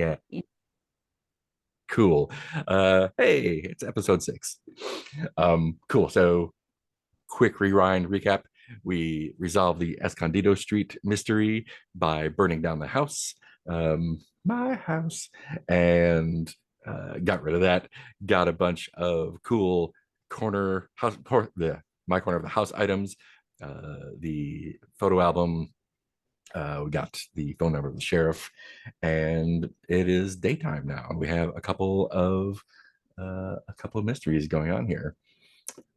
Yeah, cool. Hey, it's episode 6. Cool. So quick rewind recap. We resolved the Escondido Street mystery by burning down the house, my house, and got rid of that. Got a bunch of cool corner house, my corner of the house items, the photo album. We got the phone number of the sheriff, and it is daytime now. We have a couple of mysteries going on here.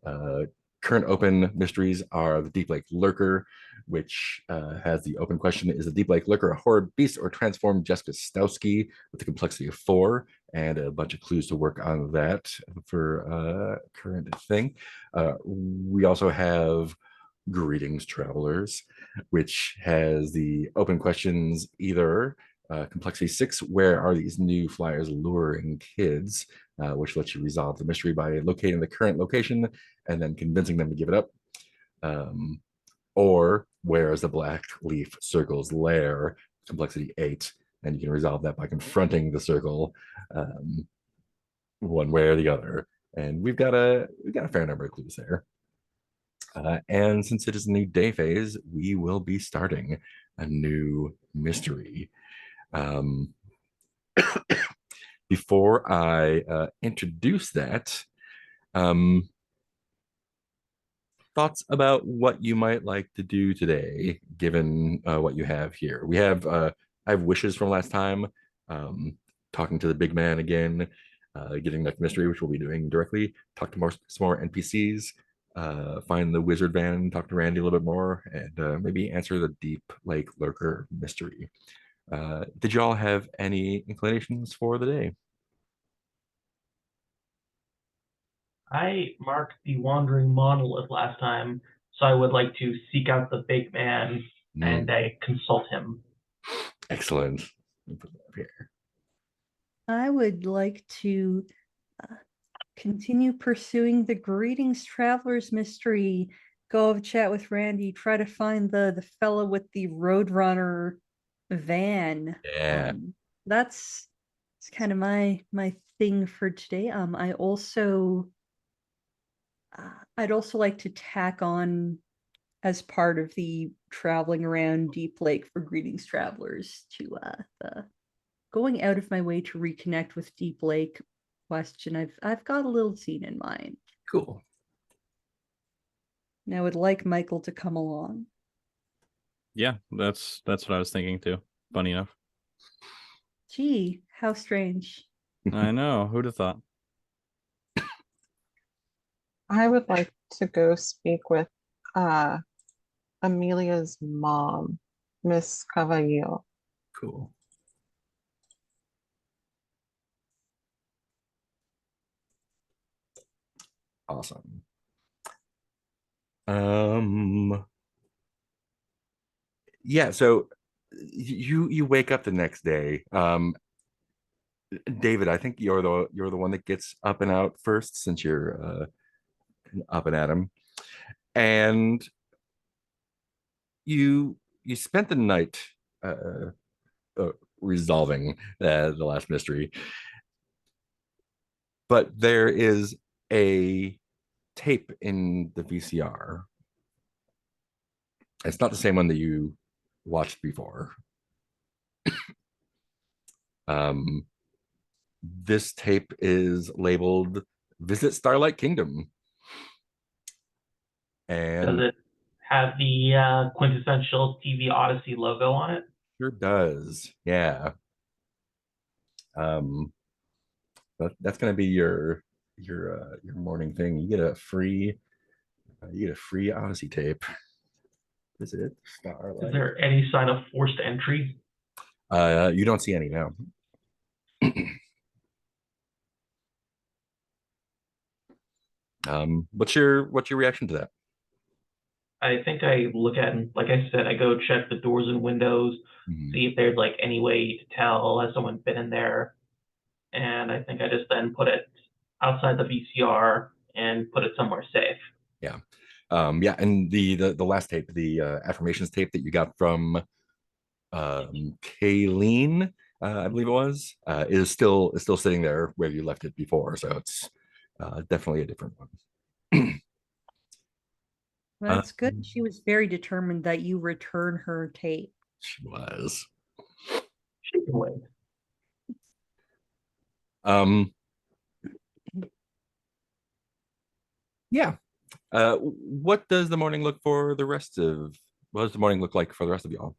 Uh, Current open mysteries are the Deep Lake Lurker, which has the open question: is the Deep Lake Lurker a horrid beast or transformed Jessica Stowski with the complexity of 4? And a bunch of clues to work on that for current thing. We also have Greetings, Travelers, which has the open questions either complexity 6, where are these new flyers luring kids, which lets you resolve the mystery by locating the current location and then convincing them to give it up. Um, or where is the Black Leaf Circle's lair, complexity 8, and you can resolve that by confronting the circle one way or the other. And we've got a fair number of clues there. And since it is a new day phase, we will be starting a new mystery. Um, Before I introduce that, um, thoughts about what you might like to do today, given what you have here. I have wishes from last time, um, talking to the big man again, getting that mystery, which we'll be doing directly. Talk to some more NPCs, find the wizard van, talk to Randy a little bit more, and maybe answer the Deep Lake Lurker mystery. Did y'all have any inclinations for the day? I marked the wandering monolith last time, so I would like to seek out the big man and Mm, I consult him. excellent. Let me put that up here. I would like to uh, continue pursuing the Greetings Travelers mystery. Go have a chat with Randy. Try to find the fellow with the Roadrunner van. Yeah. That's it's kind of my thing for today. I'd also like to tack on as part of the traveling around Deep Lake for Greetings Travelers to the going out of my way to reconnect with Deep Lake question. I've got a little scene in mind. Cool. And I would like Michael to come along. Yeah, that's what I was thinking too. Funny enough. Gee, how strange. I know. Who'd have thought? I would like to go speak with uh Amelia's mom, Miss Cavallo. Cool. Awesome. Um, yeah, so you wake up the next day. David, I think you're the one that gets up and out first since you're up and at him. And you spent the night uh, uh resolving the last mystery. But there is a tape in the VCR. It's not the same one that you watched before. Um, this tape is labeled Visit Starlight Kingdom. Does And it have the quintessential TV Odyssey logo on it? sure does. Yeah. Um, that's gonna be your morning thing. You get a free Odyssey tape. Visit Is Starlight. there any sign of forced entry? You don't see any now. What's your reaction to that? I think I look at, and like I said, I go check the doors and windows, Mhm. see if there's like any way to tell has someone been in there, and I think I just then put it outside the VCR and put it somewhere safe. Yeah. Yeah, and the last tape, the affirmations tape that you got from Kayleen, I believe it was, is still sitting there where you left it before. So it's definitely a different one. That's good. Um, She was very determined that you return her tape. she was. She can wait. Um, yeah. What does the morning look for the rest of? What does the morning look like for the rest of y'all?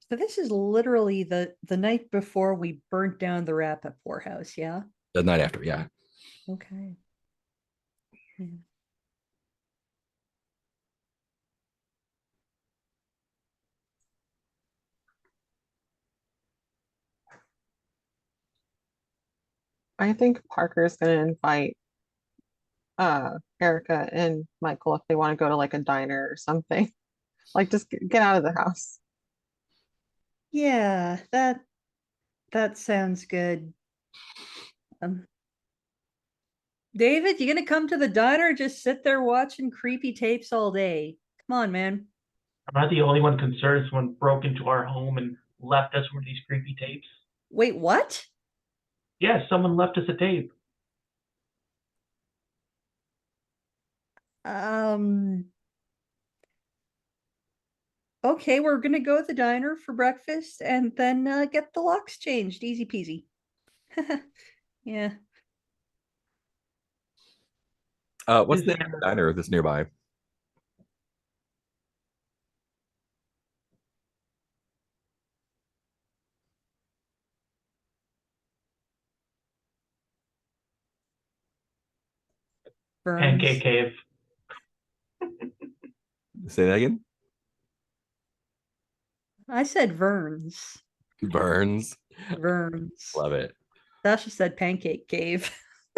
So this is literally the night before we burnt down the Rappaport house, yeah? The night after, yeah. Okay. Yeah. I think Parker's gonna invite Erica and Michael if they want to go to like a diner or something. Like just get out of the house. Yeah, that sounds good. Um, David, you gonna come to the diner or just sit there watching creepy tapes all day? Come on, man. I'm not the only one concerned someone broke into our home and left us with these creepy tapes. Wait, what? Yeah, someone left us a tape. Um, okay, we're gonna go to the diner for breakfast and then get the locks changed. Easy peasy. Yeah. What's Is the name of the there diner that's nearby? Pancake Burns. Cave? Say that again. I said Verns. Burns. Verns. Love it. Dasha said Pancake Cave.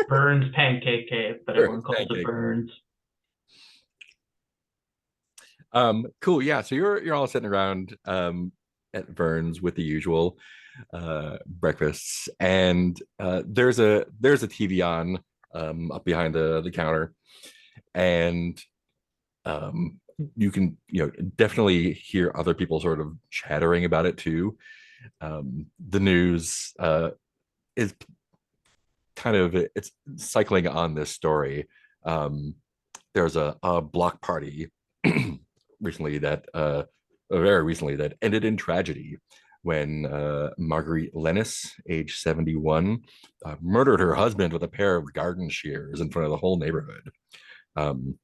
Burns Pancake Cave, but everyone Burns calls it Pancake. Burns. Cool. Yeah. So you're all sitting around at Vern's with the usual breakfasts, and there's a TV on up behind the counter, and um you can definitely hear other people sort of chattering about it too. The news is kind of it's cycling on this story. Um, there's a block party recently that very recently that ended in tragedy when Marguerite Lennis, age 71, murdered her husband with a pair of garden shears in front of the whole neighborhood. Um,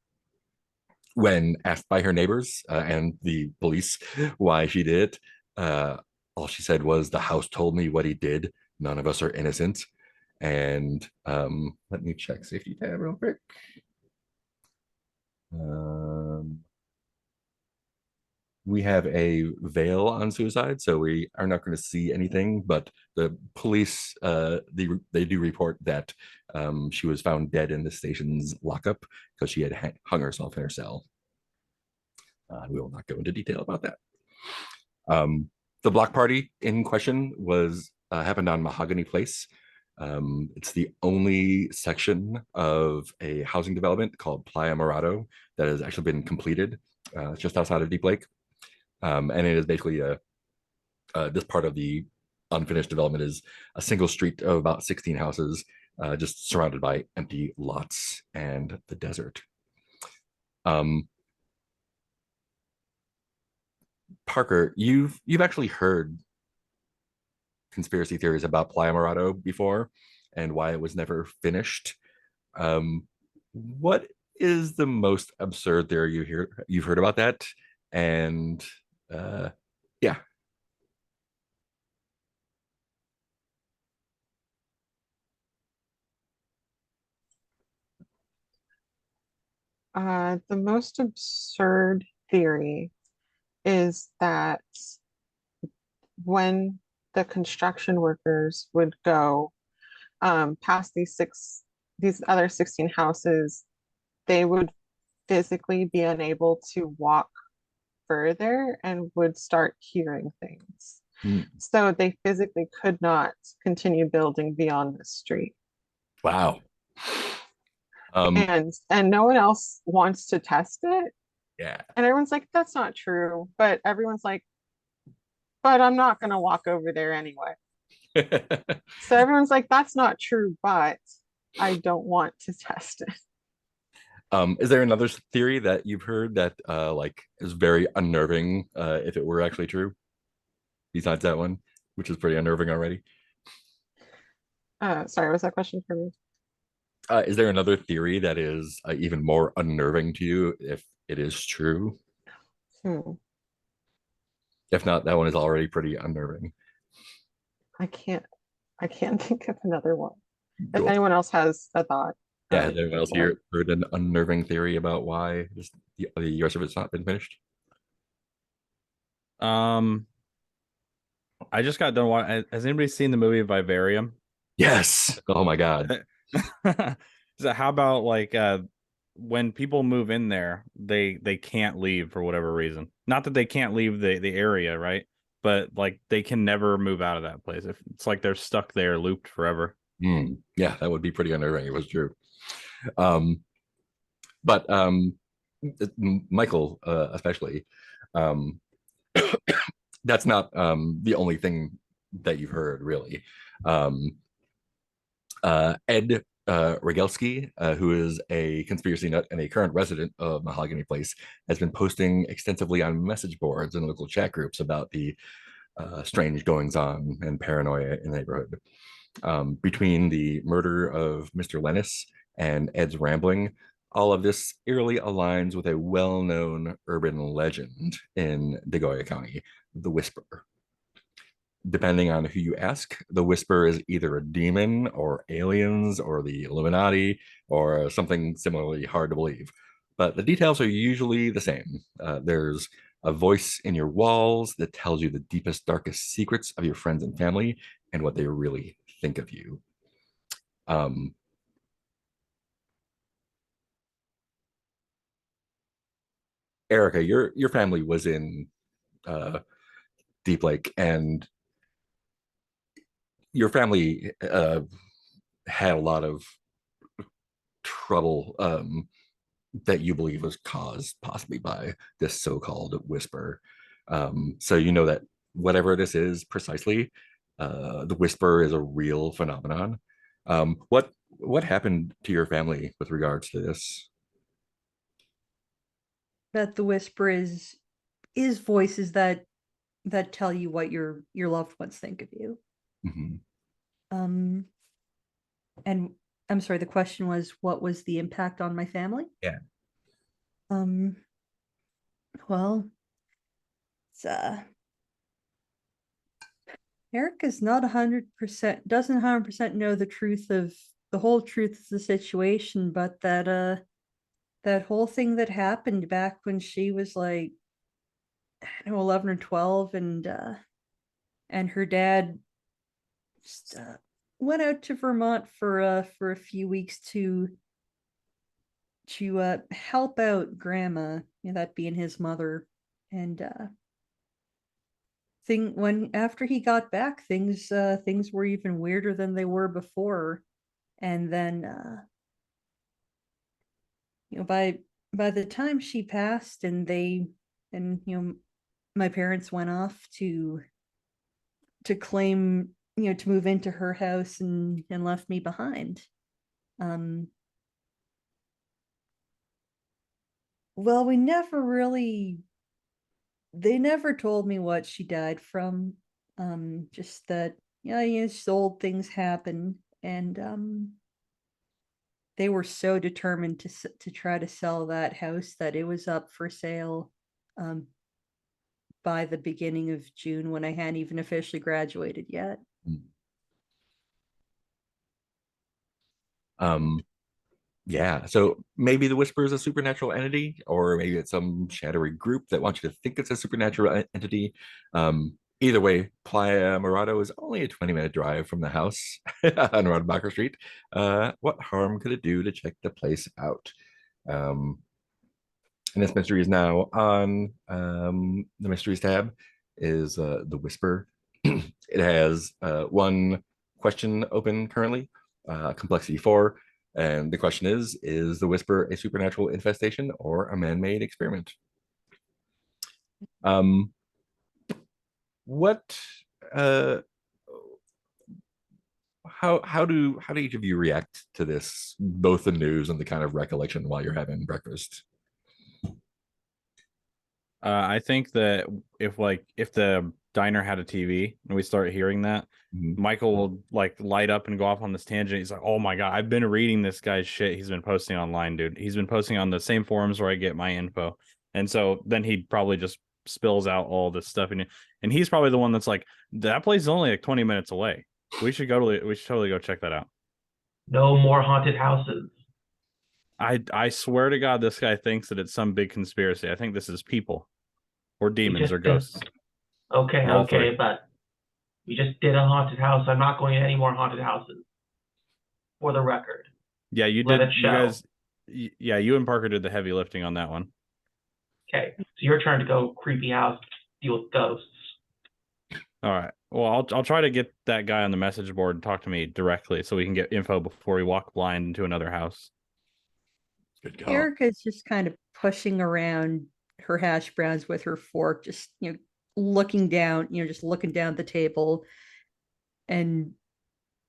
when asked by her neighbors and the police why she did it, all she said was, "The house told me what he did. None of us are innocent." And let me check safety tab real quick. Um, we have a veil on suicide, so we are not going to see anything. But the police, they do report that she was found dead in the station's lockup because she had hung herself in her cell. We will not go into detail about that. The block party in question was happened on Mahogany Place. It's the only section of a housing development called Playa Morado that has actually been completed. It's just outside of Deep Lake, and it is basically this part of the unfinished development is a single street of about 16 houses, just surrounded by empty lots and the desert. Um, Parker, you've actually heard conspiracy theories about Playa Morado before and why it was never finished. What is the most absurd theory you've heard about that? And uh, yeah, The most absurd theory is that when the construction workers would go past these other 16 houses, they would physically be unable to walk further and would start hearing things. Hmm. So they physically could not continue building beyond the street. Wow. Um, And no one else wants to test it. Yeah. And everyone's like, that's not true. But everyone's like, but I'm not going to walk over there anyway. So everyone's like, that's not true, but I don't want to test it. Is there another theory that you've heard that like is very unnerving if it were actually true? Besides that one, which is pretty unnerving already. Sorry, was that question for me? Is there another theory that is even more unnerving to you if it is true? Hmm. If not, that one is already pretty unnerving. I can't think of another one. If Cool. anyone else has a thought, Yeah, has anyone else go ahead. here heard an unnerving theory about why the US service has not been finished? I just got done watching. Has anybody seen the movie Vivarium? Yes. Oh my God. So how about like when people move in there, they can't leave for whatever reason. Not that they can't leave the area, right? But like they can never move out of that place. If it's like they're stuck there, looped forever. Yeah, that would be pretty unnerving if it was true. Um, but Michael, especially, um, that's not the only thing that you've heard, really. Ed Rogelski, who is a conspiracy nut and a current resident of Mahogany Place, has been posting extensively on message boards and local chat groups about the strange goings on and paranoia in the neighborhood. Between the murder of Mr. Lennis and Ed's rambling, all of this eerily aligns with a well-known urban legend in Degoya County, the Whisper. Depending on who you ask, the Whisper is either a demon or aliens or the Illuminati or something similarly hard to believe. But the details are usually the same. There's a voice in your walls that tells you the deepest, darkest secrets of your friends and family and what they really think of you. Um, Erica, your family was in Deep Lake, and your family had a lot of trouble that you believe was caused possibly by this so-called whisper. So you know that whatever this is precisely, the whisper is a real phenomenon. What happened to your family with regards to this? That the whisper is voices that tell you what your loved ones think of you. Mhm. Um, and I'm sorry, the question was, what was the impact on my family? Yeah. Um, well, it's Eric is not 100%, doesn't 100% know the truth of the whole truth of the situation, but that whole thing that happened back when she was like, I don't know, 11 or 12, and her dad just went out to Vermont for a few weeks to help out grandma, you know, that being his mother. And thing when after he got back, things were even weirder than they were before. And then you know, by the time she passed and you know, my parents went off to claim, you know, to move into her house and left me behind. Um, well, we never really, they never told me what she died from. Just that, yeah, you know, just old things happen. And they were so determined to try to sell that house that it was up for sale um, by the beginning of June when I hadn't even officially graduated yet. Um, yeah, so maybe the Whisper is a supernatural entity, or maybe it's some shadowy group that wants you to think it's a supernatural entity. Either way, Playa Morado is only a 20-minute drive from the house on Rodenbacher Street. What harm could it do to check the place out? Um, and this mystery is now on the mysteries tab, is the Whisper. It has one question open currently, complexity 4. And the question is the Whisper a supernatural infestation or a man-made experiment? Um, what how do each of you react to this, both the news and the kind of recollection while you're having breakfast? I think that if the diner had a TV and we start hearing that, Mhm. Michael will like light up and go off on this tangent. He's like, "Oh my god, I've been reading this guy's shit. He's been posting online, dude. He's been posting on the same forums where I get my info." And so then he probably just spills out all this stuff, and he's probably the one that's like, "That place is only like 20 minutes away. We should totally go check that out." No more haunted houses. I swear to God, this guy thinks that it's some big conspiracy. I think this is people or demons just or did- ghosts. Okay, All okay, three. but we just did a haunted house. I'm not going to any more haunted houses. For the record. Yeah, you Let did. it You show. guys, yeah, you and Parker did the heavy lifting on that one. Okay, so you're trying to go creepy house, deal with ghosts. All right. Well, I'll try to get that guy on the message board and talk to me directly so we can get info before we walk blind into another house. Good call. Erica's just kind of pushing around her hash browns with her fork, just looking down, just looking down the table, and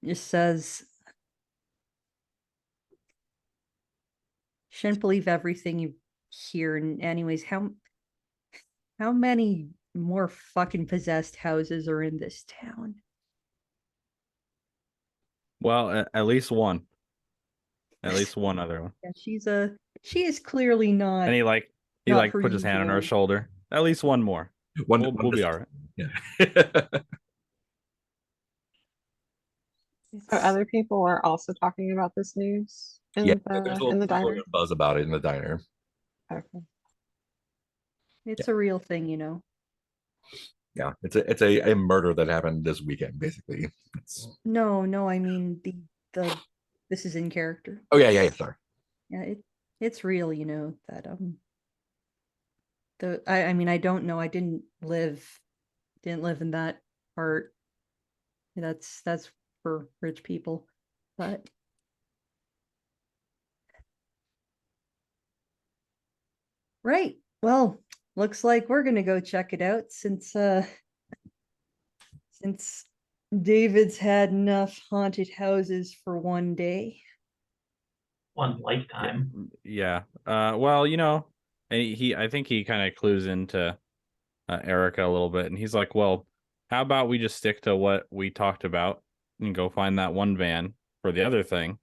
just says, "Shouldn't believe everything you hear." And anyways, how many more fucking possessed houses are in this town? Well, at least one. At least one other one. Yeah, she is clearly not. And he Not her put his hand on her usual. shoulder. At least one more. We'll be all right. Yeah. So other people are also talking about this news in Yeah, the there's a in little the diner. buzz about it in the diner. Okay. It's a real thing. Yeah, it's a murder that happened this weekend, basically. No, I mean the this is in character. Oh yeah, sorry. Yeah, it's real, that I mean I don't know. I didn't live in that part. That's for rich people. But right. Well, looks like we're gonna go check it out since David's had enough haunted houses for one day. One lifetime. Yeah. Well, and I think he kind of clues into Erica a little bit, and he's like, "Well, how about we just stick to what we talked about and go find that one van for the other thing,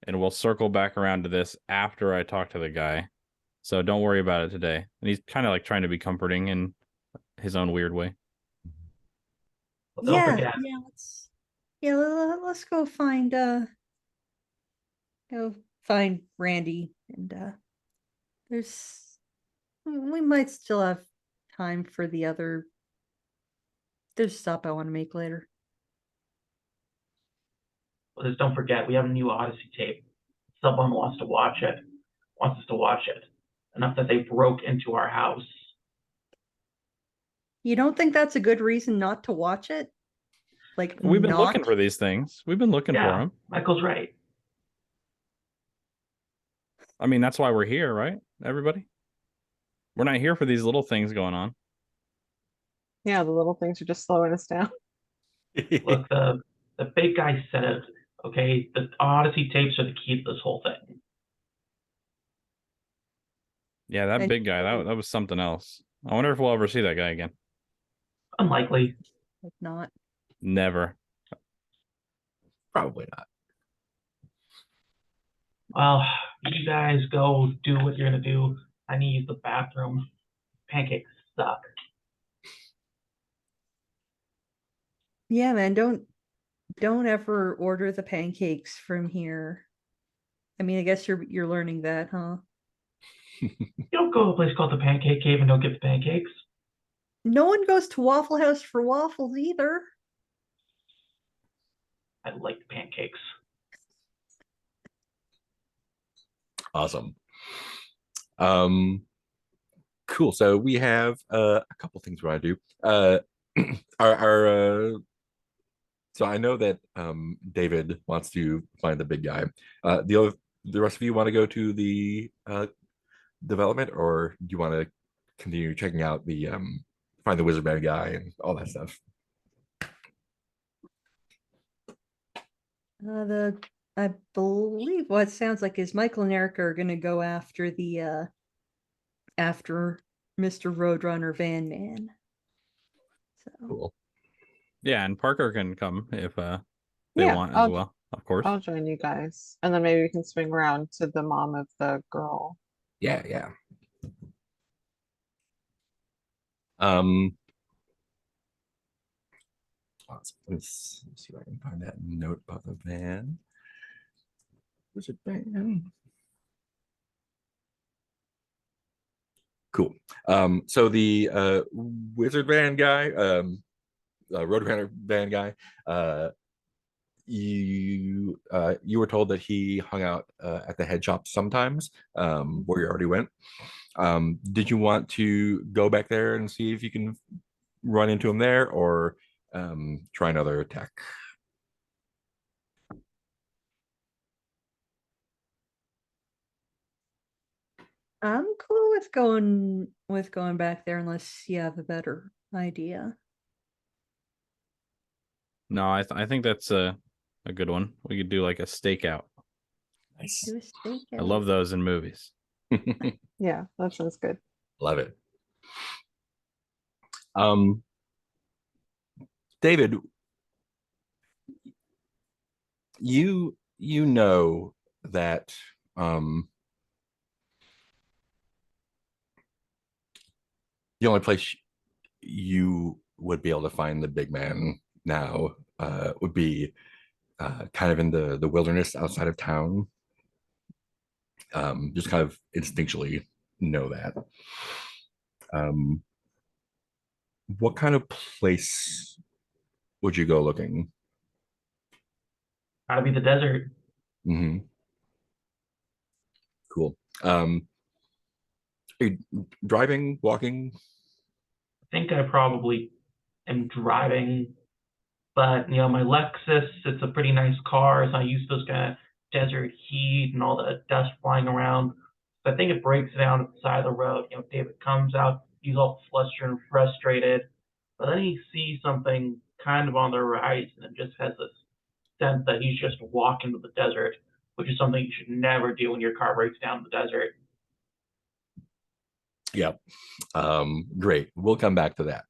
and we'll circle back around to this after I talk to the guy. So don't worry about it today." And he's kind of like trying to be comforting in his own weird way. But don't forget, Let's go find Randy, and we might still have time for there's stop I want to make later. just don't forget, we have a new Odyssey tape. Someone wants us to watch it. Enough that they broke into our house. You don't think that's a good reason not to watch it? Like, We've been not? looking for these things. We've been looking for Yeah, them. Michael's right. I mean, that's why we're here, right? Everybody? We're not here for these little things going on. Yeah, the little things are just slowing us down. Look, the big guy said it. Okay, the Odyssey tapes are the key to this whole thing. Yeah, that And- big guy, that was something else. I wonder if we'll ever see that guy again. Unlikely. Like not. Never. Probably not. Well, you guys go do what you're gonna do. I need to use the bathroom. Pancakes suck. Yeah, man, don't ever order the pancakes from here. I mean, I guess you're learning that, huh? You don't go to a place called the Pancake Cave and don't get the pancakes. No one goes to Waffle House for waffles either. I like the pancakes. Awesome. Cool. So we have a couple things we want to do. So I know that David wants to find the big guy. The rest of you want to go to the development, or do you want to continue checking out the find the wizard man guy and all that stuff. I believe what it sounds like is Michael and Erica are gonna go after after Mr. Roadrunner Van Man. So Cool. Yeah, and Parker can come if they Yeah, want as I'll- well, of course. I'll join you guys. And then maybe we can swing around to the mom of the girl. Yeah, yeah. Um, let's see if I can find that note about the van. Wizard van. Cool. So the wizard van guy, roadrunner van guy, you were told that he hung out at the head shop sometimes, where you already went. Did you want to go back there and see if you can run into him there, or try another attack? I'm cool with going back there unless you have a better idea. No, I think that's a good one. We could do like a stakeout. Nice. Do a stake I love those in movies. Yeah, that sounds good. Love it. David, you know that the only place you would be able to find the big man now would be kind of in the wilderness outside of town. Just kind of instinctually know that. What kind of place would you go looking? Gotta be the desert. Mm-hmm. Cool. Are you driving, walking? I think I probably am driving, but my Lexus, it's a pretty nice car. It's not used to those kind of desert heat and all the dust flying around. So I think it breaks down at the side of the road. David comes out, he's all flustered and frustrated, but then he sees something kind of on the horizon and just has this sense that he's just walking to the desert, which is something you should never do when your car breaks down in the desert. Yep. Great. We'll come back to that.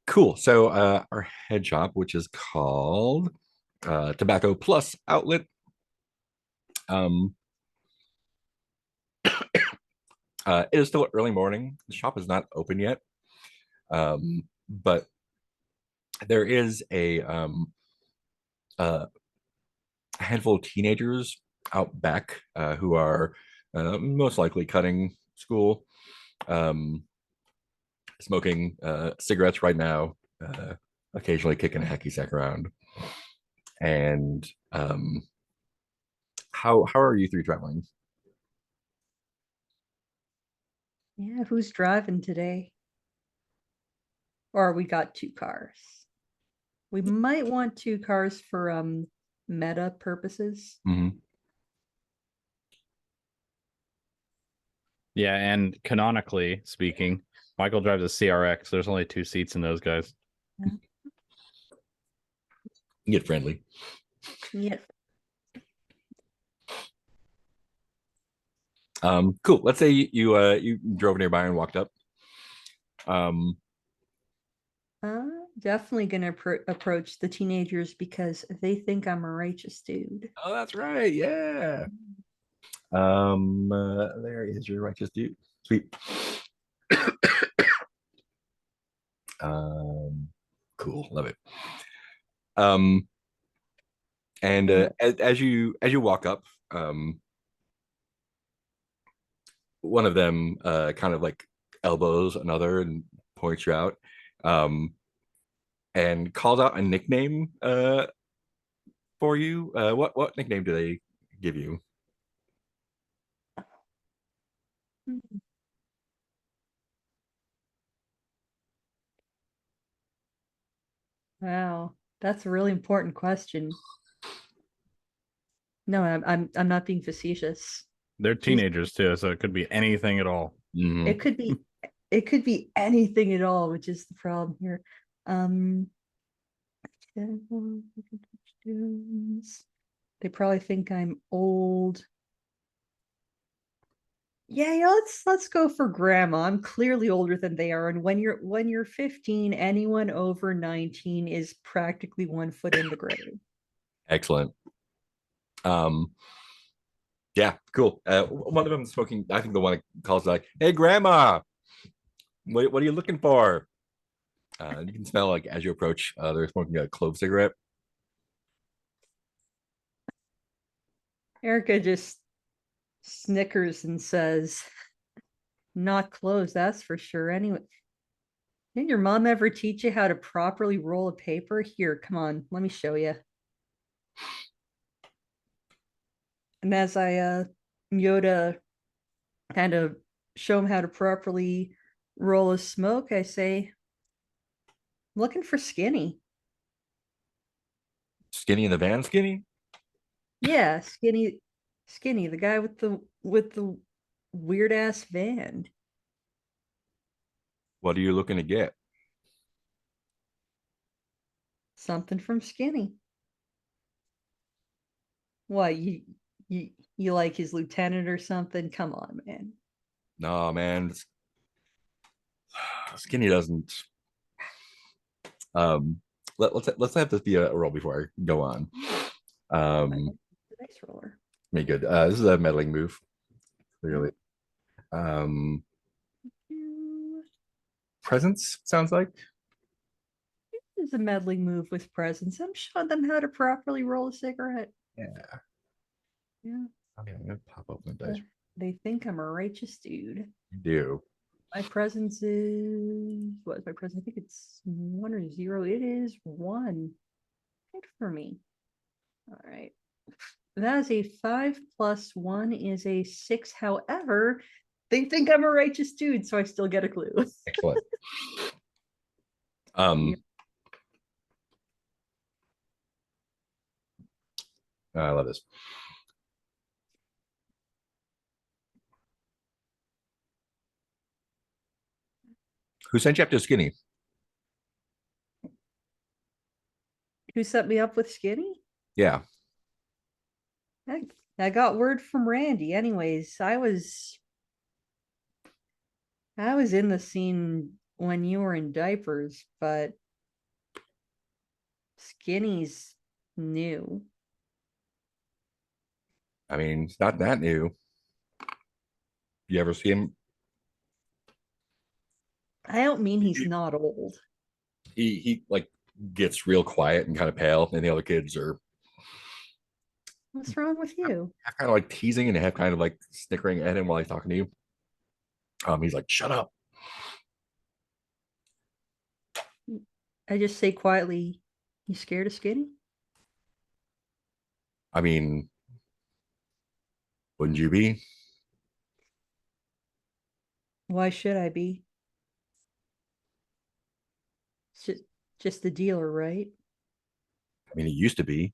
Cool. So our head shop, which is called Tobacco Plus Outlet. It is still early morning. The shop is not open yet. But there is a handful of teenagers out back who are most likely cutting school, smoking cigarettes right now, occasionally kicking a hacky sack around. And how are you three traveling? Yeah, who's driving today? Or we got 2 cars. We might want 2 cars for meta purposes. Mm-hmm. Yeah, and canonically speaking, Michael drives a CRX. There's only 2 seats in those guys. Get friendly. Yeah. Cool. Let's say you drove nearby and walked up. Definitely gonna approach the teenagers because they think I'm a righteous dude. Oh, that's right. Yeah. There is your righteous dude. Sweet. Cool. Love it. And as you walk up, one of them kind of like elbows another and points you out, and calls out a nickname for you. What nickname do they give you? Wow, that's a really important question. No, I'm not being facetious. They're teenagers too, so it could be anything at all. Mhm. It could be anything at all, which is the problem here. They probably think I'm old. Yeah, let's go for grandma. I'm clearly older than they are, and when you're 15, anyone over 19 is practically 1 foot in the grave. Excellent. Yeah, cool. One of them smoking. I think the one that calls like, "Hey, grandma, what are you looking for?" You can smell like as you approach. They're smoking a clove cigarette. Erica just snickers and says, "Not close, that's for sure." Anyway, didn't your mom ever teach you how to properly roll a paper? Here, come on, let me show you. And as I Yoda kind of show him how to properly roll a smoke, I say, "I'm looking for Skinny." Skinny in the van, skinny. Yeah, Skinny, the guy with the weird ass van. What are you looking to get? Something from Skinny. What, you like his lieutenant or something? Come on, man. No, man. Skinny doesn't. Let's have this be a roll before I go on. Dice roller. Be good. This is a meddling move. Clearly. Presence sounds like. This is a meddling move with presence. I'm showing them how to properly roll a cigarette. Yeah. Yeah. Okay, I'm gonna pop open the dice. They think I'm a righteous dude. You do. My presence is what is my presence? I think it's 1 or 0. It is 1. Good for me. All right. That is a 5 plus 1 is a 6. However, they think I'm a righteous dude, so I still get a clue. Excellent. I love this. Who sent you up to Skinny? Who set me up with Skinny? Yeah. I got word from Randy. Anyways, I was in the scene when you were in diapers, but Skinny's new. I mean, it's not that new. You ever see him? I don't mean he's not old. He like gets real quiet and kind of pale, and the other kids are What's wrong with you? half kind of like teasing and half kind of like snickering at him while he's talking to you. He's like, "Shut up." I just say quietly, "You scared of Skinny?" I mean, wouldn't you be? Why should I be? It's just the dealer, right? I mean, he used to be.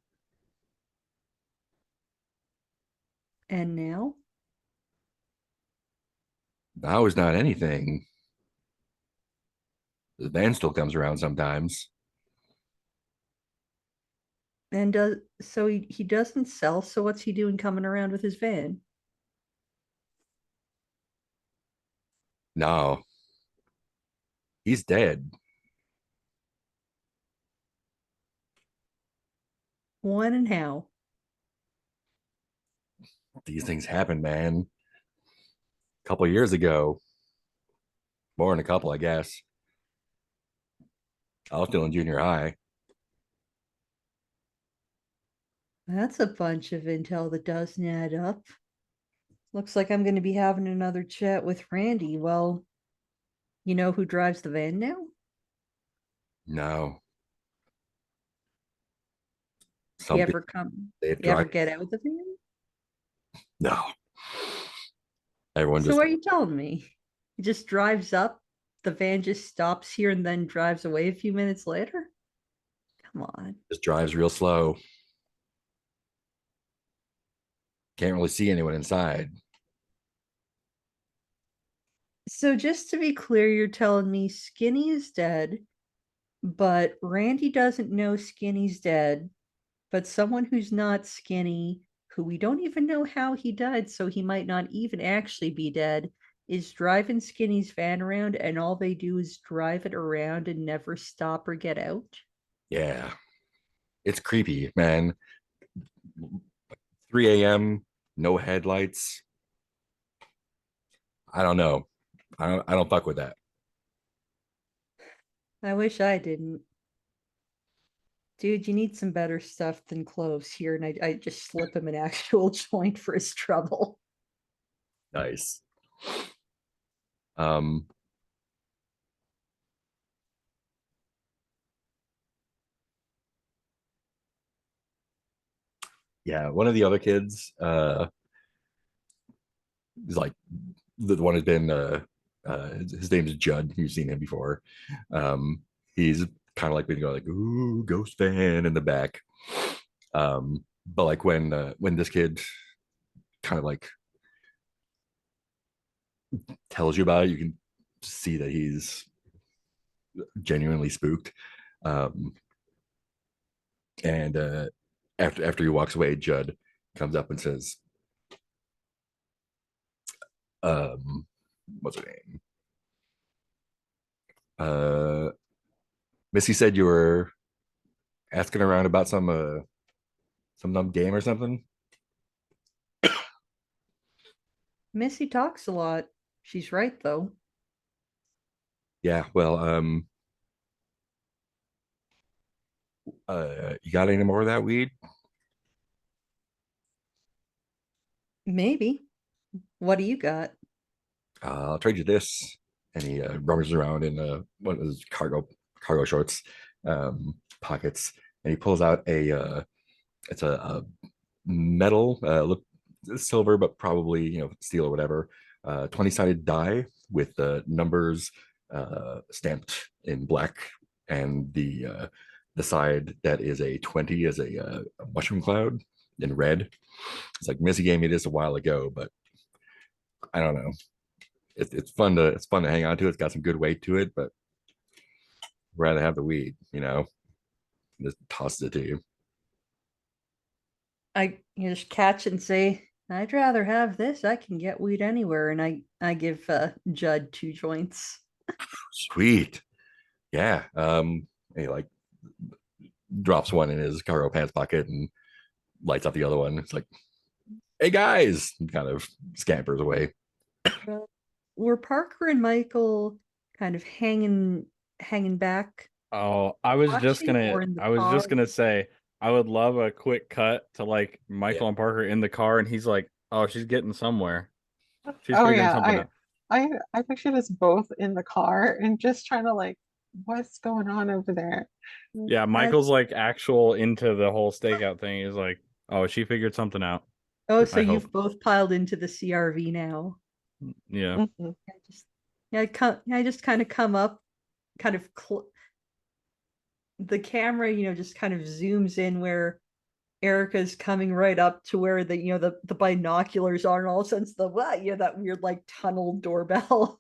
And now? Now is not anything. The van still comes around sometimes. And so he doesn't sell, so what's he doing coming around with his van? No, he's dead. When and how? These things happen, man. A couple of years ago, more than a couple, I guess. I was still in junior high. That's a bunch of intel that doesn't add up. Looks like I'm going to be having another chat with Randy. Well, you know who drives the van now? No. You Some ever people, come? they You ever drive. get out the van? No. Everyone So just what are you telling me? He just drives up, the van just stops here and then drives away a few minutes later? Come on. just drives real slow. Can't really see anyone inside. So just to be clear, you're telling me Skinny is dead, but Randy doesn't know Skinny's dead, but someone who's not Skinny, who we don't even know how he died, so he might not even actually be dead, is driving Skinny's van around, and all they do is drive it around and never stop or get out. Yeah, it's creepy, man. 3 a.m., no headlights. I don't know. I don't fuck with that. I wish I didn't. Dude, you need some better stuff than cloves here, and I just slip him an actual joint for his trouble. Nice. Um, yeah, one of the other kids, is like the one has been his name is Judd. You've seen him before. He's kind of like been going like, ooh, ghost fan in the back. But like when this kid kind of like tells you about it, you can see that he's genuinely spooked. Um, and after he walks away, Judd comes up and says, what's her name? Missy said you were asking around about some dumb game or something. Missy talks a lot. She's right, though. Yeah, well, you got any more of that weed? Maybe. What do you got? I'll trade you this. And he rummages around in one of his cargo shorts pockets, and he pulls out a metal, look silver, but probably steel or whatever, 20-sided die with the numbers stamped in black, and the side that is a 20 is a mushroom cloud in red. It's like Missy gave me this a while ago, but I don't know. It's fun to hang on to. It's got some good weight to it, but I'd rather have the weed, just tosses it to you. I just catch and say, I'd rather have this. I can get weed anywhere. And I give Judd 2 joints. Sweet. Yeah. He like drops one in his cargo pants pocket and lights up the other one. It's like, hey guys, and kind of scampers away. Were Parker and Michael kind of hanging back? Oh, I was just Watching or in the car? gonna say I would love a quick cut to like Michael and Parker in the car, and he's like, "Oh, she's getting somewhere. She's Oh figuring yeah, something out." I pictured us both in the car and just trying to like, what's going on over there? Yeah, Michael's like actual into the whole stakeout thing. He's like, "Oh, she figured something out." Oh, so I hope. you've both piled into the CRV now. Yeah. Mhm. I just, I just kind of come up, kind of the camera, just kind of zooms in where Erica's coming right up to where the binoculars are, and all of a sudden it's that weird like tunnel doorbell,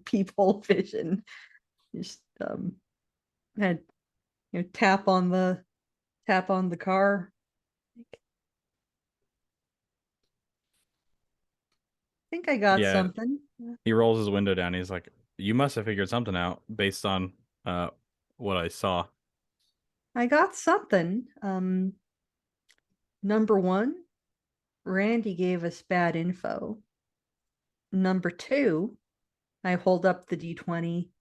peephole vision. Just and tap on the car. I think I got Yeah. something. He rolls his window down. He's like, "You must have figured something out based on what I saw." I got something. Number one, Randy gave us bad info. Number two, I hold up the D20.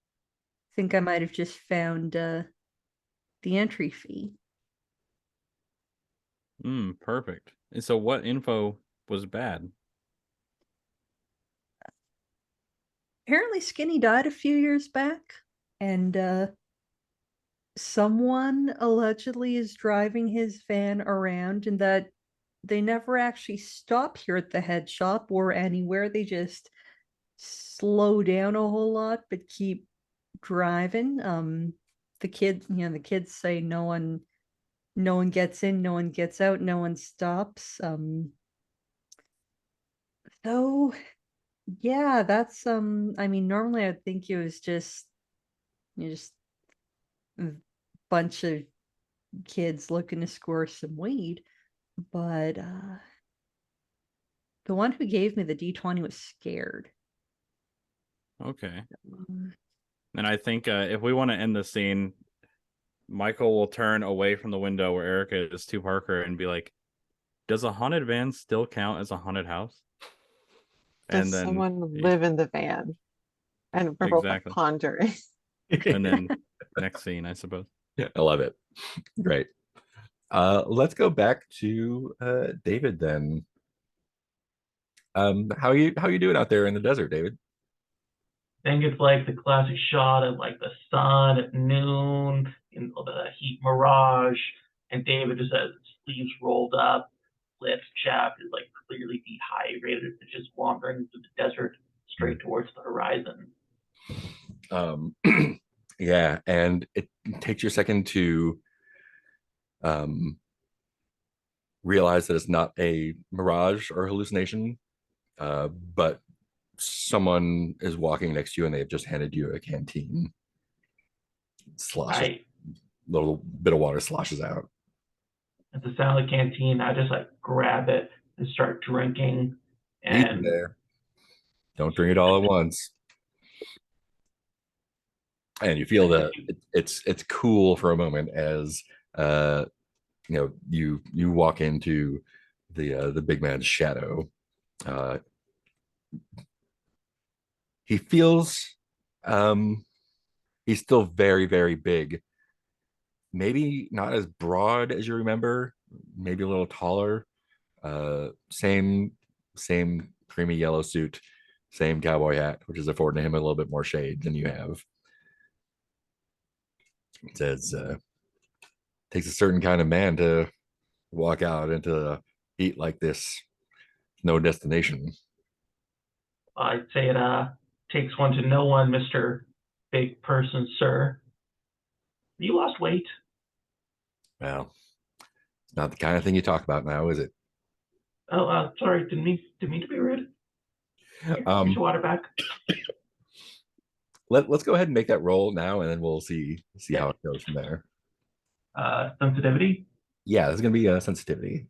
Think I might have just found the entry fee. Perfect. And so what info was bad? Apparently Skinny died a few years back, and someone allegedly is driving his van around, and that they never actually stop here at the head shop or anywhere. They just slow down a whole lot but keep driving. The kids say no one gets in, no one gets out, no one stops. Though Yeah, that's I mean, normally I'd think it was just just a bunch of kids looking to score some weed, but the one who gave me the D20 was scared. Okay. Um, And I think if we want to end the scene, Michael will turn away from the window where Erica is to Parker and be like, "Does a haunted van still count as a haunted house?" Does And then someone live in the van? And we're both like exactly. pondering. And then next scene, I suppose. I love it. Great. Let's go back to David then. How you doing out there in the desert, David? I think it's like the classic shot of like the sun at noon in the heat mirage, and David just has his sleeves rolled up, lips chapped, is like clearly dehydrated, and just wandering through the desert straight towards the horizon. Um, yeah, and it takes you a second to realize that it's not a mirage or hallucination, but someone is walking next to you and they've just handed you a canteen. Sloshes, I little bit of water sloshes out. At the sound of the canteen, I just like grab it and start drinking. Easy And there. Don't drink it all at once. And you feel that it's cool for a moment as you walk into the big man's shadow. Uh, he feels he's still very, very big. Maybe not as broad as you remember, maybe a little taller. Same creamy yellow suit, same cowboy hat, which is affording him a little bit more shade than you have. It says takes a certain kind of man to walk out into the heat like this. No destination. I'd say it takes one to know one, Mr. Big Person, sir. You lost weight. Well, it's not the kind of thing you talk about now, is it? Oh, sorry, didn't mean to be rude. Here's Um, your water back. let's go ahead and make that roll now, and then we'll see how it goes from there. Sensitivity. Yeah, there's gonna be a sensitivity.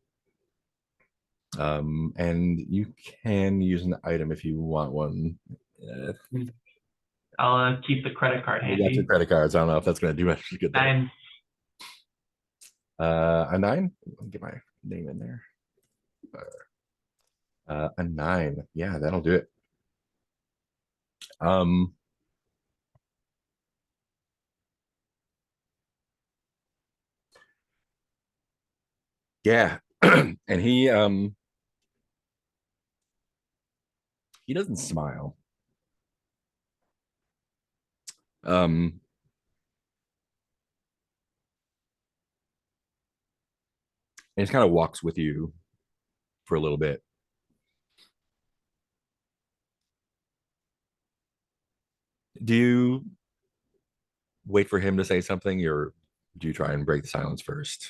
And you can use an item if you want one. I'll keep the credit card You got your handy. credit cards. I don't know if that's gonna do much good there. 9. A 9. Let me get my name in there. A 9. Yeah, that'll do it. Yeah, and he doesn't smile. And he just kind of walks with you for a little bit. Do you wait for him to say something, or do you try and break the silence first?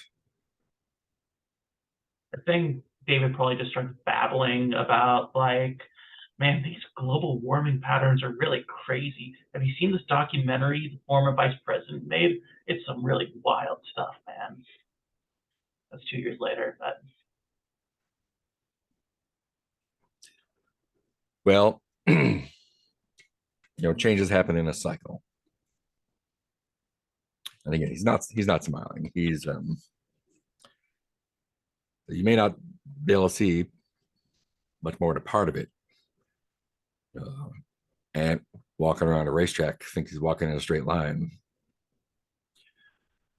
I think David probably just starts babbling about like, man, these global warming patterns are really crazy. Have you seen this documentary the former vice president made? It's some really wild stuff, man. That's 2 years later, but Well, changes happen in a cycle. And again, he's not smiling. He's you may not be able to see much more than a part of it. And walking around a racetrack thinks he's walking in a straight line.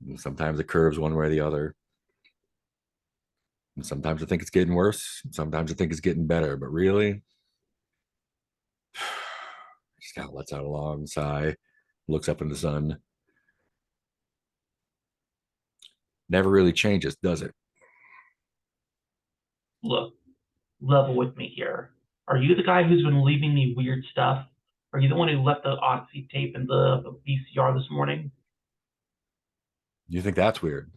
And sometimes it curves one way or the other. And sometimes I think it's getting worse. Sometimes I think it's getting better. But really, just kind of lets out a long sigh, looks up in the sun. Never really changes, does it? look, level with me here. Are you the guy who's been leaving me weird stuff? Are you the one who left the Odyssey tape in the VCR this morning? You think that's weird?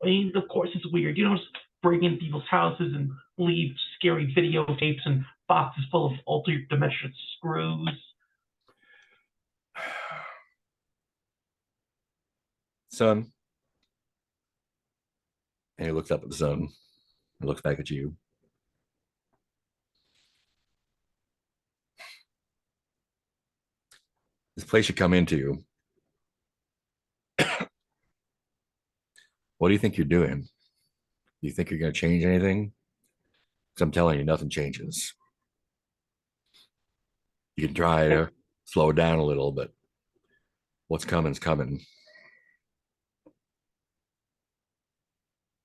I mean, of course it's weird. You don't break into people's houses and leave scary videotapes and boxes full of altered dimension screws. Son. And he looks up at the sun and looks back at you. This place you come into, what do you think you're doing? Do you think you're going to change anything? Because I'm telling you, nothing changes. You can try to slow it down a little, but what's coming's coming.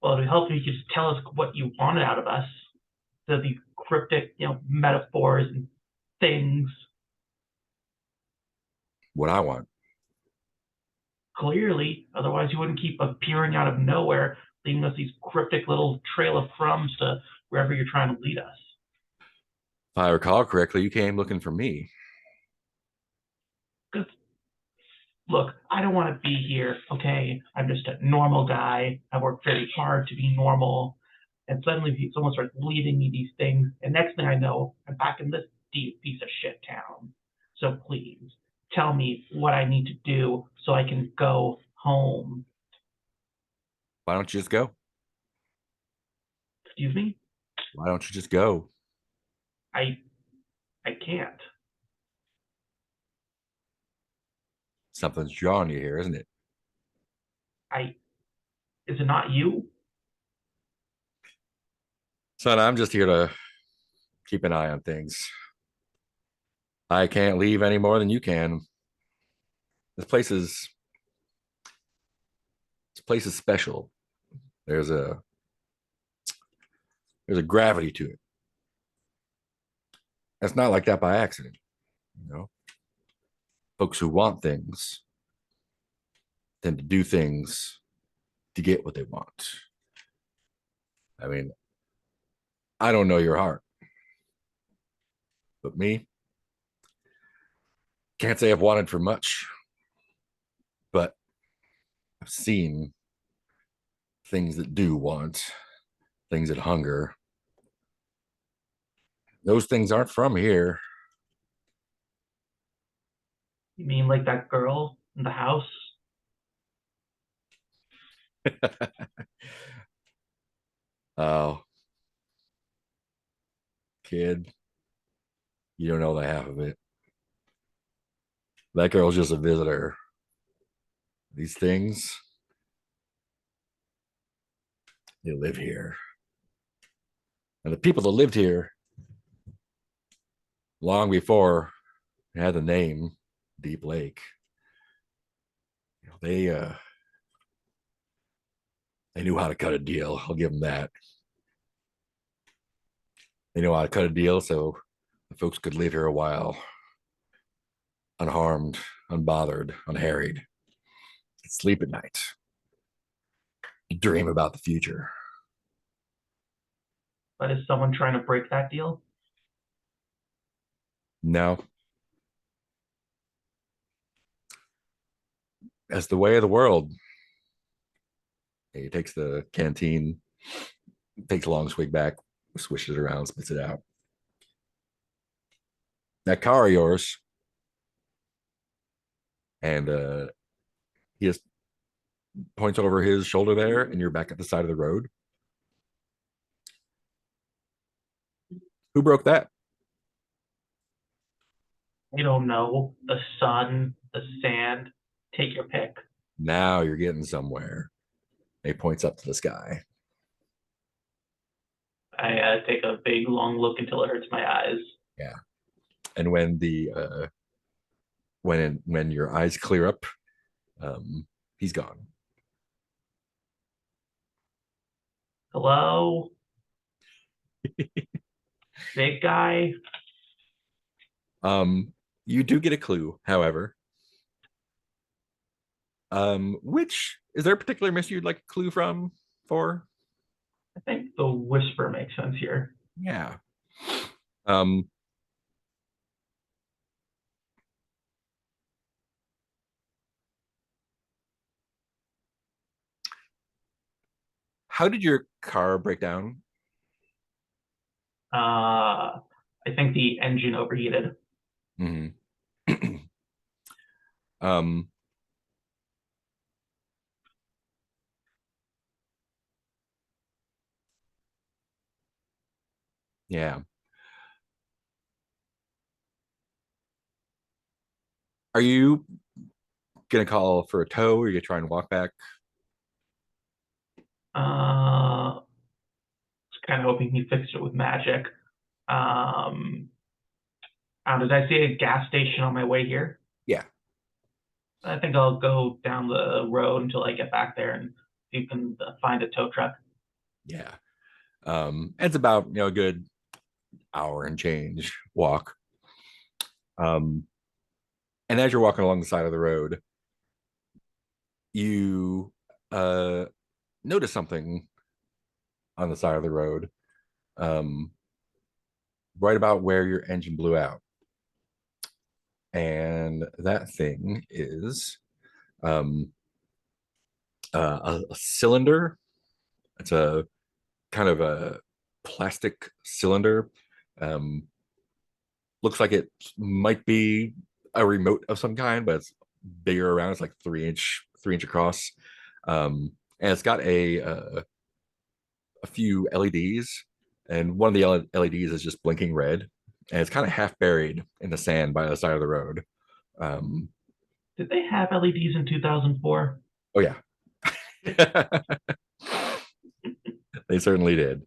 Well, it would help if you could just tell us what you wanted out of us. So these cryptic, metaphors and things. What I want. Clearly, otherwise you wouldn't keep appearing out of nowhere, leaving us these cryptic little trail of crumbs to wherever you're trying to lead us. If I recall correctly, you came looking for me. Because, look, I don't want to be here, okay? I'm just a normal guy. I work very hard to be normal. And suddenly someone starts leading me these things. And next thing I know, I'm back in this deep piece of shit town. So please, tell me what I need to do so I can go home. Why don't you just go? Excuse me? Why don't you just go? I can't. Something's drawing you here, isn't it? Is it not you? Son, I'm just here to keep an eye on things. I can't leave any more than you can. This place is special. There's a gravity to it. It's not like that by accident, you know. Folks who want things tend to do things to get what they want. I mean, I don't know your heart, but me, can't say I've wanted for much, but I've seen things that do want, things that hunger. Those things aren't from here. You mean like that girl in the house? Oh, kid, you don't know the half of it. That girl's just a visitor. These things, they live here. And the people that lived here long before had the name Deep Lake, they knew how to cut a deal. I'll give them that. They know how to cut a deal so the folks could live here a while, unharmed, unbothered, unharried, sleep at night, dream about the future. But is someone trying to break that deal? No, that's the way of the world. He takes the canteen, takes a long swig back, swishes it around, spits it out. That car of yours, and he just points over his shoulder there, and you're back at the side of the road. Who broke that? I don't know. The sun, the sand, take your pick. Now you're getting somewhere. He points up to the sky. I take a big long look until it hurts my eyes. Yeah. And when the when your eyes clear up, he's gone. Hello? Big guy? You do get a clue, however. Which is there a particular mystery you'd like a clue from for? I think the whisper makes sense here. Yeah. Um, how did your car break down? I think the engine overheated. Mhm. um, yeah. Are you gonna call for a tow, or you gonna try and walk back? Was kind of hoping he fixed it with magic. Um, did I see a gas station on my way here? Yeah. I think I'll go down the road until I get back there and see if you can find a tow truck. Yeah. It's about a good hour and change walk. Um, and as you're walking along the side of the road, you uh notice something on the side of the road, um, right about where your engine blew out. And that thing is um a cylinder. It's a kind of a plastic cylinder. Um, looks like it might be a remote of some kind, but it's bigger around. It's like 3 inch across, and it's got a few LEDs, and one of the LEDs is just blinking red, and it's kind of half buried in the sand by the side of the road. Um, Did they have LEDs in 2004? oh yeah, they certainly did.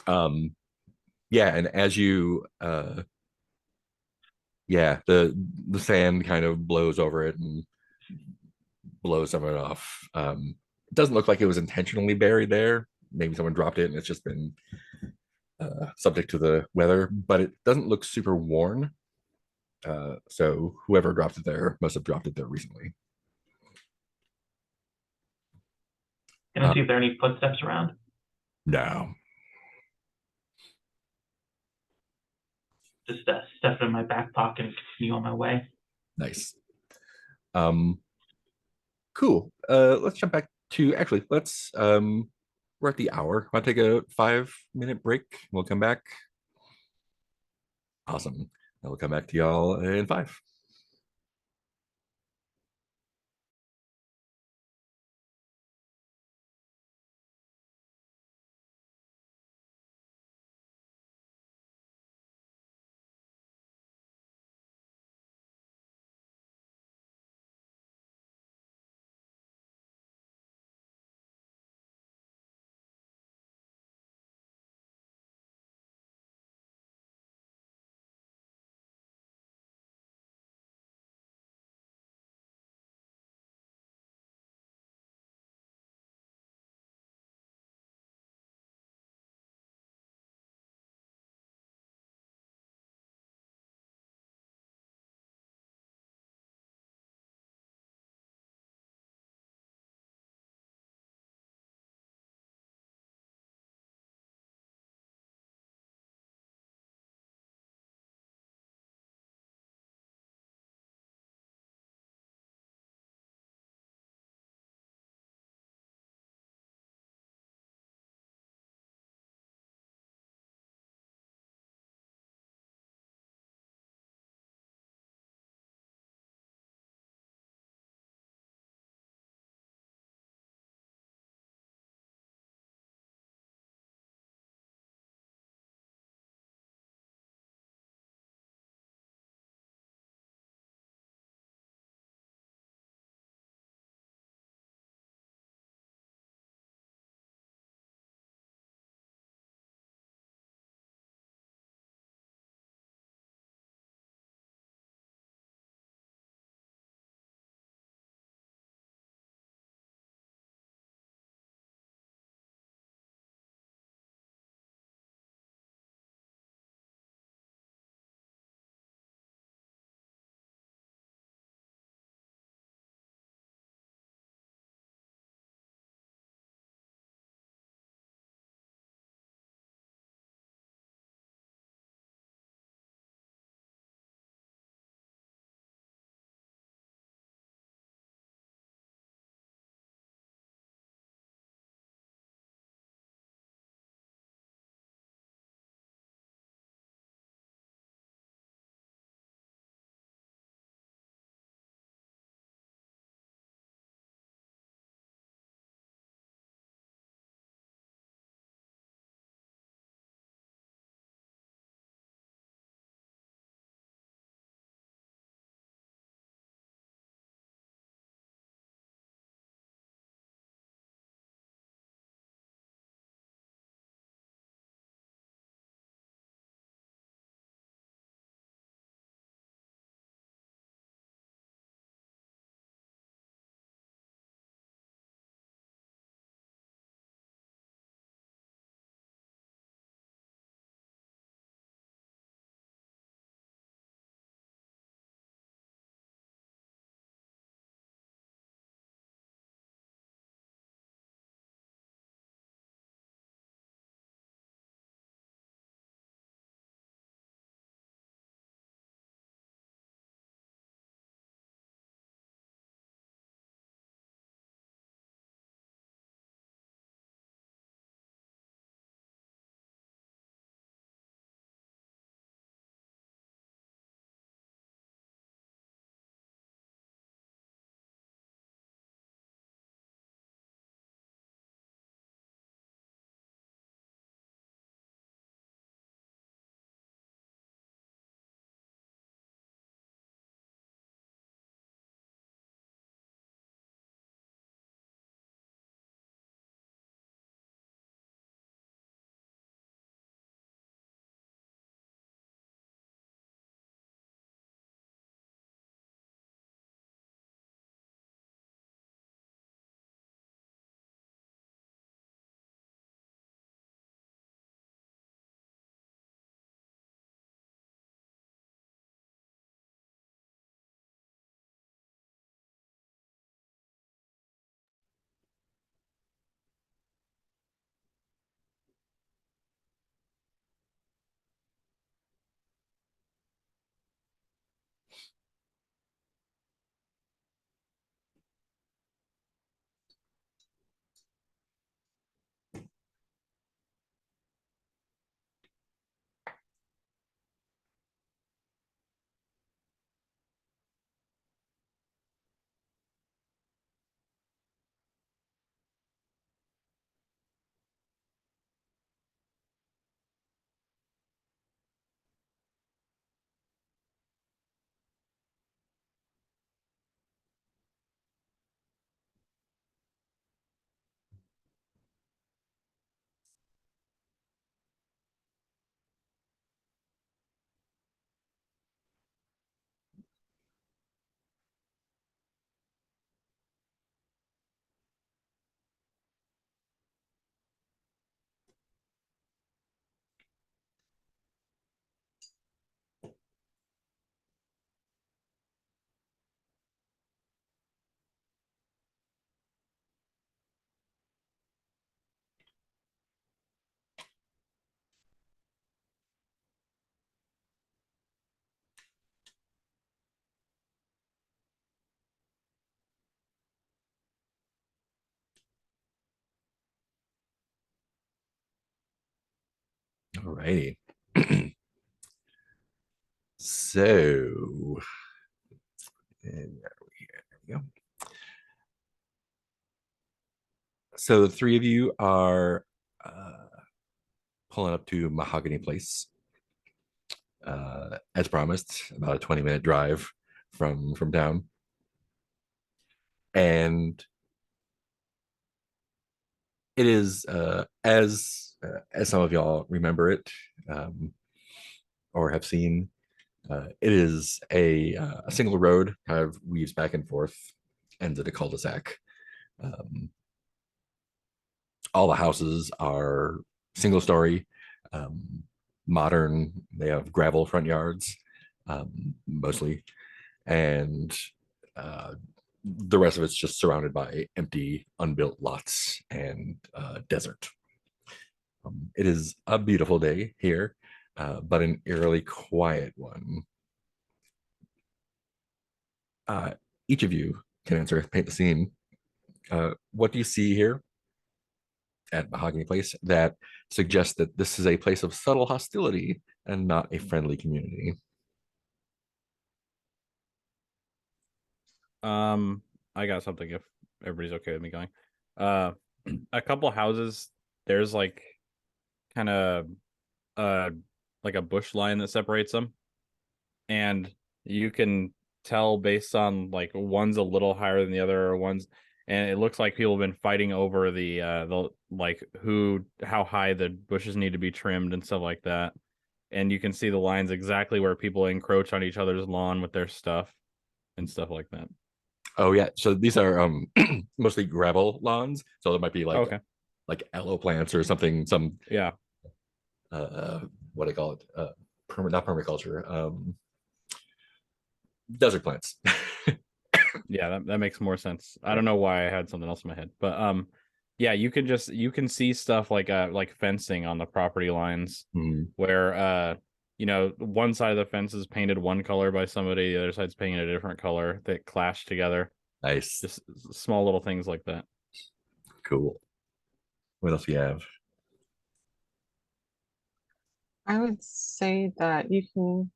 Um, yeah, and as you yeah, the sand kind of blows over it and blows some of it off. It doesn't look like it was intentionally buried there. Maybe someone dropped it and it's just been subject to the weather, but it doesn't look super worn. So whoever dropped it there must have dropped it there recently. Can I Uh, see if there are any footsteps around? no. Just stuff it in my back pocket and continue on my way. Nice. Um, cool. Let's jump back to actually we're at the hour. I'll take a 5 minute break. We'll come back. Awesome. I will come back to y'all in 5. Alrighty. So, and where are we here? There we go. So the three of you are pulling up to Mahogany Place. As promised, about a 20-minute drive from town. And it is as some of y'all remember it, or have seen, it is a single road, kind of weaves back and forth, ends at a cul-de-sac. All the houses are single story, modern. They have gravel front yards, mostly, and the rest of it's just surrounded by empty, unbuilt lots and desert. It is a beautiful day here, but an eerily quiet one. Each of you can answer, paint the scene. What do you see here at Mahogany Place that suggests that this is a place of subtle hostility and not a friendly community? I got something if everybody's okay with me going. A couple houses, there's like kind of like a bush line that separates them, and you can tell based on like one's a little higher than the other, or one's, and it looks like people have been fighting over the like how high the bushes need to be trimmed and stuff like that. And you can see the lines exactly where people encroach on each other's lawn with their stuff and stuff like that. Oh yeah, so these are mostly gravel lawns, so there might be like Okay. like aloe plants or something, some Yeah. what do I call it, not permaculture, desert plants. Yeah, that makes more sense. I don't know why I had something else in my head, but yeah, you can see stuff like fencing on the property lines where one side of the fence is painted one color by somebody, the other side's painted a different color that clash together. Nice. Just small little things like that. Cool. What else do you have? I would say that you can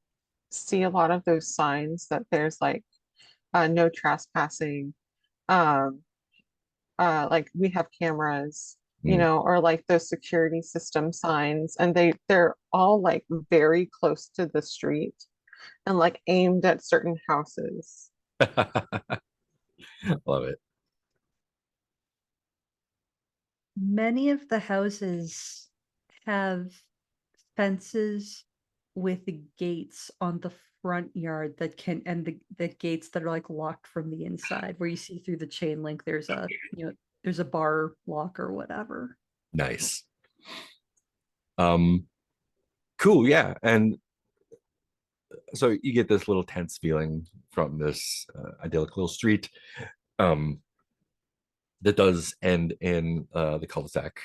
see a lot of those signs that there's like no trespassing. Um, like we have cameras, or like those security system signs, and they're all like very close to the street and like aimed at certain houses. Love it. Many of the houses have fences with the gates on the front yard that can, and the gates that are like locked from the inside, where you see through the chain link there's a bar lock or whatever. Nice. Cool, yeah. And so you get this little tense feeling from this idyllic little street that does end in the cul-de-sac.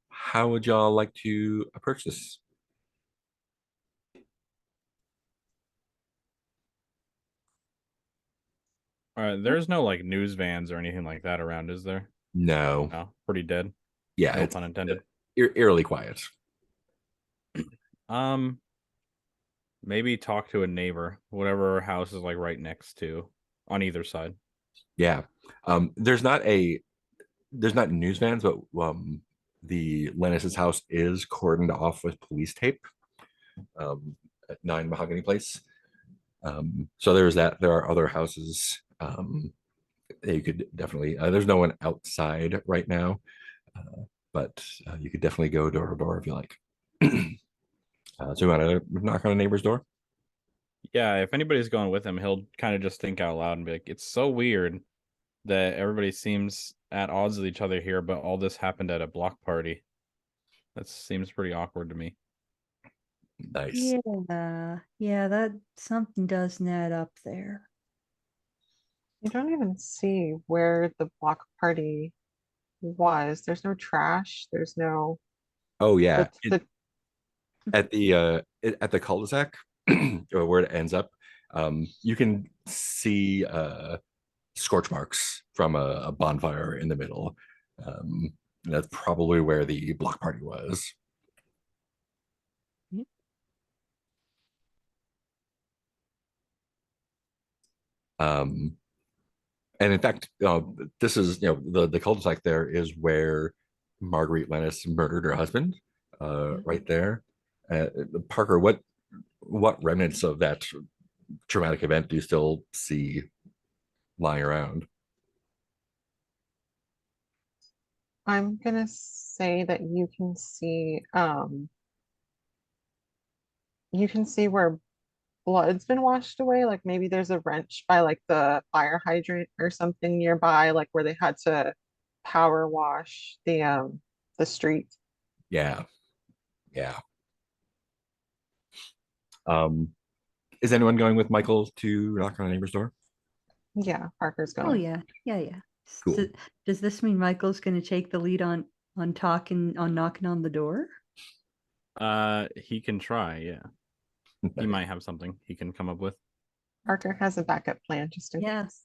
How would y'all like to approach this? All right, there's no like news vans or anything like that around, is there? No. No, pretty dead. Yeah, No it's pun intended. eerily quiet. Maybe talk to a neighbor, whatever house is like right next to, on either side. Yeah. There's not news vans, but the Lennis's house is cordoned off with police tape at 9 Mahogany Place. So there's that. There are other houses that you could definitely, there's no one outside right now, but you could definitely go door to door if you like. So you want to knock on a neighbor's door? Yeah, if anybody's going with him, he'll kind of just think out loud and be like, it's so weird that everybody seems at odds with each other here, but all this happened at a block party. That seems pretty awkward to me. Nice. Yeah, that something doesn't add up there. You don't even see where the block party was. There's no trash. There's no Oh yeah. the At the cul-de-sac or where it ends up, you can see scorch marks from a bonfire in the middle. That's probably where the block party was. Um, and in fact, this is the cul-de-sac there is where Marguerite Lennis murdered her husband, right there. Parker, what remnants of that traumatic event do you still see lying around? I'm gonna say that you can see where blood's been washed away. Like maybe there's a wrench by like the fire hydrant or something nearby, like where they had to power wash the street. Yeah, yeah. Um, is anyone going with Michael to knock on a neighbor's door? Yeah, Parker's Oh going. yeah, yeah, yeah. Cool. Does this mean Michael's going to take the lead on knocking on the door? He can try, yeah. He might have something he can come up with. Parker has a backup plan just in Yeah. case.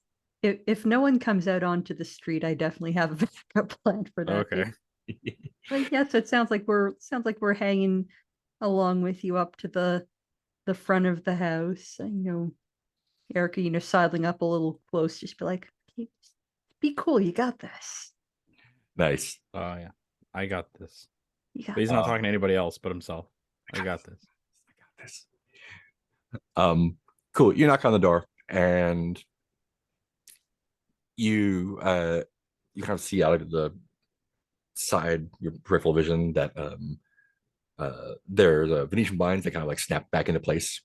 If no one comes out onto the street, I definitely have a backup plan for that. Okay. But yes, it sounds like we're hanging along with you up to the front of the house. Erica, sidling up a little close, just be like, "Okay, be cool, you got this. Nice. Oh yeah. I got this. You got But he's this." not talking to anybody else but himself. I got this. I got this. Cool. You knock on the door and you kind of see out of the side, your peripheral vision, that there's a Venetian blinds that kind of like snap back into place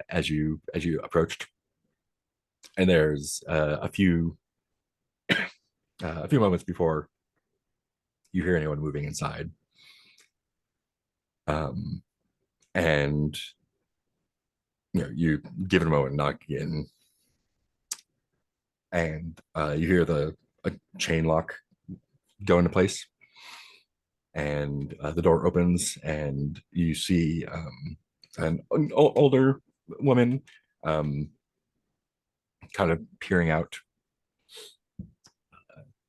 as you approached, and there's a few moments before you hear anyone moving inside, and you give it a moment, knock in, and you hear a chain lock go into place, and the door opens, and you see an older woman kind of peering out.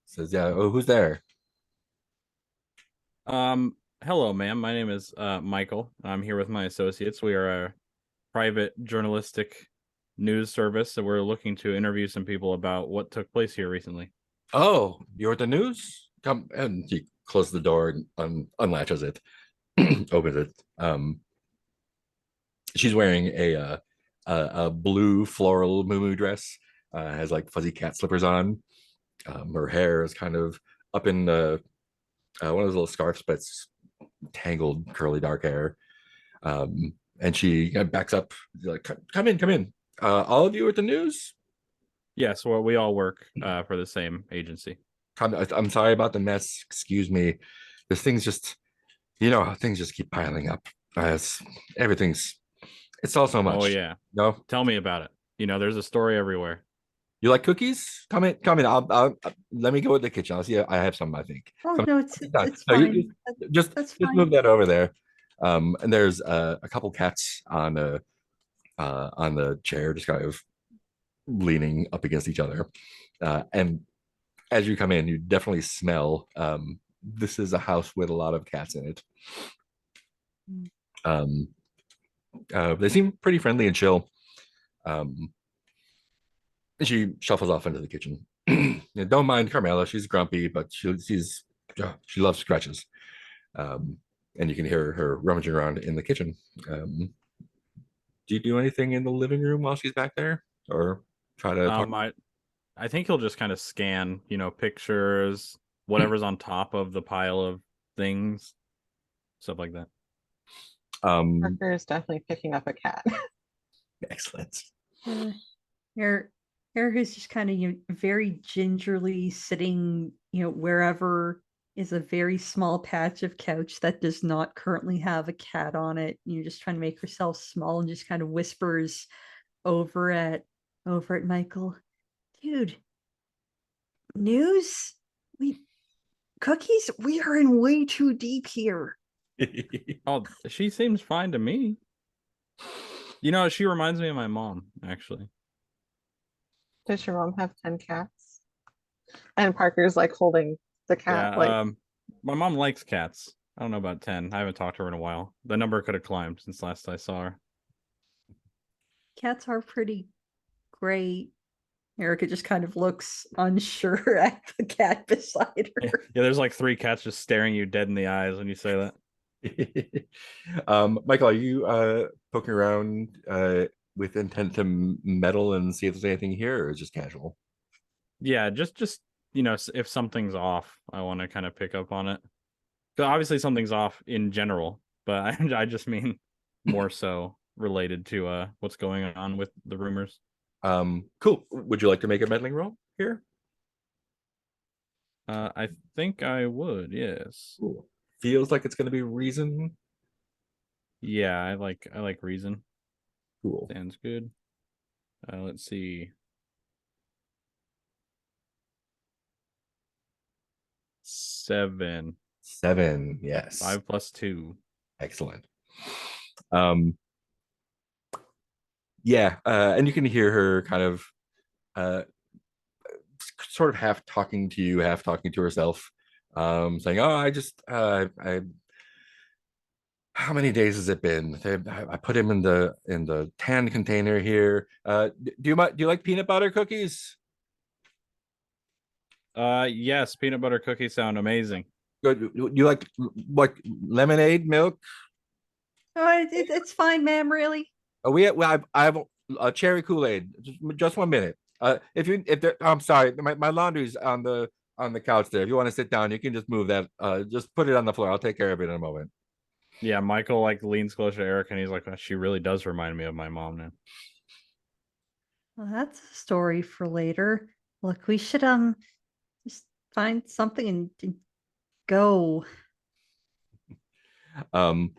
Says, "Yeah, oh, who's there?" Hello, ma'am. My name is Michael. I'm here with my associates. We are a private journalistic news service, so we're looking to interview some people about what took place here recently. "Oh, you're at the news? Come." And he closes the door and unlatches it, opens it. She's wearing a blue floral muumuu dress, has like fuzzy cat slippers on. Her hair is kind of up in one of those little scarves, but it's tangled, curly, dark hair. And she backs up, like, come in, come in. All of you at the news? Yes, well, we all work for the same agency. I'm sorry about the mess. Excuse me. This thing's just, how things just keep piling up. It's all so much. Oh yeah. No, Tell me about it. There's a story everywhere. you like cookies? Come in, come in. I'll let me go to the kitchen. I'll see. I have some, I think. Oh Come- no, it's No, fine. just That's just fine. move that over there. And there's a couple cats on the chair, just kind of leaning up against each other. And as you come in, you definitely smell. This is a house with a lot of cats in it. They seem pretty friendly and chill. And she shuffles off into the kitchen. Don't mind Carmela; she's grumpy, but she loves scratches. And you can hear her rummaging around in the kitchen. Do you do anything in the living room while she's back there, or try to talk? I think he'll just kind of scan, pictures, whatever's on top of the pile of things, stuff like that. Parker is definitely picking up a cat. Excellent. Erica's just kind of very gingerly sitting, wherever is a very small patch of couch that does not currently have a cat on it. You're just trying to make herself small and just kind of whispers over at Michael. Dude, news? Cookies? We are in way too deep here. Oh, she seems fine to me. She reminds me of my mom, actually. Does your mom have 10 cats? And Parker's like holding the cat. Yeah, my mom likes cats. I don't know about 10. I haven't talked to her in a while. The number could have climbed since last I saw her. Cats are pretty great. Erica just kind of looks unsure at the cat beside Yeah, her. there's like 3 cats just staring you dead in the eyes when you say that. Michael, are you poking around with intent to meddle and see if there's anything here, or is it just casual? Yeah, just if something's off, I want to kind of pick up on it. 'Cause obviously something's off in general, but I just mean more so related to what's going on with the rumors. Cool. Would you like to make a meddling roll here? I think I would, yes. Cool. Feels like it's going to be reason. Yeah, I like reason. Cool. Sounds good. Let's see. 7. 7. Yes. 5 plus 2. Excellent. Yeah, and you can hear her kind of sort of half talking to you, half talking to herself, saying, "Oh, I just, how many days has it been? I put him in the tan container here. Do you like peanut butter cookies? Yes, peanut butter cookies sound amazing. Good. You like what lemonade, milk? Oh, it's fine, ma'am, really. I have a cherry Kool-Aid. Just 1 minute. I'm sorry, my laundry's on the couch there. If you want to sit down, you can just move that. Just put it on the floor. I'll take care of it in a moment. Yeah, Michael like leans closer to Eric and he's like, "Oh, she really does remind me of my mom now." Well, that's a story for later. Look, we should just find something and go. Um,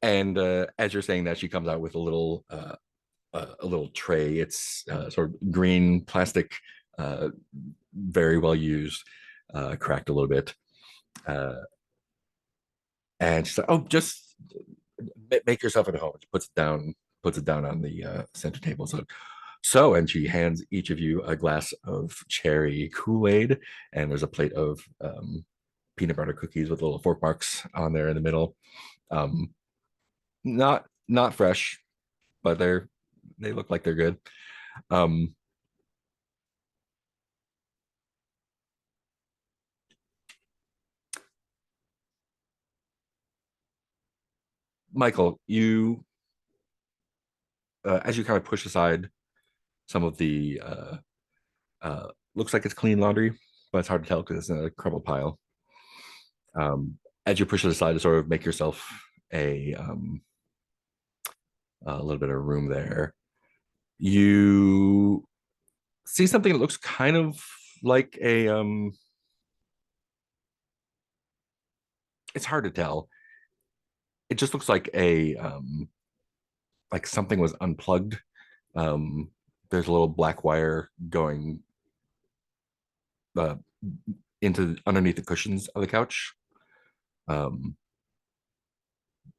and as you're saying that, she comes out with a little tray. It's sort of green plastic, very well used, cracked a little bit. And she's like, "Oh, just make yourself at home." She puts it down on the center table. And she hands each of you a glass of cherry Kool-Aid, and there's a plate of peanut butter cookies with little fork marks on there in the middle. Um, not fresh, but they look like they're good. Um, Michael, you as you kind of push aside some of the looks like it's clean laundry, but it's hard to tell because it's in a crumpled pile. As you push it aside to sort of make yourself a little bit of room there, you see something that looks kind of like it's hard to tell. It just looks like something was unplugged. Um, there's a little black wire going uh, into underneath the cushions of the couch. Um,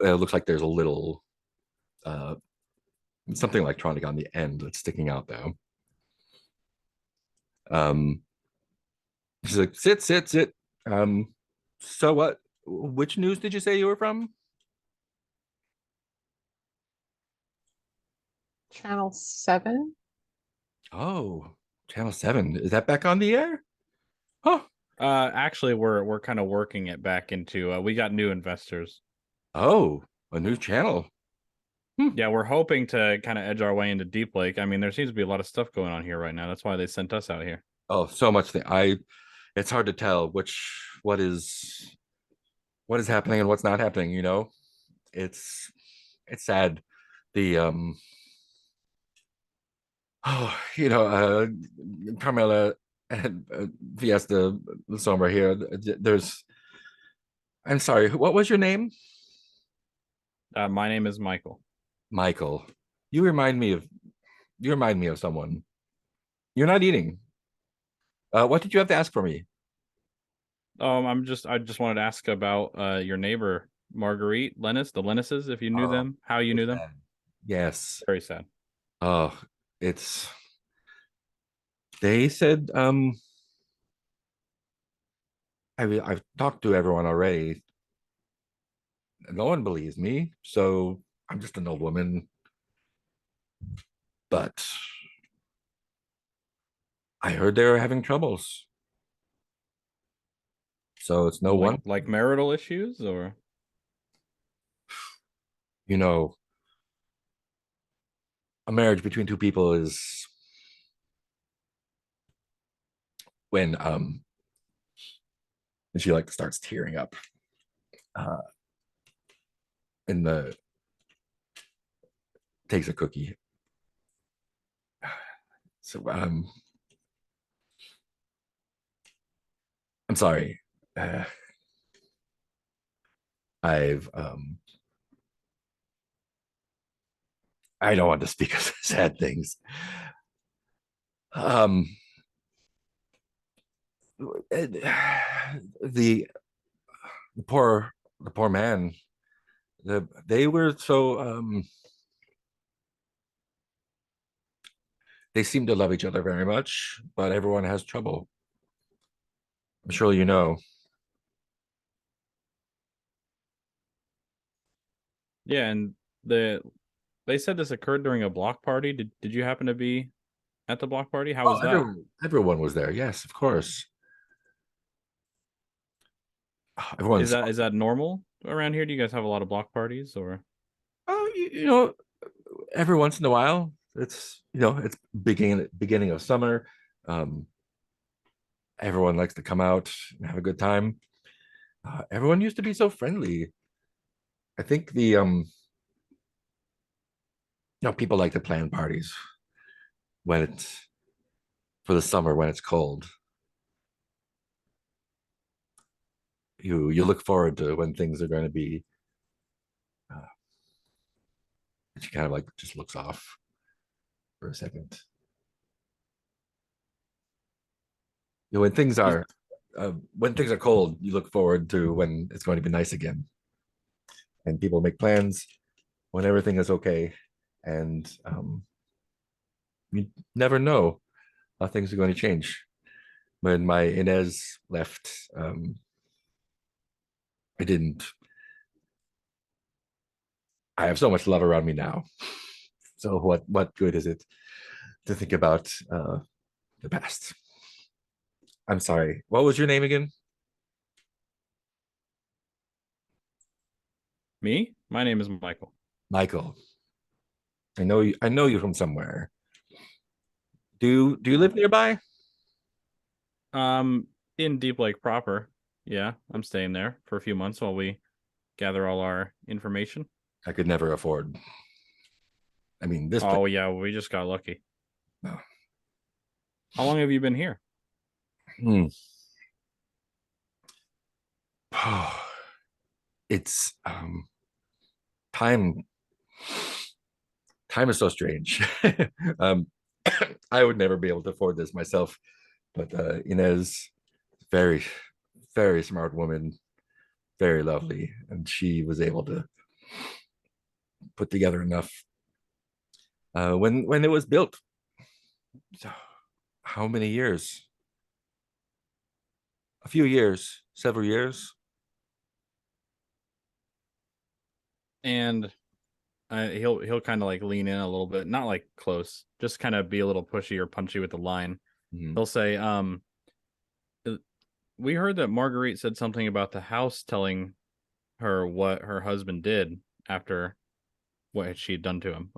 it looks like there's a little uh, something electronic on the end that's sticking out though. Um, she's like, sit. So what? Which news did you say you were from? Channel 7. Oh, Channel 7. Is that back on the air? Oh, Actually, we're kind of working it back into. We got new investors. oh, a new channel. Yeah, we're hoping to kind of edge our way into Deep Lake. I mean, there seems to be a lot of stuff going on here right now. That's why they sent us out here. Oh, so much thing. It's hard to tell what is happening and what's not happening, you know? It's sad. The oh, Carmela and Fiesta Sombra here. I'm sorry, what was your name? My name is Michael. Michael. You remind me of someone. You're not eating. What did you have to ask for me? I just wanted to ask about your neighbor Marguerite Lennis, the Lennises, if you knew Oh, them, how you knew them. sad. Yes. Very sad. Oh, they said I've talked to everyone already. No one believes me, so I'm just an old woman But I heard they were having troubles. So it's no one, like marital issues or you know, a marriage between two people is when and she like starts tearing up uh in the takes a cookie. So I'm sorry. Uh, I've I don't want to speak of sad things. Um the the poor man, they were so they seem to love each other very much, but everyone has trouble. I'm sure you know. yeah, and they said this occurred during a block party. Did you happen to be at the block party? How Oh, was that? everyone was there. Yes, of course. Is Everyone's that normal around here? Do you guys have a lot of block parties or oh, you know, every once in a while, it's it's beginning of summer. Um, everyone likes to come out and have a good time. Everyone used to be so friendly. I think the people like to plan parties when it's for the summer when it's cold. You look forward to when things are going to be. Uh, she kind of like just looks off for a second. When things is are when things are cold, you look forward to when it's going to be nice again, and people make plans when everything is okay, and you never know how things are going to change. When my Inez left, I didn't. I have so much love around me now. So what good is it to think about the past? I'm sorry. What was your name again? me? My name is Michael. Michael. I know you. I know you from somewhere. Do you live nearby? In Deep Lake proper. Yeah, I'm staying there for a few months while we gather all our information. I could never afford. I mean, this place. Oh yeah, we just got lucky. Oh. How long have you been here? Hmm. It's time. Time is so strange. um, I would never be able to afford this myself, but Inez, very, very smart woman, very lovely, and she was able to put together enough when it was built. So, how many years? A few years, several years. And he'll kind of like lean in a little bit, not like close, just kind of be a little pushy or punchy with the line. Mhm. He'll say, we heard that Marguerite said something about the house telling her what her husband did after what she had done to him.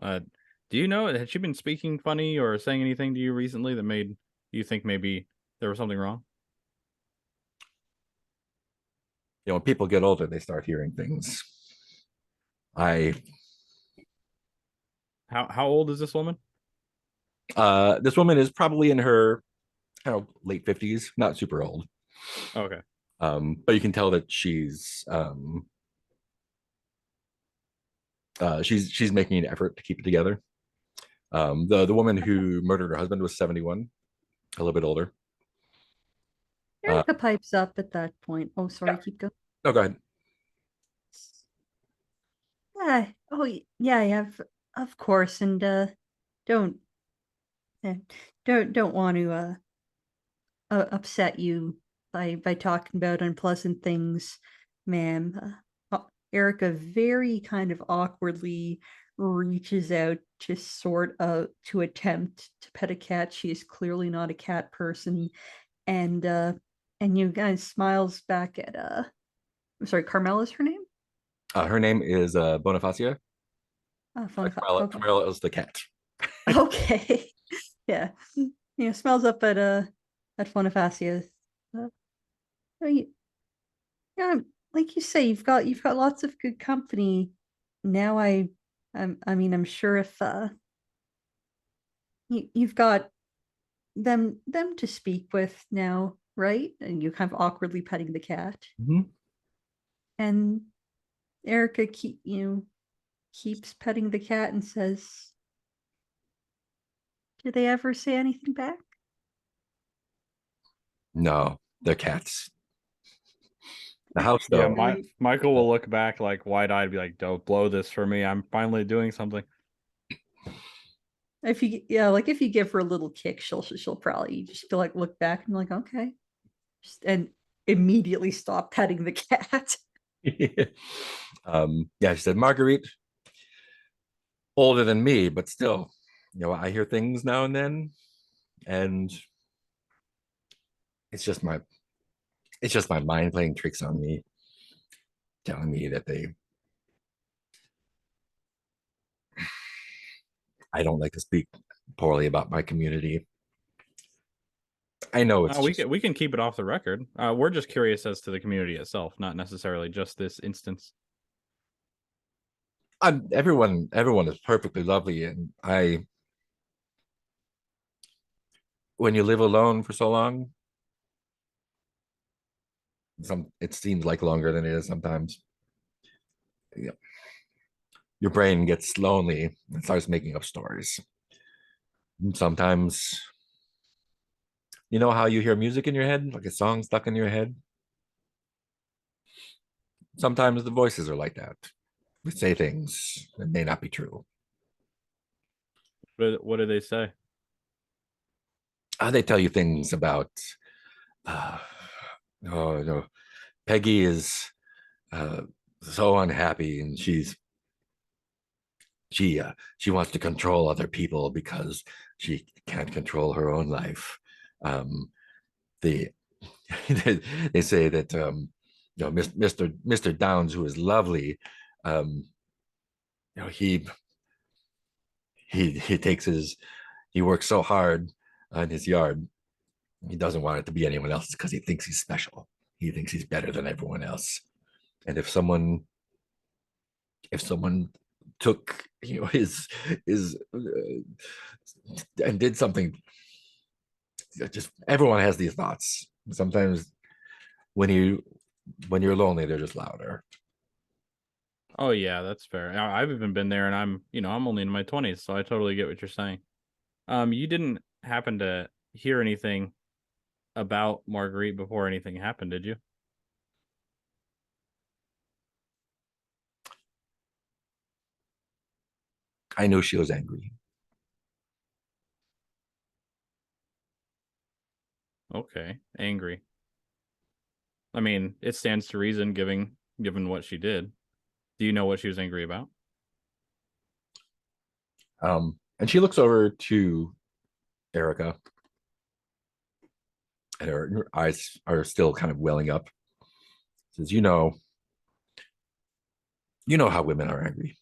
Do you know, had she been speaking funny or saying anything to you recently that made you think maybe there was something wrong? When people get older, they start hearing things. I How old is this woman? This woman is probably in her late 50s, not super old. Okay. But you can tell that she's making an effort to keep it together. The woman who murdered her husband was 71, a little bit older. Erica pipes up at that point. Oh, sorry, Yeah. keep going. Oh, go ahead. Yeah. Oh, yeah, yeah. Of course, and don't eh, don't want to upset you by talking about unpleasant things, ma'am. Erica very kind of awkwardly reaches out to sort of to attempt to pet a cat. She is clearly not a cat person, and you guys smiles back at I'm sorry, Carmela's her name. Her name is Bonifacia. Okay. Carmela is the cat. Okay. Yeah. Smells up at Bonifacia. I mean, yeah, like you say, you've got lots of good company. Now I mean, I'm sure if you've got them to speak with now, right? And you kind of awkwardly petting the cat. Mhm. And Erica keeps petting the cat and says, "Do they ever say anything back?" No, they're cats. The house, Yeah, though. Michael will look back like wide-eyed, be like, "Don't blow this for me. I'm finally doing something." If you give her a little kick, she'll probably just feel like look back and be like, okay, and immediately stop petting the cat. Yeah, she said, Marguerite, older than me, but still, I hear things now and then, and it's just my mind playing tricks on me, telling me that I don't like to speak poorly about my community. I know it's we can keep it off the record. We're just curious as to the community itself, not necessarily just this instance. everyone is perfectly lovely, and when you live alone for so long, it seems like longer than it is sometimes. Yeah. Your brain gets lonely and starts making up stories. And sometimes, you know how you hear music in your head, like a song stuck in your head? Sometimes the voices are like that. We say things that may not be true. What do they say? They tell you things about, uh, oh no, Peggy is uh, so unhappy, and she wants to control other people because she can't control her own life. The they say that Mr. Downs, who is lovely, um, he takes he works so hard on his yard. He doesn't want it to be anyone else's because he thinks he's special. He thinks he's better than everyone else. And if someone took his and did something, just everyone has these thoughts. Sometimes when you're lonely, they're just louder. Oh yeah, that's fair. I've even been there, and I'm only in my 20s, so I totally get what you're saying. You didn't happen to hear anything about Marguerite before anything happened, did you? I knew she was angry. Okay, angry. I mean, it stands to reason, given what she did. Do you know what she was angry about? And she looks over to Erica, and her eyes are still kind of welling up. Says, you know how women are angry.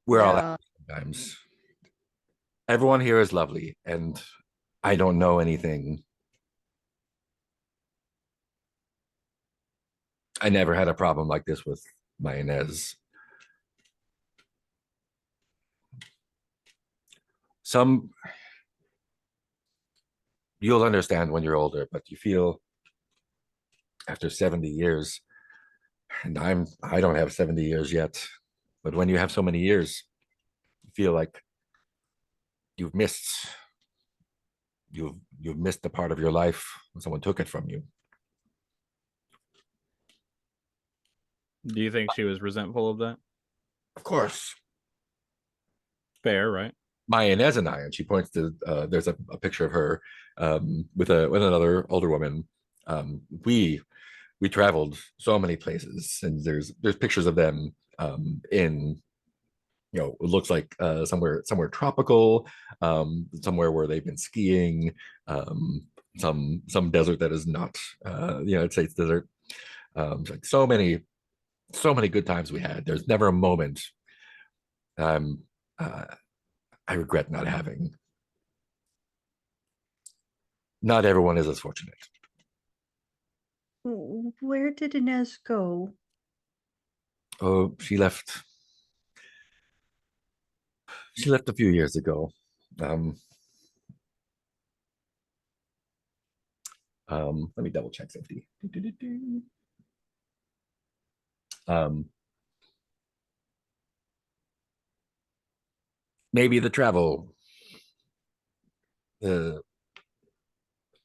We're all Yeah. angry sometimes. Everyone here is lovely, and I don't know anything. I never had a problem like this with my Inez. Some you'll understand when you're older, but you feel after 70 years, and I don't have 70 years yet, but when you have so many years, you feel like you've missed you've missed a part of your life when someone took it from you. Do you think she was resentful of that? Of course. Fair, right? My Inez and I, and she points to there's a picture of her with another older woman. We traveled so many places, and there's pictures of them in it looks like somewhere tropical, somewhere where they've been skiing, some desert that is not the United States desert. It's like so many good times we had. There's never a moment um uh, I regret not having. Not everyone is as fortunate. Where did Inez go? Oh, she left. She left a few years ago. Um, Let me double check safety. Um, Maybe the travel, uh,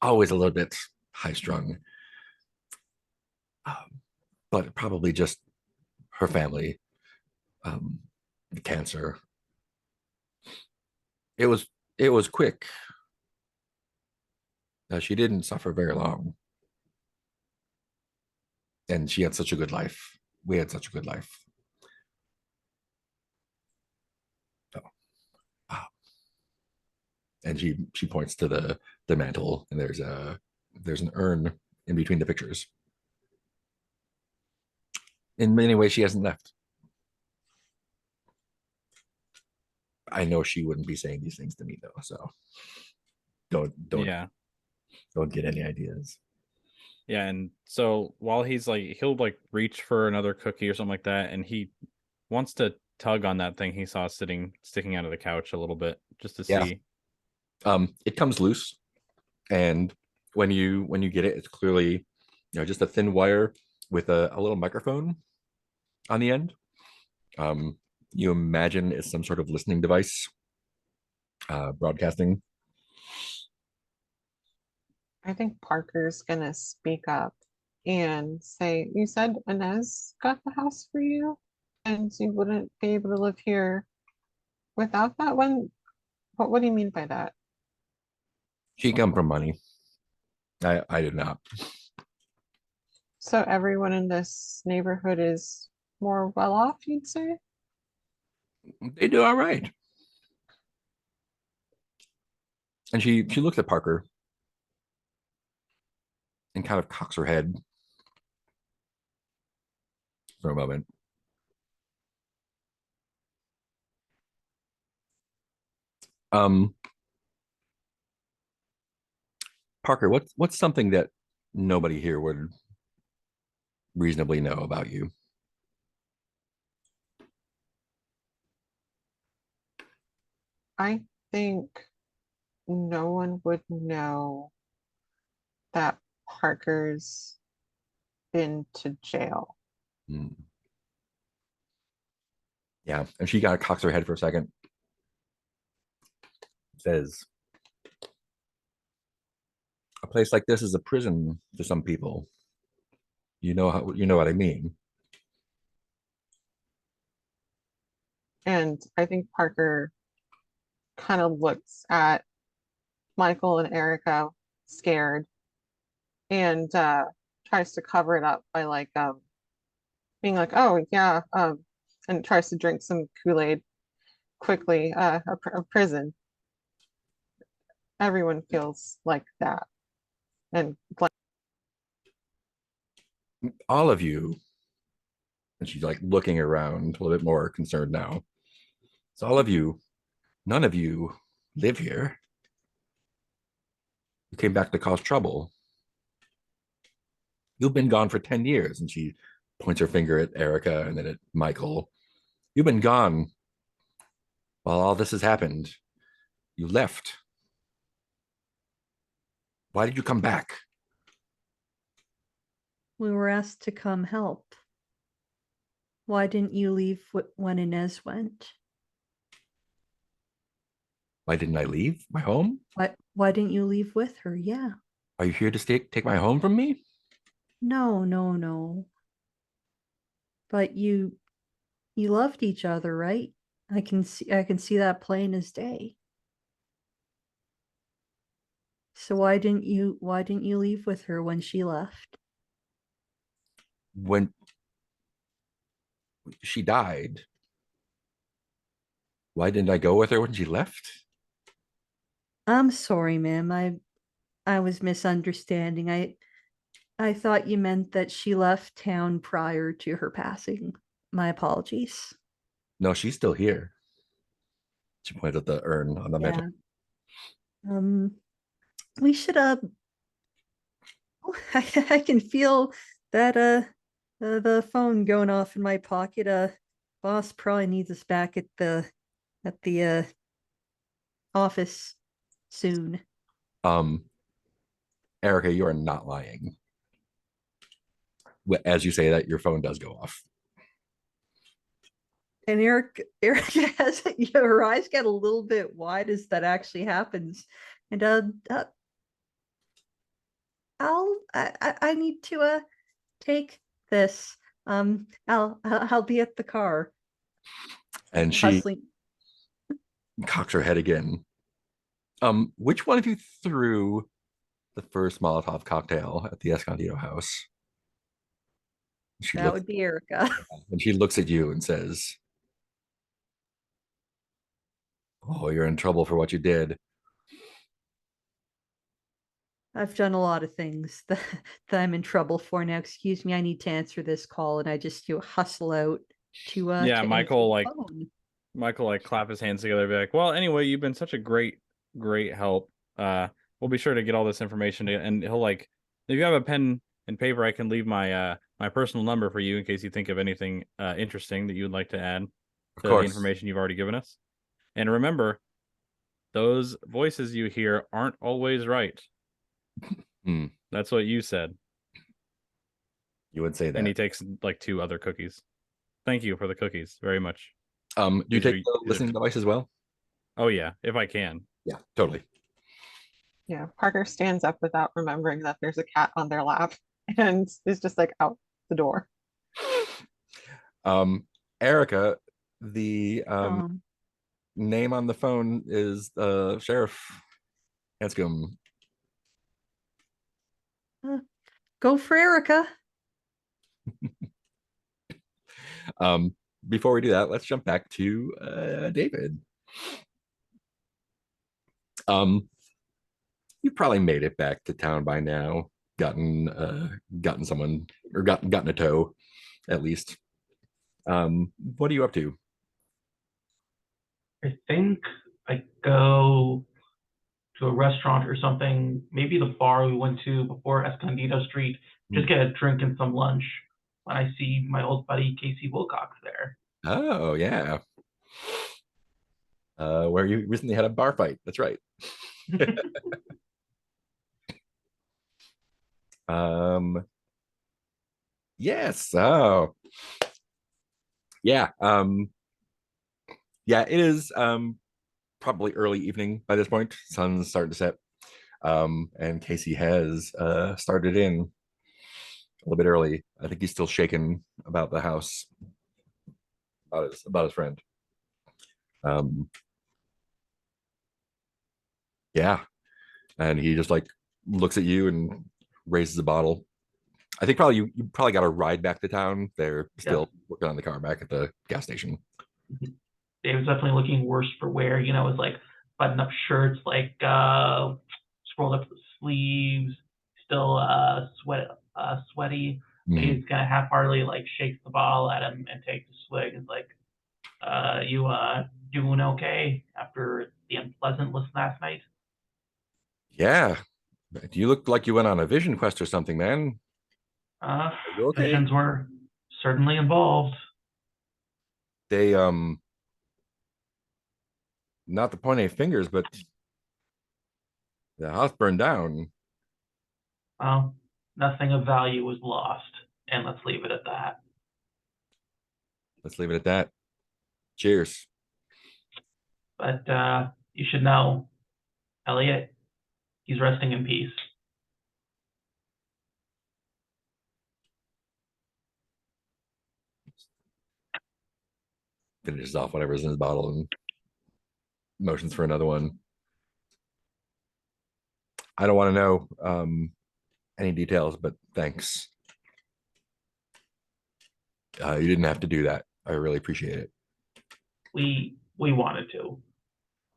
always a little bit high strung, but probably just her family, um, the cancer. It was it was quick. She didn't suffer very long, and she had such a good life. We had such a good life. So, and she points to the mantle, and there's an urn in between the pictures. In many ways, she hasn't left. I know she wouldn't be saying these things to me though, so don't Yeah. don't get any ideas. Yeah, and so while he's like, he'll like reach for another cookie or something like that, and he wants to tug on that thing he saw sticking out of the couch a little bit just to Yeah. see. It comes loose, and when you get it, it's clearly just a thin wire with a little microphone on the end. You imagine it's some sort of listening device, broadcasting. I think Parker's gonna speak up and say, "You said Inez got the house for you, and you wouldn't be able to live here without that one? What do you mean by that?" She come from money. I did not. So everyone in this neighborhood is more well off, you'd say? They do all right. And she looks at Parker and kind of cocks her head for a moment. Um, Parker, what's something that nobody here would reasonably know about you? I think no one would know that Parker's been to jail. Hmm. Yeah, and she kind of cocks her head for a second. Says, "A place like this is a prison to some people. You know what I mean." And I think Parker kind of looks at Michael and Erica scared and tries to cover it up by like being like, "Oh yeah," and tries to drink some Kool-Aid quickly. A prison. Everyone feels like that. And like, All of you, and she's like looking around a little bit more concerned now. So all of you, none of you live here. You came back to cause trouble. You've been gone for 10 years. And she points her finger at Erica and then at Michael. You've been gone while all this has happened. You left. Why did you come back? We were asked to come help. Why didn't you leave when Inez went? Why didn't I leave my home? Why didn't you leave with her? Yeah. Are you here to take my home from me? No, no, no. But you loved each other, right? I can see that plain as day. So why didn't you leave with her when she left? When she died, Why didn't I go with her when she left? I'm sorry, ma'am. I was misunderstanding. I thought you meant that she left town prior to her passing. My apologies. No, she's still here. She pointed at the urn on the mantle. Yeah. Um, we should I can feel that the phone going off in my pocket. Boss probably needs us back at the office soon. Um, Erica, you are not lying. As you say that, your phone does go off. And Eric has her eyes get a little bit wide as that actually happens. And I need to take this. I'll be at the car. And she Hustling. cocks her head again. Which one of you threw the first Molotov cocktail at the Escondido house? She That looks would be Erica. and she looks at you and says, "Oh, you're in trouble for what you did." I've done a lot of things that I'm in trouble for now. Excuse me, I need to answer this call, and I just hustle out to Yeah, answer Michael the like phone. Michael like clap his hands together, be like, "Well, anyway, you've been such a great help. We'll be sure to get all this information and he'll like, if you have a pen and paper, I can leave my personal number for you in case you think of anything interesting that you would like to add Of to the course. information you've already given us. And remember, those voices you hear aren't always right. Hmm. That's what you said." You would say And he that. takes like 2 other cookies. Thank you for the cookies very much. Do you These are- take the these are- listening device as well? Oh yeah, if I can. Yeah, totally. Yeah, Parker stands up without remembering that there's a cat on their lap and is just like out the door. Erica, the Um, name on the phone is Sheriff Hanscom. go for Erica. Before we do that, let's jump back to David. You probably made it back to town by now, gotten someone or gotten a tow, at least. What are you up to? I think I go to a restaurant or something, maybe the bar we went to before Escondido Street, just get a drink and some lunch when I see my old buddy Casey Wilcox there. Oh yeah. Where you recently had a bar fight. That's right. Yes. Oh yeah. Yeah, it is probably early evening by this point. Sun's starting to set. And Casey has started in a little bit early. I think he's still shaken about the house, about his friend. Yeah, and he just like looks at you and raises a bottle. I think probably you probably got a ride back to town. They're still working on the car back at the gas station. Dave's definitely looking worse for wear, with like button up shirts, like scrolled up the sleeves, still sweaty. Mhm. He's kind of half-heartedly like shakes the bottle at him and takes a swig. It's like, you doing okay after the unpleasantness last night? Yeah, you look like you went on a vision quest or something, man. You okay? Visions were certainly involved. They not to point any fingers, but the house burned down. Well, nothing of value was lost, and let's leave it at that. Let's leave it at that. Cheers. But you should know, Elliot, he's resting in peace. Finishes off whatever's in his bottle and motions for another one. I don't want to know any details, but thanks. You didn't have to do that. I really appreciate it. We we wanted to,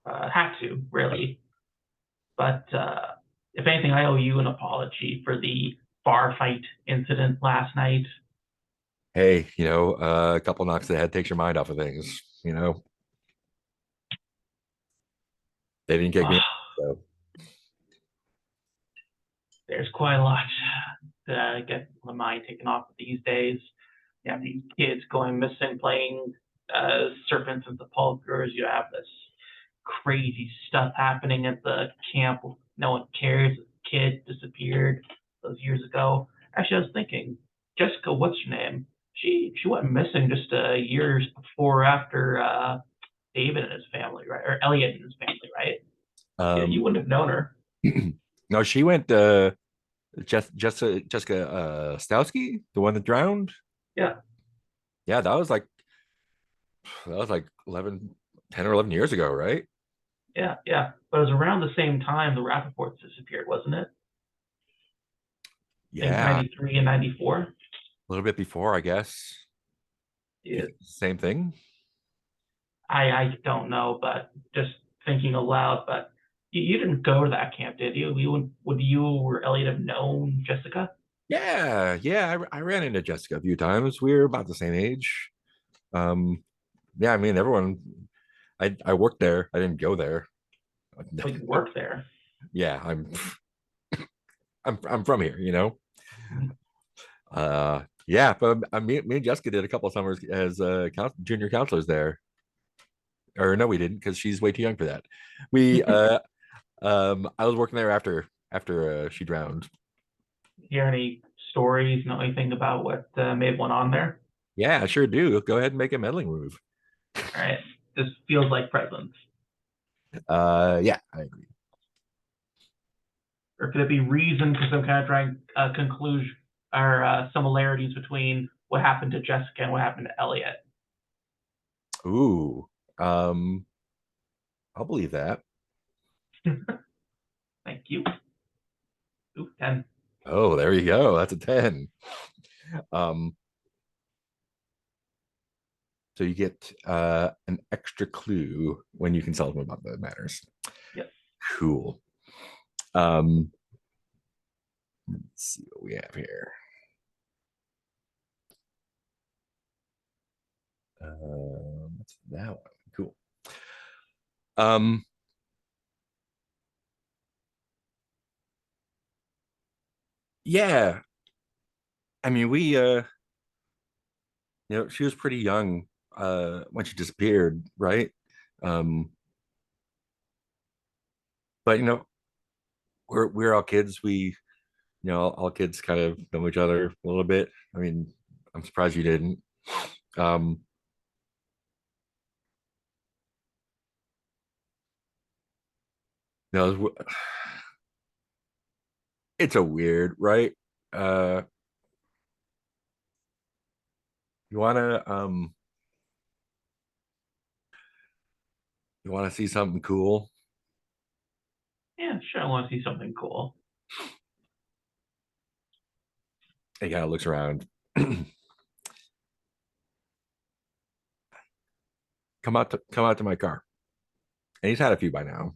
had to really. But if anything, I owe you an apology for the bar fight incident last night. Hey, a couple knocks to the head takes your mind off of things. They didn't kick me out, so There's quite a lot to get my mind taken off of these days. You have these kids going missing, playing Serpents and Sepulchres. You have this crazy stuff happening at the camp. No one cares. A kid disappeared those years ago. Actually, I was thinking, Jessica, what's her name? She went missing just years before after David and his family, right? Or Elliot and his family, right? You wouldn't have known her. no, she went Jessica Stowski, the one that drowned. Yeah. Yeah, that was like 11, 10 or 11 years ago, right? Yeah, yeah. But it was around the same time the Rappaports disappeared, wasn't it? I think Yeah, 93 and 94. a little bit before, I guess. Yeah. Same thing. I don't know, but just thinking aloud. But you didn't go to that camp, did you? Would you or Elliot have known Jessica? Yeah. I ran into Jessica a few times. We were about the same age. Yeah, I mean everyone. I worked there. I didn't go there. Oh, you work there. Yeah, I'm from here, Yeah, but me and Jessica did a couple of summers as junior counselors there. Or no, we didn't, because she's way too young for that. We I was working there after she drowned. Hear any stories? Know anything about what may have went on there? Yeah, I sure do. Go ahead and make a meddling move. All right. This feels like presence. Yeah, I agree. Or could it be reason? Because I'm kind of trying conclusion or similarities between what happened to Jessica and what happened to Elliot. Ooh, I'll believe that. Thank you. Ooh, 10. Oh, there you go. That's a 10. So you get an extra clue when you consult them about the matters. Yep. Cool. Let's see what we have here. What's that one? Cool. Yeah. I mean, she was pretty young when she disappeared, right? But we're all kids. All kids kind of know each other a little bit. I mean, I'm surprised you didn't. No, it's a weird, right? Uh, you wanna see something cool? Yeah, sure. I want to see something cool. He kind of looks around. Come out to my car. And he's had a few by now.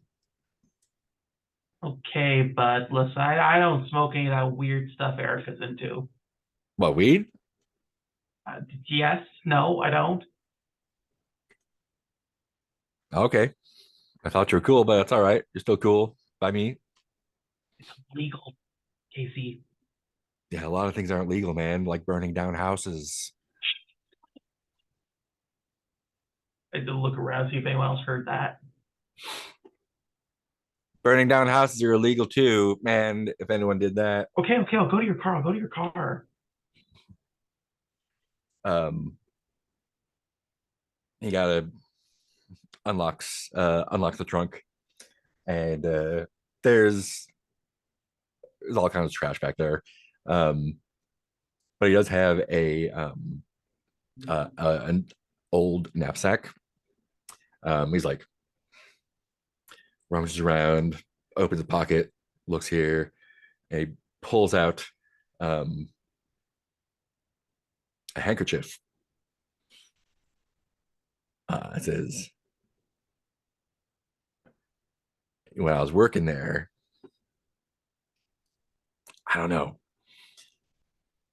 Okay, but listen, I don't smoke any of that weird stuff Erica's into. What, weed? Yes, no, I don't. Okay. I thought you were cool, but that's all right. You're still cool by me. It's legal, Casey. Yeah, a lot of things aren't legal, man, like burning down houses. I did look around, see if anyone else heard that. Burning down houses are illegal too, man. If anyone did that. Okay, I'll go to your car. I'll go to your car. He gotta unlocks the trunk, and there's all kinds of trash back there. But he does have an old knapsack. He's like rummages around, opens a pocket, looks here, and he pulls out a handkerchief. It says, when I was working there. I don't know.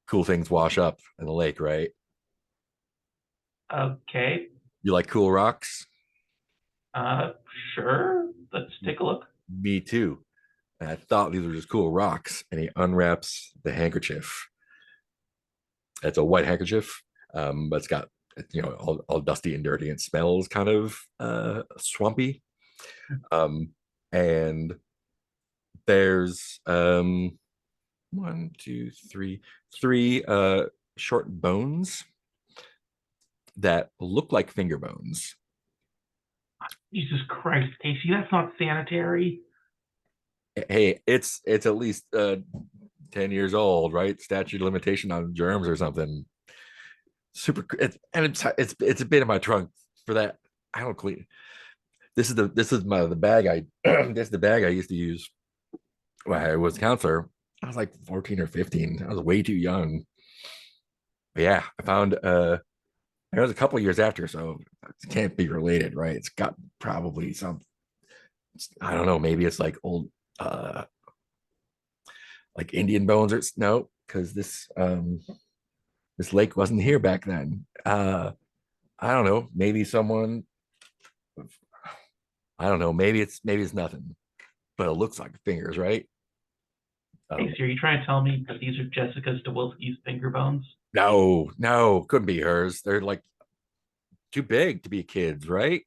Cool things wash up in the lake, right? Okay. You like cool rocks? Uh, sure. Let's take a look. Me too. And I thought these were just cool rocks. And he unwraps the handkerchief. It's a white handkerchief, but it's got, all dusty and dirty and smells kind of swampy. Um, and there's one, two, three short bones that look like finger bones. Jesus Christ, Casey, that's not sanitary. Hey, it's at least 10 years old, right? Statute of limitation on germs or something. Super, it's a bit in my trunk for that. I don't clean. This is the bag this is the bag I used to use when I was a counselor. I was like 14 or 15. I was way too young. But yeah, I found it was a couple years after, so it can't be related, right? It's got probably some, I don't know, maybe it's like old like Indian bones or no, because this lake wasn't here back then. I don't know, maybe someone, I don't know, maybe it's nothing, but it looks like fingers, right? Casey, are you trying to tell me that these are Jessica Stawilski's finger bones? No, couldn't be hers. They're like too big to be kids, right?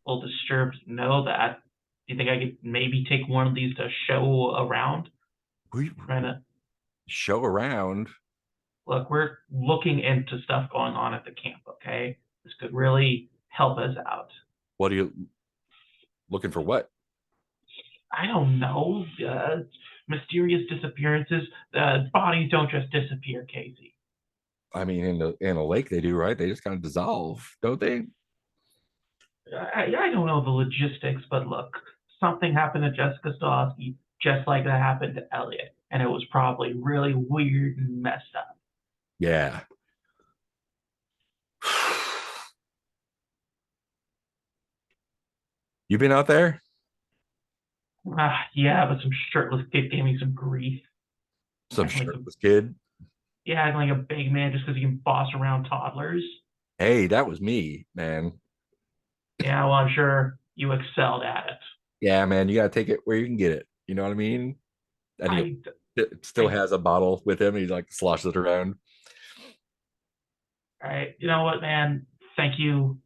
Well, disturbed to know that. Do you think I could maybe take one of these to show around? We Trying to show around. look, we're looking into stuff going on at the camp, okay? This could really help us out. What are you looking for? What? I don't know. Mysterious disappearances. Bodies don't just disappear, Casey. I mean, in a lake they do, right? They just kind of dissolve, don't they? I don't know the logistics, but look, something happened to Jessica Stawski just like that happened to Elliot, and it was probably really weird and messed up. Yeah. You been out there? Yeah, but some shirtless kid gave me some grief. Some Acting like shirtless kid. Yeah, acting like a big man just because he can boss around toddlers. Hey, that was me, man. Yeah, well, I'm sure you excelled at it. Yeah, man, you gotta take it where you can get it. You know what I mean? And he still I- has a bottle with him. He like sloshes it around. All right, you know what, man? Thank you.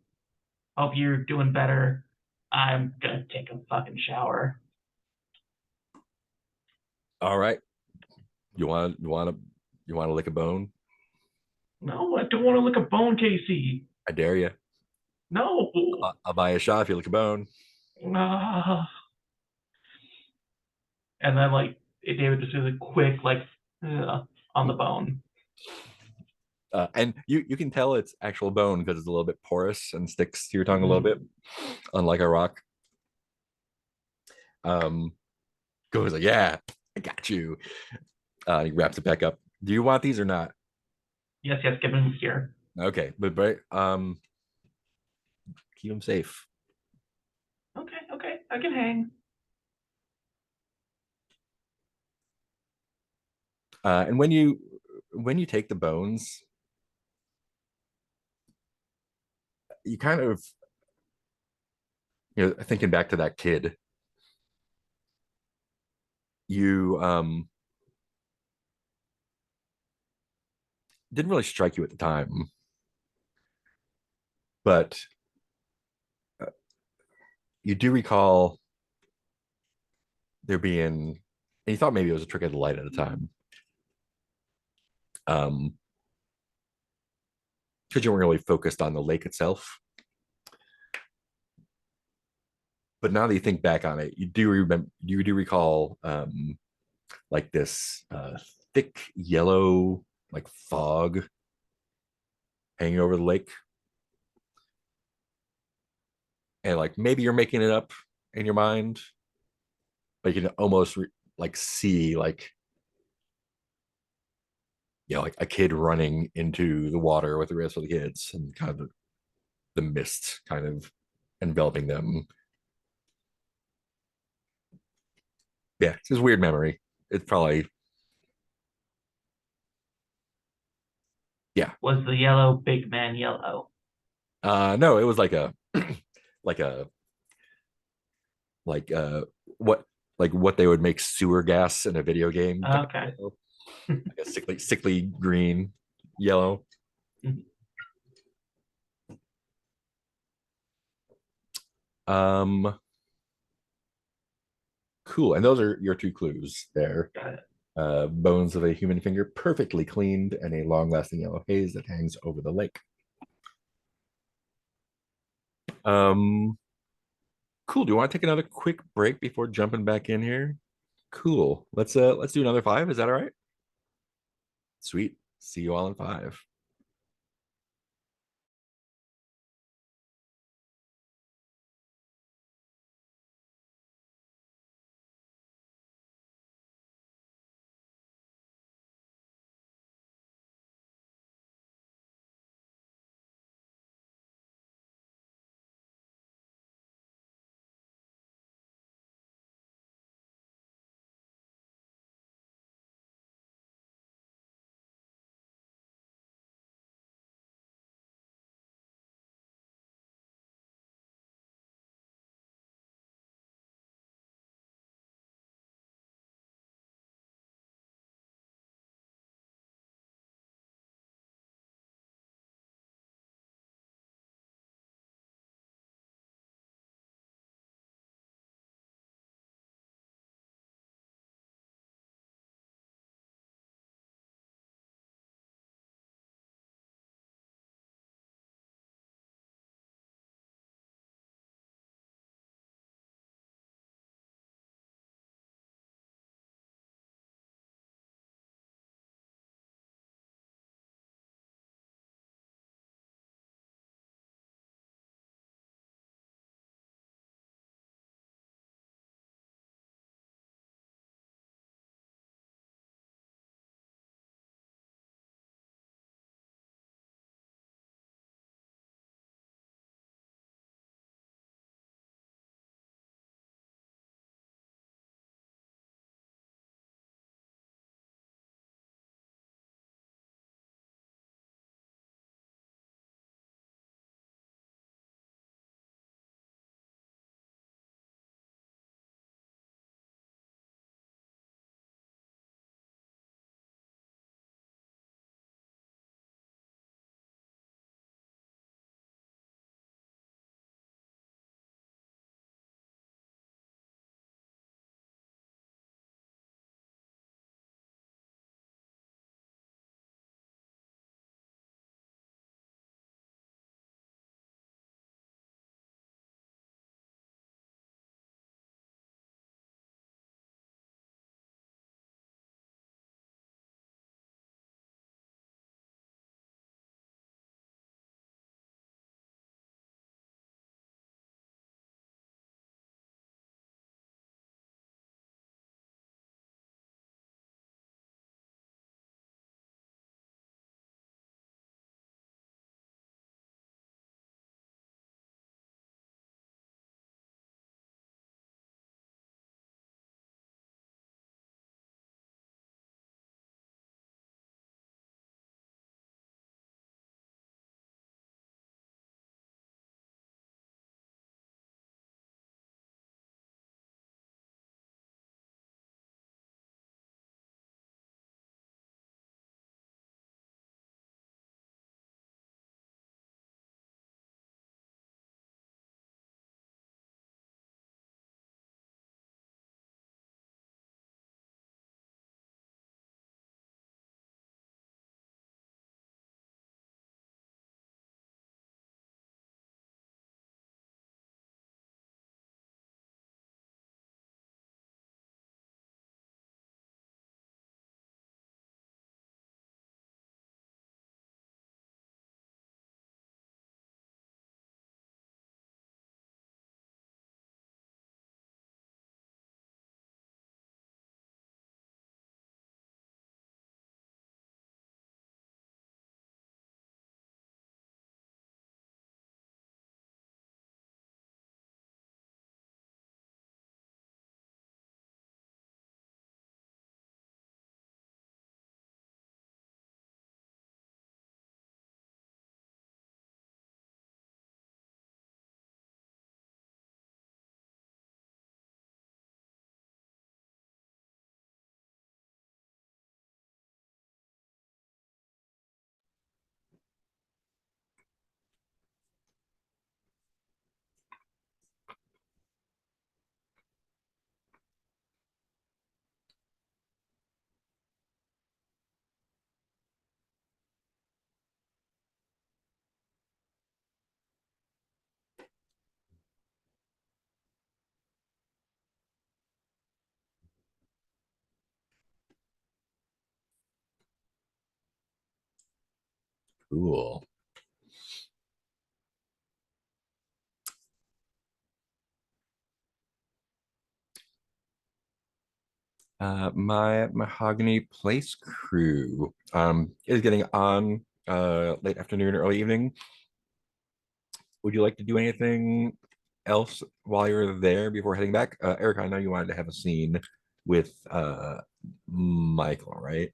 Hope you're doing better. I'm gonna take a fucking shower. All right. You want to lick a bone? No, I don't want to lick a bone, Casey. I dare you. No. I'll buy you a shot if you lick a bone. Ah. And then like David just does a quick like on the bone. And you can tell it's actual bone because it's a little bit porous and sticks to your tongue a little bit, unlike a rock. Goes like, yeah, I got you. He wraps it back up. Do you want these or not? Yes, give him here. Okay, but keep them safe. Okay, I can hang. And when you take the bones, you kind of, thinking back to that kid, you didn't really strike you at the time, but you do recall there being, and you thought maybe it was a trick of the light at the time, because you weren't really focused on the lake itself. But now that you think back on it, you do recall like this thick yellow like fog hanging over the lake, and like maybe you're making it up in your mind, but you can almost like see like like a kid running into the water with the rest of the kids, and kind of the mist kind of enveloping them. Yeah, it's just weird memory. It's probably Was the yellow big man yellow? no, it was like a like a like what like what they would make sewer gas in a video game. Okay. Yellow. Like a sickly green yellow. Mhm. Um, cool. And those are your two clues there. Got it. Bones of a human finger, perfectly cleaned, and a long-lasting yellow haze that hangs over the lake. Um, cool. Do you want to take another quick break before jumping back in here? Cool. Let's do another five. Is that all right? Sweet. See you all in five. Cool. My Mahogany Place crew is getting on late afternoon, early evening. Would you like to do anything else while you're there before heading back? Erica, I know you wanted to have a scene with Michael, right?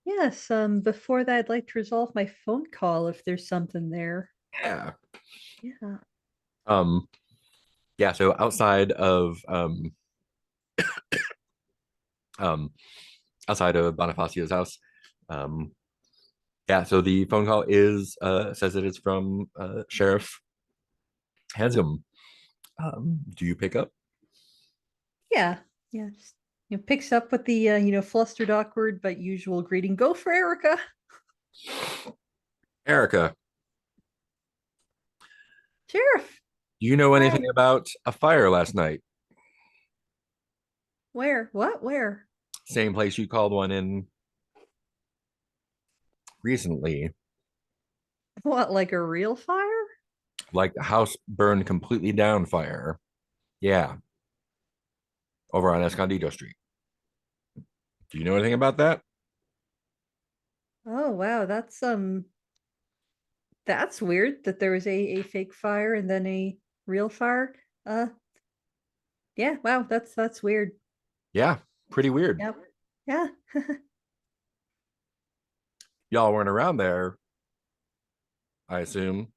Yes, before that, I'd like to resolve my phone call if there's something there. Yeah. Yeah. Um, yeah, so outside of um outside of Bonifacio's house, um, yeah, so the phone call is says that it's from Sheriff Hanscom. Do you pick up? Yeah. Yeah. Just, picks up with the flustered, awkward, but usual greeting. Go for Erica. Erica, Sheriff. do you know anything Hi. about a fire last night? Where? What? Where? Same place you called one in recently. What, like a real fire? Like the house burned completely down fire. Yeah, over on Escondido Street. Do you know anything about that? Oh wow, that's weird that there was a fake fire and then a real fire. Uh yeah, wow, that's weird. Yeah, pretty weird. Yep. Yeah. Y'all weren't around there, I assume.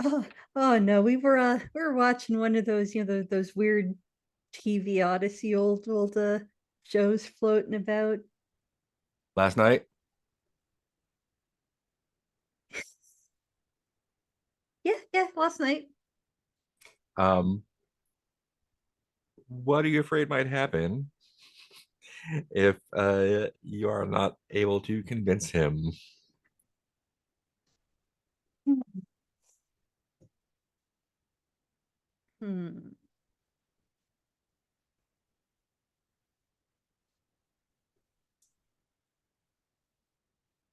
Oh, oh no, we were watching one of those, those weird TV Odyssey old shows floating about. Last night. Yeah, yeah, last night. Um, what are you afraid might happen if you are not able to convince him? Hmm.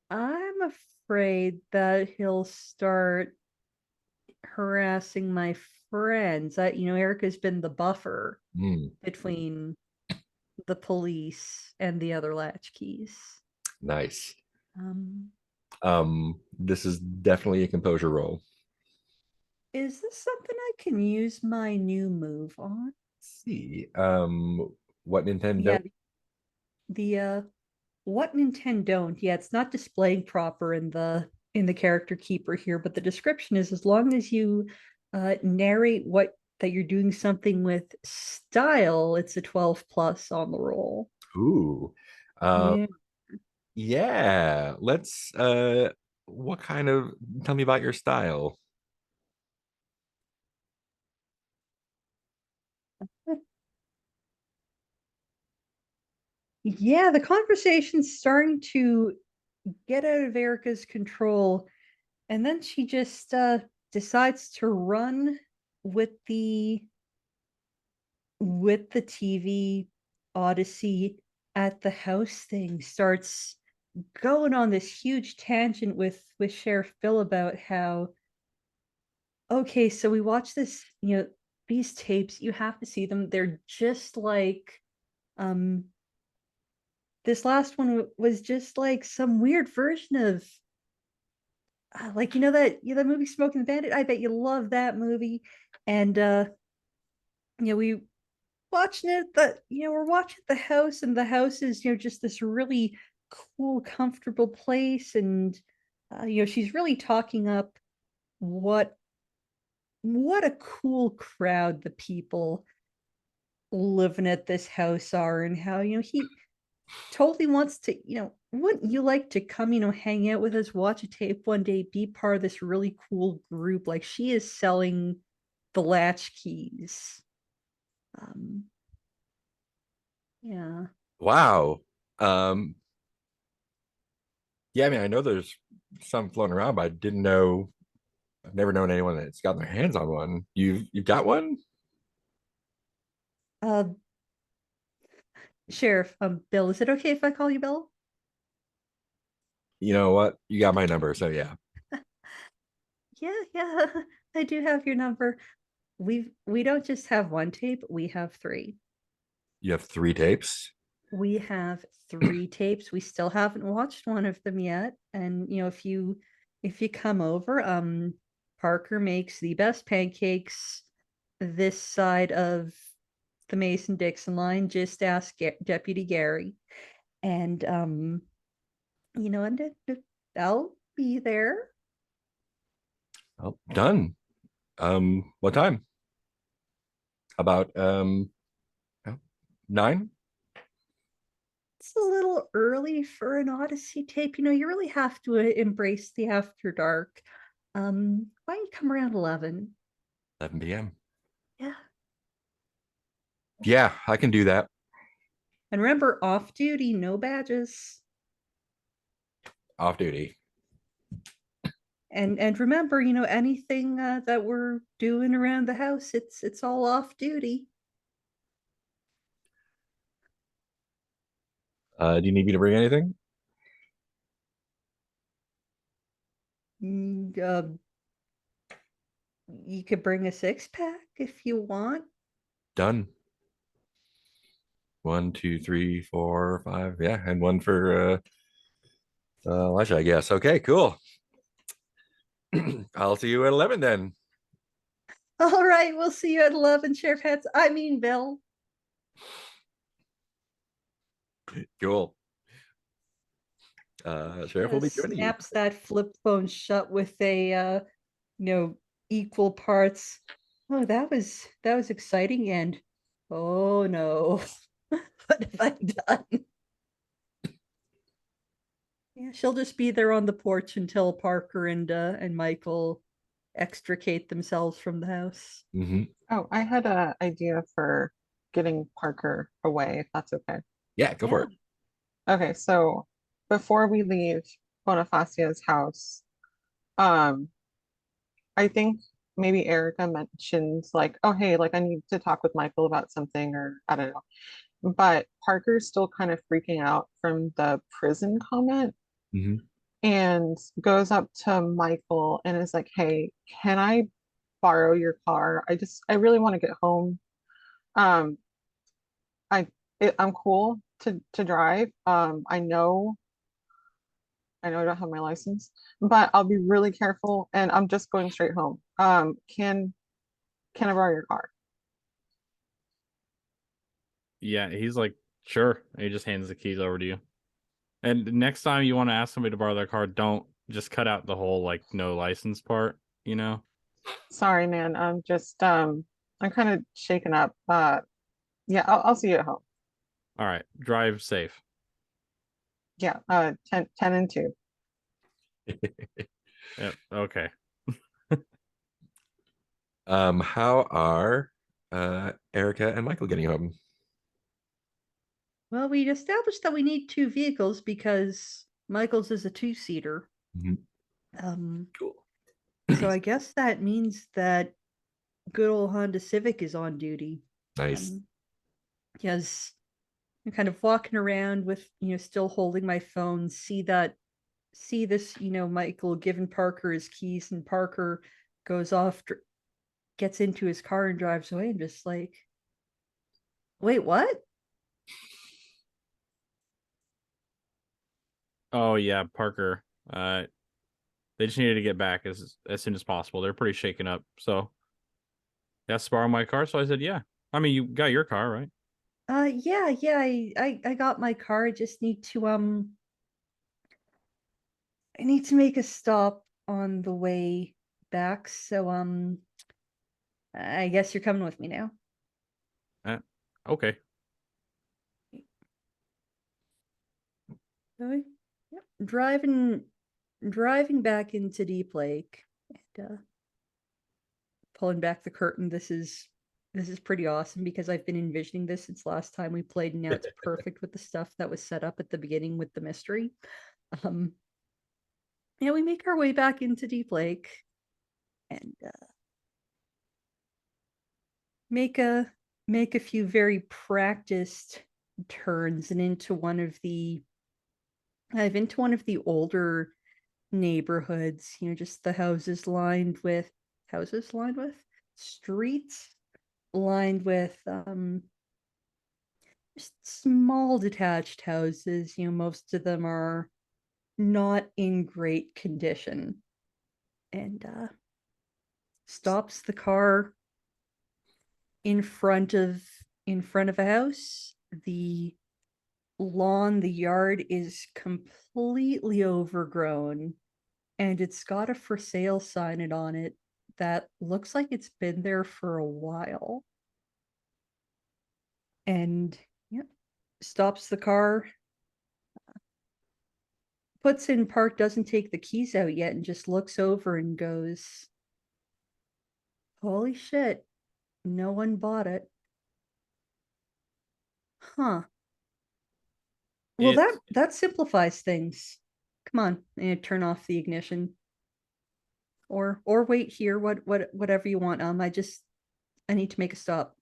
I'm afraid that he'll start harassing my friends. Erica's been the buffer Hmm, between the police and the other latchkeys. nice. Um, This is definitely a composure roll. is this something I can use my new move on? Let's see. What Nintendo? Yeah, the what Nintendo don't. Yeah, it's not displaying proper in the character keeper here, but the description is as long as you narrate what that you're doing something with style, it's a 12 plus on the roll. Ooh. Uh, Yeah. yeah. Let's what kind of tell me about your style? Yeah, the conversation's starting to get out of Erica's control, and then she just decides to run with the TV Odyssey at the house thing, starts going on this huge tangent with Sheriff Bill about how, okay, so we watch this, these tapes, you have to see them. They're just like um this last one was just like some weird version of like that movie Smoking the Bandit. I bet you love that movie. And we watching it that we're watching the house, and the house is just this really cool, comfortable place. And she's really talking up what a cool crowd the people living at this house are, and how he totally wants to, wouldn't you like to come, hang out with us, watch a tape one day, be part of this really cool group? Like, she is selling the latch keys. Um, yeah. Wow. Um, yeah, I mean, I know there's some floating around, but I didn't know. I've never known anyone that's gotten their hands on one. You've got one? Uh, Sheriff, Bill, is it okay if I call you Bill? You know what? You got my number, so yeah. Yeah, I do have your number. We don't just have one tape, we have three. You have 3 tapes. We have three tapes. We still haven't watched one of them yet. And if you come over, Parker makes the best pancakes this side of the Mason-Dixon line. Just ask Deputy Gary. And I'll be there. Oh, done. What time? About 9? It's a little early for an Odyssey tape. You really have to embrace the after dark. Why don't you come around 11? 11 p.m. Yeah. Yeah, I can do that. And remember, off duty, no badges. Off duty. And remember, anything that we're doing around the house, it's all off duty. Do you need me to bring anything? Mm, you could bring a 6-pack if you want. Done. 1, 2, 3, 4, 5. Yeah, and one for Elijah, I guess. Okay, cool. I'll see you at 11 then. All right, we'll see you at 11, Sheriff Hats. I mean, Bill. Cool. Sheriff will be Just joining you. snaps that flip phone shut with a equal parts. Oh, that was exciting, and oh no, what have I done? Yeah, she'll just be there on the porch until Parker and Michael extricate themselves from the house. Mm-hmm. Oh, I had a idea for getting Parker away, if that's okay. Yeah, go for it. Okay, so before we leave Bonifacia's house, I think maybe Erica mentions like, oh hey, like I need to talk with Michael about something, or I don't know. But Parker's still kind of freaking out from the prison comment Mm-hmm. and goes up to Michael and is like, hey, can I borrow your car? I really want to get home. Um, I'm cool to drive. I know I don't have my license, but I'll be really careful and I'm just going straight home. Can I borrow your car? Yeah, he's like, sure. And he just hands the keys over to you. And next time you want to ask somebody to borrow their car, don't just cut out the whole like no license part, you know? Sorry, man. I'm kind of shaken up. Yeah, I'll see you at home. All right, drive safe. Yeah, 10 and 2. Yep. Okay. How are Erica and Michael getting home? Well, we established that we need 2 vehicles because Michael's is a 2-seater. Mhm. Cool. So I guess that means that good old Honda Civic is on duty. Nice. Because I'm kind of walking around with, still holding my phone, see this, Michael giving Parker his keys, and Parker goes off, gets into his car and drives away. And just like, wait, what? Oh yeah, Parker. They just needed to get back as soon as possible. They're pretty shaken up. So yeah, to borrow my car. So I said, yeah. I mean, you got your car, right? Yeah, I got my car. I just need to I need to make a stop on the way back. So I guess you're coming with me now. Okay. Okay. Yep. Driving back into Deep Lake and pulling back the curtain. This is pretty awesome because I've been envisioning this since last time we played, and now it's perfect with the stuff that was set up at the beginning with the mystery. Yeah, we make our way back into Deep Lake and make a few very practiced turns and into one of the I've into one of the older neighborhoods, just the streets lined with just small detached houses. Most of them are not in great condition. And stops the car in front of a house. The yard is completely overgrown, and it's got a for sale sign on it that looks like it's been there for a while. And yeah, stops the car, puts in park, doesn't take the keys out yet, and just looks over and goes, "Holy shit, no one bought it." Huh. Well, It that simplifies things. Come on, and turn off the ignition. Or wait here, whatever you want. I need to make a stop.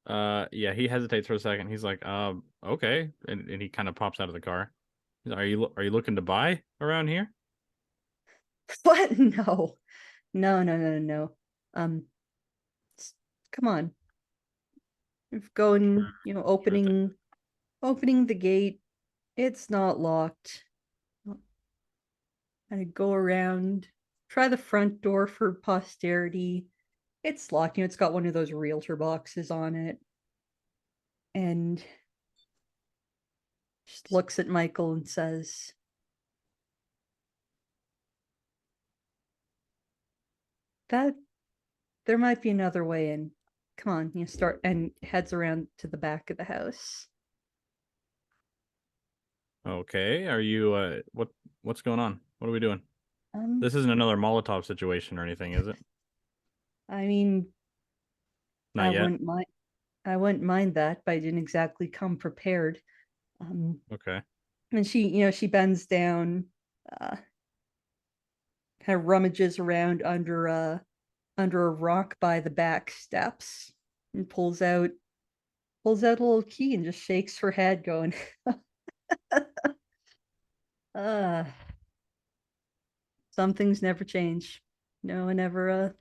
yeah, he hesitates for a second. He's like, okay. And he kind of pops out of the car. He's like, are you looking to buy around here? What? No. No, no, no, no. Um come on. If going, Sure thing. opening the gate, it's not locked. And I go around, try the front door for posterity. It's locked, it's got one of those realtor boxes on it. And just looks at Michael and says, "That there might be another way in. Come on," start, and heads around to the back of the house. Okay. Are you what's going on? What are we doing? Um, This isn't another Molotov situation or anything, is it? I mean, I Not yet. wouldn't mind. I wouldn't mind that, but I didn't exactly come prepared. Okay. And she bends down, uh, kind of rummages around under a rock by the back steps, and pulls out a little key and just shakes her head, going, "Uh, some things never change. No one ever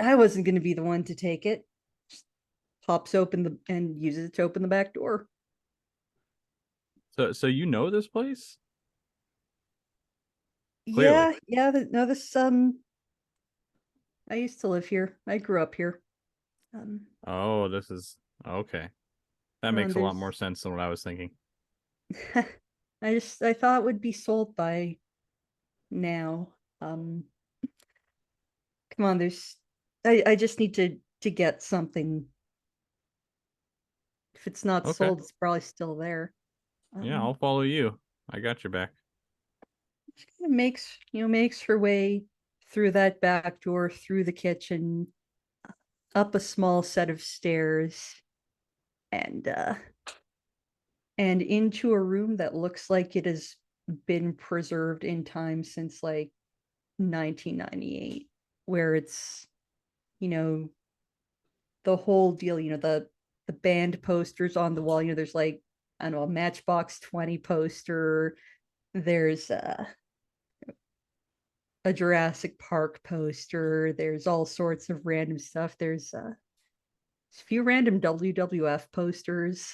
I wasn't going to be the one to take it." Just pops open and uses it to open the back door. So you know this place? Clearly. Yeah, no, this I used to live here. I grew up here. um Oh, this is okay. That Come on, makes a lot more there's sense than what I was thinking. I thought it would be sold by now. um Come on, I just need to get something. If it's not Okay. sold, it's probably still there. Yeah, I'll follow you. I got your back. She kind of makes her way through that back door, through the kitchen, up a small set of stairs, and into a room that looks like it has been preserved in time since like 1998, where it's, you know the whole deal, the band posters on the wall. There's like, I don't know, a Matchbox 20 poster. There's a Jurassic Park poster. There's all sorts of random stuff. There's a few random WWF posters.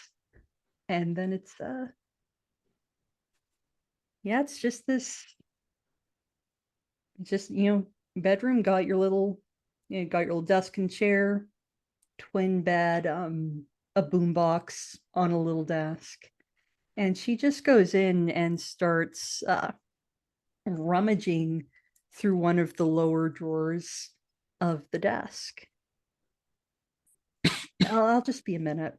And then it's yeah, it's just this, just, bedroom. Got your little desk and chair, twin bed, a boombox on a little desk. And she just goes in and starts rummaging through one of the lower drawers of the desk. I'll just be a minute.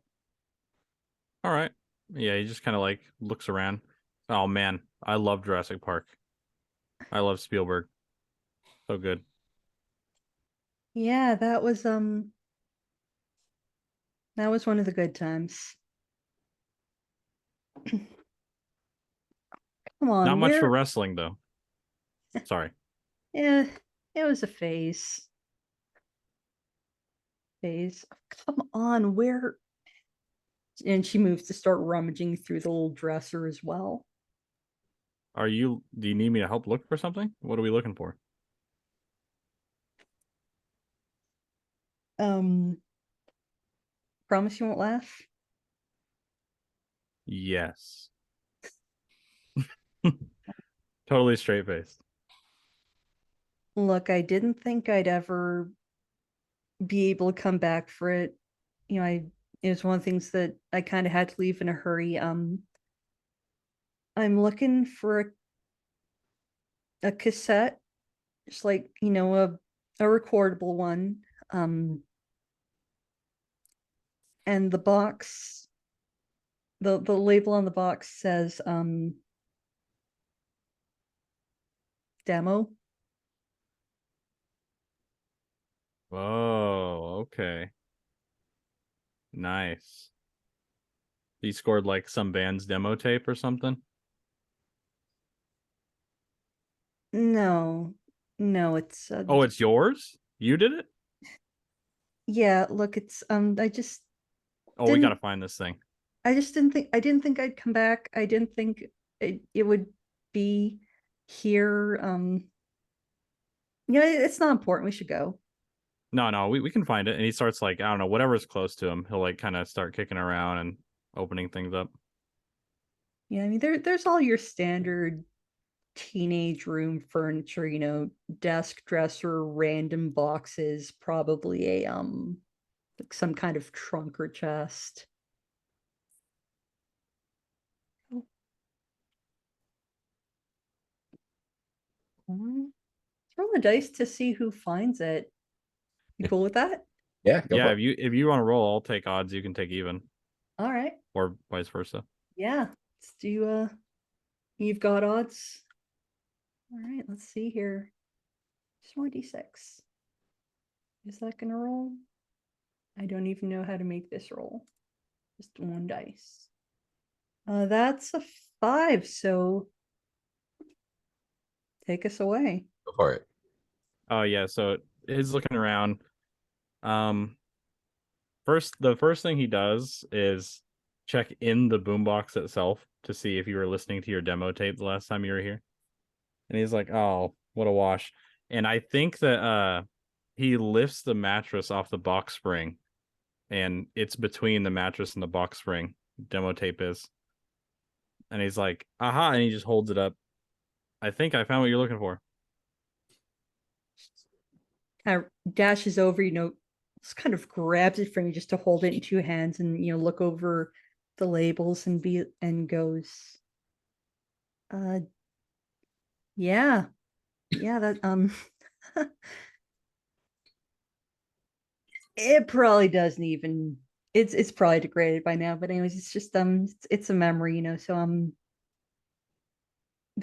All right. Yeah, he just kind of like looks around. Oh man, I love Jurassic Park. I love Spielberg. So good. Yeah, that was one of the good times. Come Not on, much for where wrestling though. Sorry. yeah, it was a phase. Come on, And she moves to start rummaging through the little dresser as well. Do you need me to help look for something? What are we looking for? Promise you won't laugh. Yes. Totally straight faced. Look, I didn't think I'd ever be able to come back for it. You know, it was one of the things that I kind of had to leave in a hurry. I'm looking for a cassette, just like, you know, a recordable one. And the box, the label on the box says demo. Oh, okay. Nice. You scored like some band's demo tape or something? No, no, it's Oh, it's yours? You did it? yeah, look, it's Oh, we Didn't- gotta find this thing. I didn't think I'd come back. I didn't think it would be here. Yeah, it's not important. We should go. No, we can find it. And he starts like, I don't know, whatever's close to him, he'll like kind of start kicking around and opening things up. Yeah, I mean there's all your standard teenage room furniture, you know, desk, dresser, random boxes, probably a like some kind of trunk or chest. Let's roll the dice to see who finds it. You cool with that? Yeah, go Yeah, for it. if you want to roll, I'll take odds, you can take even, All right. or vice versa. Yeah. Let's do you've got odds. All right, let's see here. Just 1d6. Is that gonna roll? I don't even know how to make this roll. Just one dice. That's a 5, so take us away. Go for it. Oh yeah, so he's looking around. The first thing he does is check in the boombox itself to see if you were listening to your demo tape the last time you were here. And he's like, "Oh, what a wash." And I think that he lifts the mattress off the box spring, and it's between the mattress and the box spring. Demo tape is. And he's like, "Aha," and he just holds it up. I think I found what you're looking for. Kind of dashes over, you know, just kind of grabs it from you just to hold it in two hands and, you know, look over the labels and goes, yeah, that it probably doesn't even, it's probably degraded by now, but anyways, it's just it's a memory, you know, so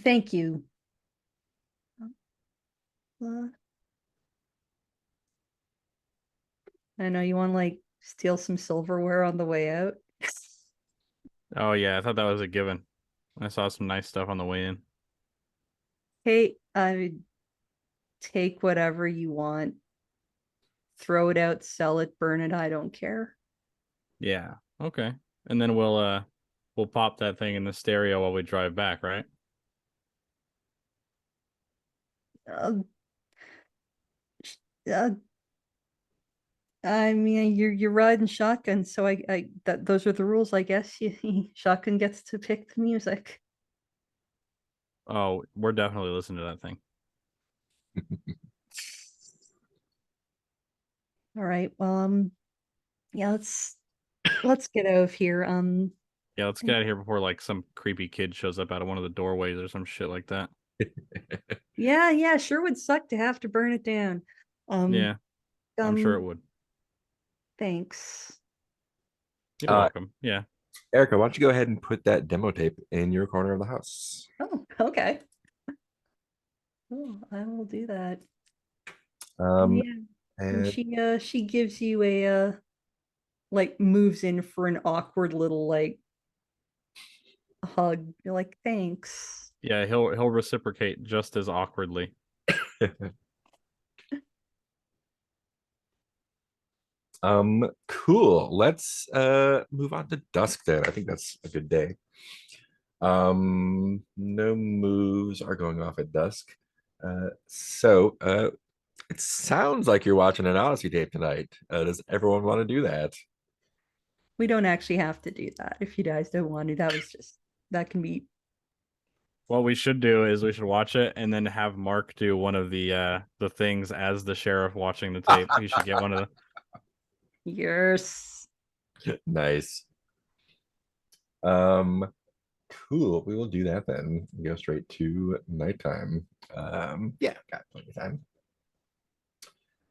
thank you. I know you want to like steal some silverware on the way out. Oh yeah, I thought that was a given. I saw some nice stuff on the way in. Hey, I take whatever you want, throw it out, sell it, burn it, I don't care. Yeah. Okay. And then we'll pop that thing in the stereo while we drive back, right? Uh, uh, I mean, you're riding shotgun, so I that those are the rules, I guess. Shotgun gets to pick the music. Oh, we're definitely listening to that thing. All right. Well, yeah, let's get out of here. Yeah, let's get out of here before like some creepy kid shows up out of one of the doorways or some shit like that. Yeah, sure would suck to have to burn it down. Yeah, I'm sure it would. Thanks. You're welcome. Yeah. Erica, why don't you go ahead and put that demo tape in your corner of the house? Oh, okay. Oh, I will do that. Um, Yeah. and And she gives you a like moves in for an awkward little like hug. You're like, thanks. Yeah, he'll reciprocate just as awkwardly. Cool. Let's move on to dusk then. I think that's a good day. No moves are going off at dusk. So it sounds like you're watching an Odyssey tape tonight. Does everyone want to do that? We don't actually have to do that if you guys don't want to. That can be. What we should do is we should watch it and then have Mark do one of the things as the sheriff watching the tape. He should get one of the. Yes. Nice. Cool. We will do that then. Go straight to nighttime. Yeah, got plenty of time.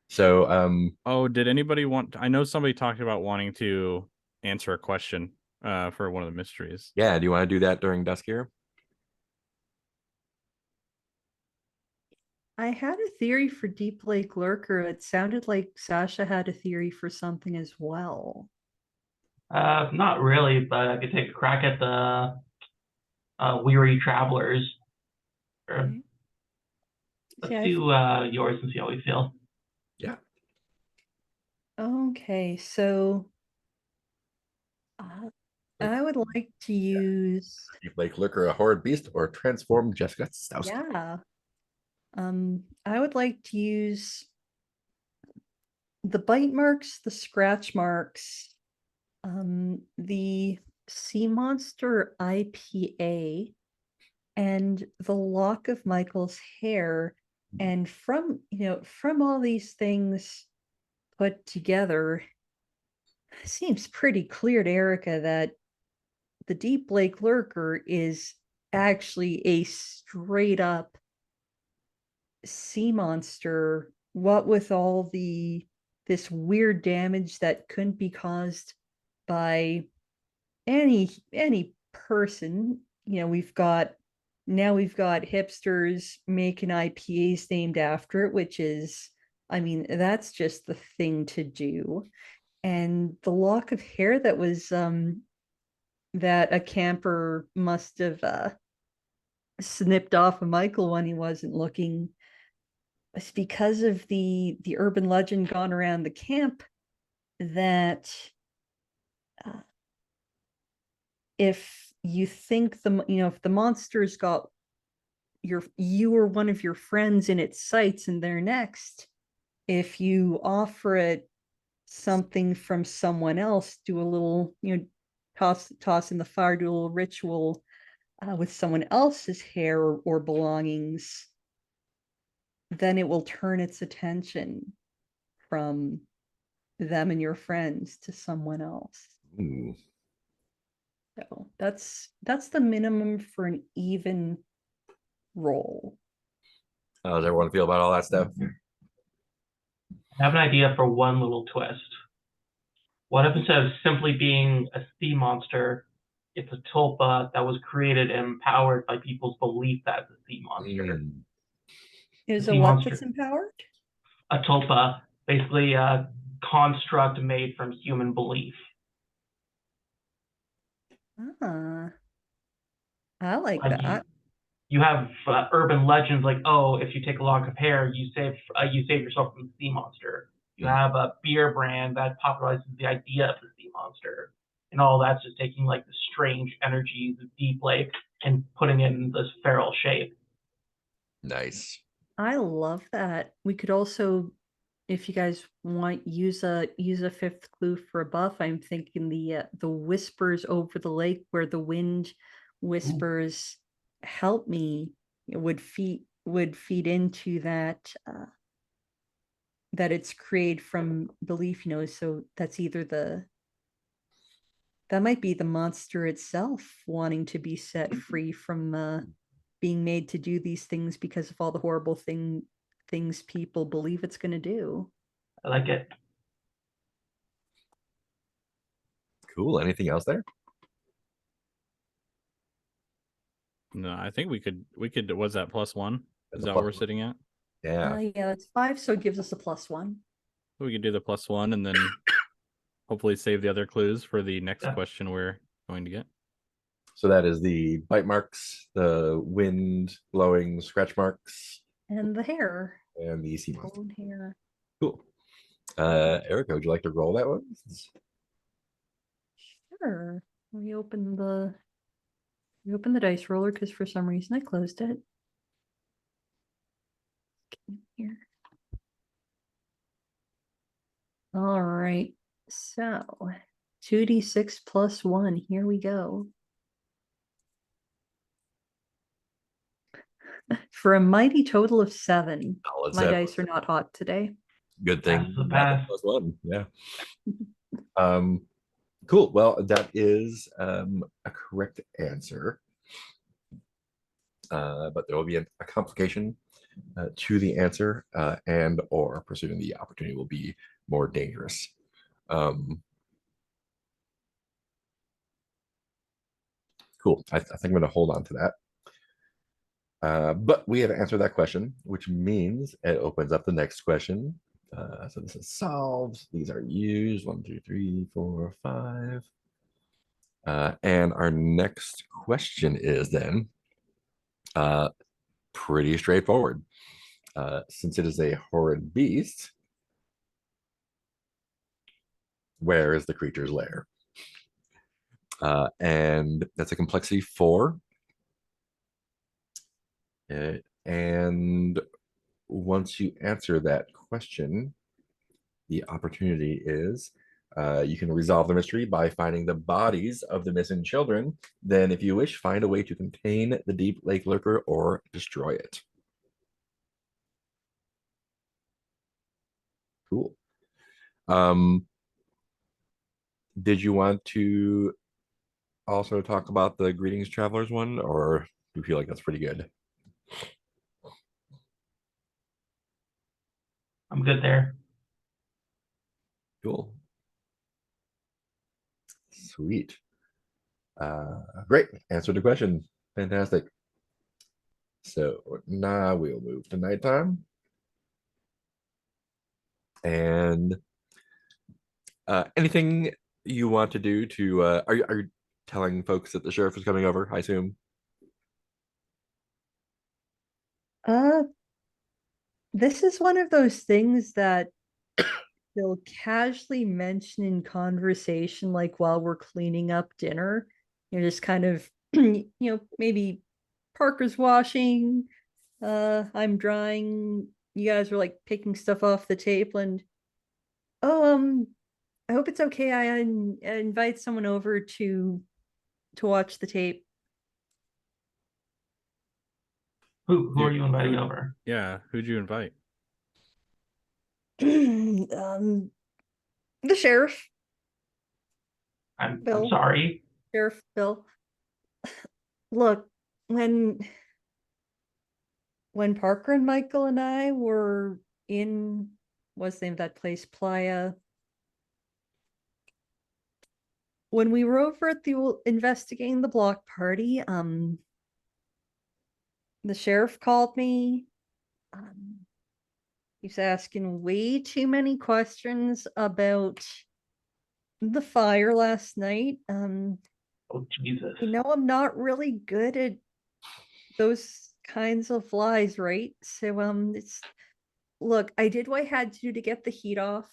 So, Oh, did anybody want? I know somebody talked about wanting to answer a question for one of the mysteries. yeah, do you want to do that during dusk here? I had a theory for Deep Lake Lurker. It sounded like Sasha had a theory for something as well. Not really, but I could take a crack at the weary travelers. Or, Okay. let's Yeah, do yours and see how we feel. Yeah. okay, so I would like to use, Deep Lake Lurker, a horrid beast, or transform Jessica Stowski. yeah. I would like to use the bite marks, the scratch marks, the sea monster IPA, and the lock of Michael's hair. And from all these things put together, it seems pretty clear to Erica that the Deep Lake Lurker is actually a straight up sea monster. What with all this weird damage that couldn't be caused by any person. We've got hipsters making IPAs named after it, which is, I mean, that's just the thing to do. And the lock of hair that was that a camper must have snipped off of Michael when he wasn't looking. It's because of the urban legend gone around the camp that if you think if the monster's got you or one of your friends in its sights and they're next, if you offer it something from someone else, do a little, toss in the fire, do a little ritual with someone else's hair or belongings, then it will turn its attention from them and your friends to someone else. Ooh. So that's the minimum for an even roll. How does everyone feel about all that stuff? I have an idea for one little twist. What if instead of simply being a sea monster, it's a tulpa that was created and empowered by people's belief that it's a sea monster? Mm. Is Sea a what monster. that's empowered? A tulpa, basically a construct made from human belief. I like Like that. you have urban legends like, oh, if you take a lock of hair, you save yourself from the sea monster. You have a beer brand that popularizes the idea of the sea monster, and all that's just taking like the strange energies of Deep Lake and putting it in this feral shape. Nice. I love that. We could also, if you guys want, use a fifth clue for a buff. I'm thinking the whispers over the lake, where the wind whispers, "Help me," would feed into that that it's created from belief. So that's either that might be the monster itself wanting to be set free from being made to do these things because of all the horrible things people believe it's going to do. I like it. Cool. Anything else there? No, I think we could. Was that +1? That's Is a that what we're +1. sitting at? Yeah. Yeah, that's 5, so it gives us a +1. We could do the +1 and then hopefully save the other clues for the next Yeah. question we're going to get. So that is the bite marks, the wind blowing scratch marks, And the hair. and the sea monster. Golden hair. Cool. Erica, would you like to roll that one? Sure. Reopen the dice roller because for some reason I closed it. Here. All right. So 2d6 plus 1. Here we go. For a mighty total of 7. Solid My seven. dice are not hot today. Good thing. That's the not best. plus one. Yeah. Cool. Well, that is a correct answer. But there will be a complication to the answer, and or pursuing the opportunity will be more dangerous. Cool. I think I'm going to hold on to that. But we have answered that question, which means it opens up the next question. So this is solved. These are used. 1, 2, 3, 4, 5. And our next question is then pretty straightforward. Since it is a horrid beast, where is the creature's lair? And that's a complexity 4. And once you answer that question, the opportunity is you can resolve the mystery by finding the bodies of the missing children. Then, if you wish, find a way to contain the Deep Lake Lurker or destroy it. Cool. Did you want to also talk about the Greetings Travelers one, or do you feel like that's pretty good? I'm good there. Cool. Sweet. Great. Answered the question. Fantastic. So now we'll move to nighttime. And anything you want to do to are you telling folks that the sheriff is coming over, I assume? This is one of those things that they'll casually mention in conversation, like while we're cleaning up dinner. Just kind of, maybe Parker's washing, I'm drying, you guys are like picking stuff off the table, and I hope it's okay. I invite someone over to watch the tape. Who are you inviting Who- over? Yeah, who'd you invite? The sheriff, I'm Bill. sorry. Sheriff Bill. Look, when Parker and Michael and I were in, what's the name of that place, Playa, when we were over at the investigating the block party, the sheriff called me. He's asking way too many questions about the fire last night. Oh, Jesus. I'm not really good at those kinds of lies, right? So it's look, I did what I had to do to get the heat off.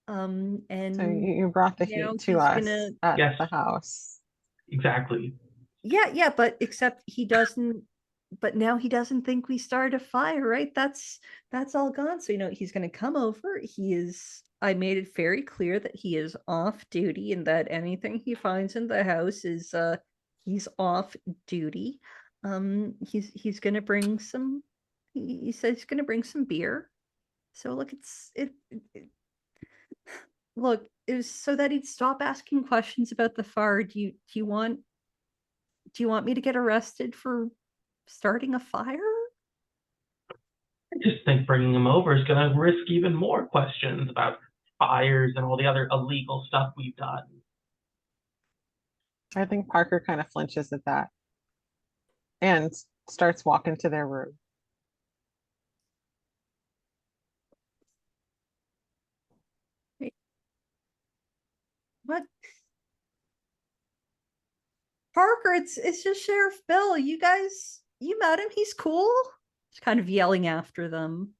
And So you brought the now heat to he's us gonna, at Yes. the house. Exactly. yeah, but except he doesn't, but now he doesn't think we started a fire, right? That's all gone. So he's gonna come over. I made it very clear that he is off duty and that anything he finds in the house is he's off duty. He's gonna bring some, he says he's gonna bring some beer. So look, look, it was so that he'd stop asking questions about the fire. Do you want me to get arrested for starting a fire? I just think bringing him over is going to risk even more questions about fires and all the other illegal stuff we've done. I think Parker kind of flinches at that and starts walking to their room. What? Parker, it's just Sheriff Bill. You met him. He's cool. Just kind of yelling after them.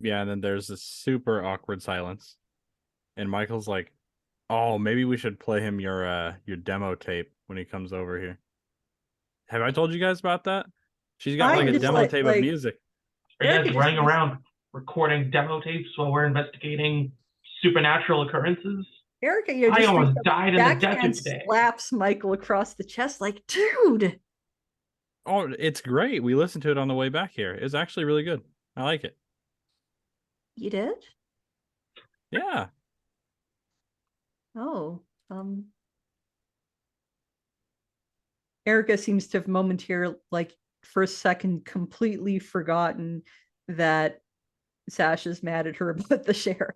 Yeah, and then there's this super awkward silence. And Michael's like, "Oh, maybe we should play him your demo tape when he comes over here." Have I told you guys about that? She's got I like a just demo tape of like music. Are you Erica guys just running thinks- around recording demo tapes while we're investigating supernatural occurrences? Erica, you know, I just almost straight up died in the desert backhand today. slaps Michael across the chest, like, dude. Oh, it's great. We listened to it on the way back here. It's actually really good. I like it. You did? Yeah. Oh, Erica seems to have momentarily, like, for a second, completely forgotten that Sasha's mad at her about the sheriff.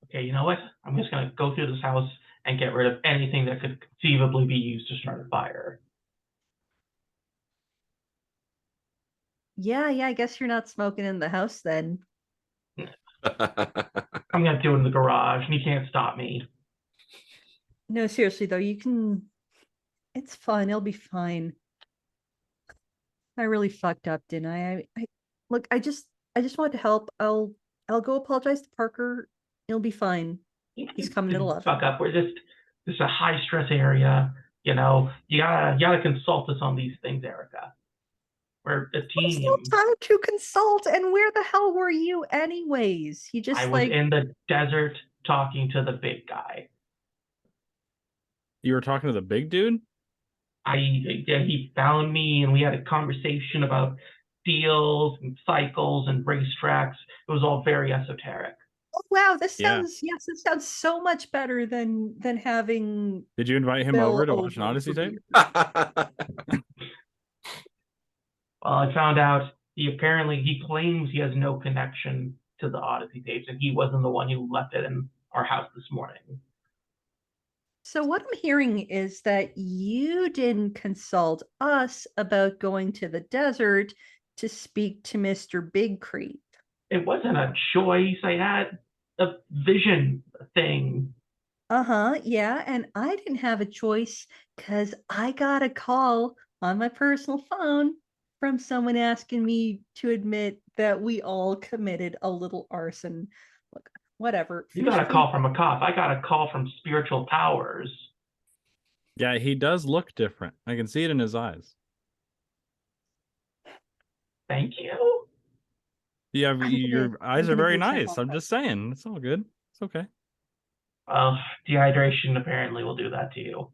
Okay, you know what? I'm just gonna go through this house and get rid of anything that could conceivably be used to start a fire. Yeah, I guess you're not smoking in the house then. I'm gonna do it in the garage, and you can't stop me. No, seriously though, you can. It's fine. It'll be fine. I really fucked up, didn't I look. I just want to help. I'll go apologize to Parker. It'll be fine. He's coming at 11. Fuck up. This is a high stress area. You know, you gotta consult us on these things, Erica. We're a There's team. no time to consult. And where the hell were you, anyways? He just I was like in the desert talking to the big guy. You were talking to the big dude? He found me and we had a conversation about deals and cycles and racetracks. It was all very esoteric. oh, wow, this Yeah. sounds yes, it sounds so much better than having Did you invite him Bill over to watch an over Odyssey for tape? beer. Well, I found out he claims he has no connection to the Odyssey tapes, and he wasn't the one who left it in our house this morning. So what I'm hearing is that you didn't consult us about going to the desert to speak to Mr. Big Creek. It wasn't a choice. I had a vision thing. Uh-huh, yeah, and I didn't have a choice because I got a call on my personal phone from someone asking me to admit that we all committed a little arson. Look, whatever. You got a call from a cop. I got a call from spiritual powers. Yeah, he does look different. I can see it in his eyes. Thank you. Yeah, I'm your gonna- eyes I'm are gonna very go check nice. on I'm just saying. It's all good. It's okay. Well, dehydration apparently will do that to you.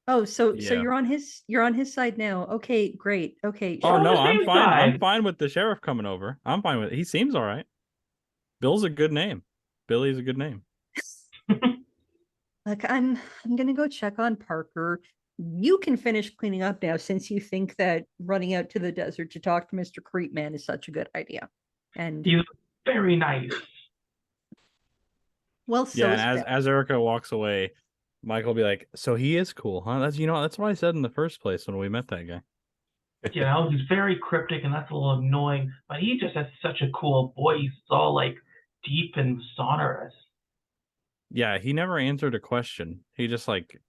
Oh, so Yeah. you're on his side now. Okay, great. Okay. Oh We're on no, the I'm same fine. I'm side. fine with the sheriff coming over. I'm fine with it. He seems all right. Bill's a good name. Billy's a good name. Look, I'm gonna go check on Parker. You can finish cleaning up now since you think that running out to the desert to talk to Mr. Creepman is such a good idea. And He's very nice. well, so Yeah, is and Beth. as Erica walks away, Michael will be like, "So he is cool, huh?" That's what I said in the first place when we met that guy. You know, he's very cryptic and that's a little annoying, but he just has such a cool voice. It's all like deep and sonorous. Yeah, he never answered a question. He just like,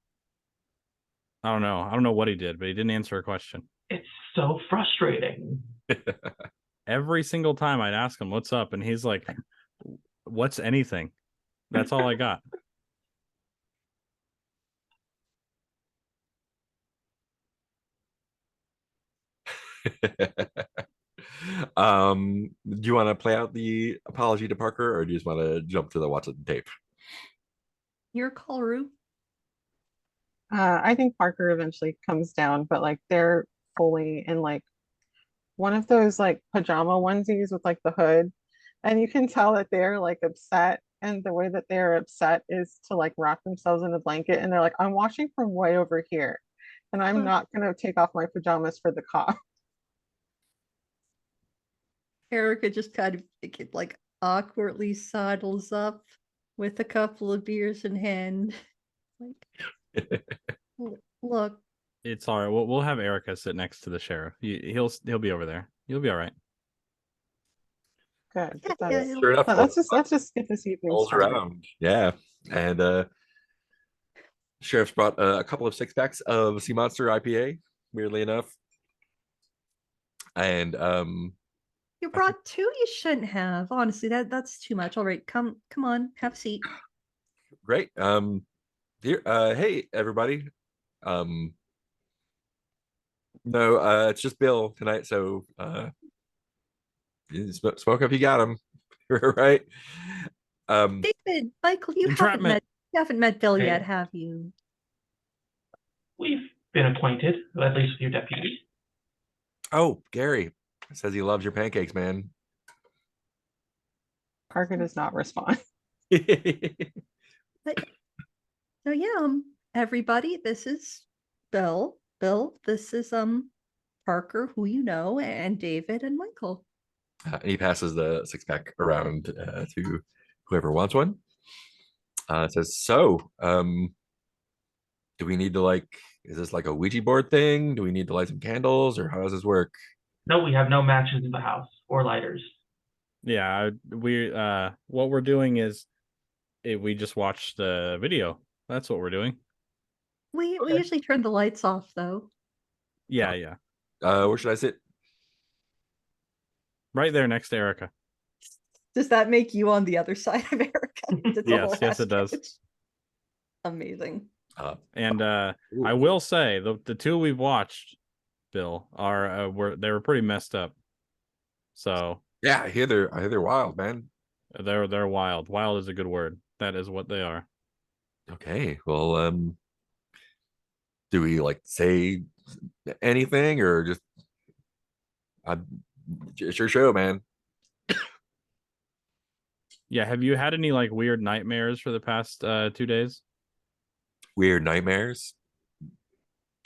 I don't know. I don't know what he did, but he didn't answer a question. It's so frustrating. Every single time I'd ask him, "What's up?" and he's like, "What's anything?" That's all I got. Do you want to play out the apology to Parker, or do you just want to jump to the watch of the tape? Your call, Rue. I think Parker eventually comes down, but like they're fully in like one of those like pajama onesies with like the hood. And you can tell that they're like upset. And the way that they're upset is to like wrap themselves in a blanket. And they're like, I'm watching from way over here. And I'm not gonna take off my pajamas for the cop. Erica just kind of like awkwardly sidles up with a couple of beers in hand. Like, look, It's all right. We'll have Erica sit next to the sheriff. He'll be over there. You'll be all right. Good. yeah, That's, yeah, Sure enough, let's just get this evening rolls started. around. Yeah, and sheriff's brought a couple of 6-packs of Sea Monster IPA. Weirdly enough, and You brought two you shouldn't have. Honestly, that's too much. All right, come on, have a seat. Great. Here, hey everybody. Um, no, it's just Bill tonight, so you smoke up, you got him. Right? David, Michael, Entrapment. you haven't met Bill Hey. yet, have you? We've been acquainted, at least with your deputy. Oh, Gary says he loves your pancakes, man. Parker does not respond. So yeah, everybody, this is Bill. Bill, this is Parker, who you know, and David and Michael. And he passes the six pack around to whoever wants one. Says, so, do we need to is this like a Ouija board thing? Do we need to light some candles, or how does this work? No, we have no matches in the house or lighters. Yeah, what we're doing is we just watch the video. That's what we're doing. We Okay. usually turn the lights off though. Yeah, yeah. Where should I sit? Right there next to Erica. Does that make you on the other side of Erica? That's a Yes, whole yes, it ass does. couch. Amazing. And I Ooh. will say the two we've watched, Bill, are they were pretty messed up. So Yeah, I hear they're wild, man. they're wild. Wild is a good word. That is what they are. Okay, well, do we say anything, or just it's your show, man? Yeah, have you had any weird nightmares for the past 2 days? Weird nightmares.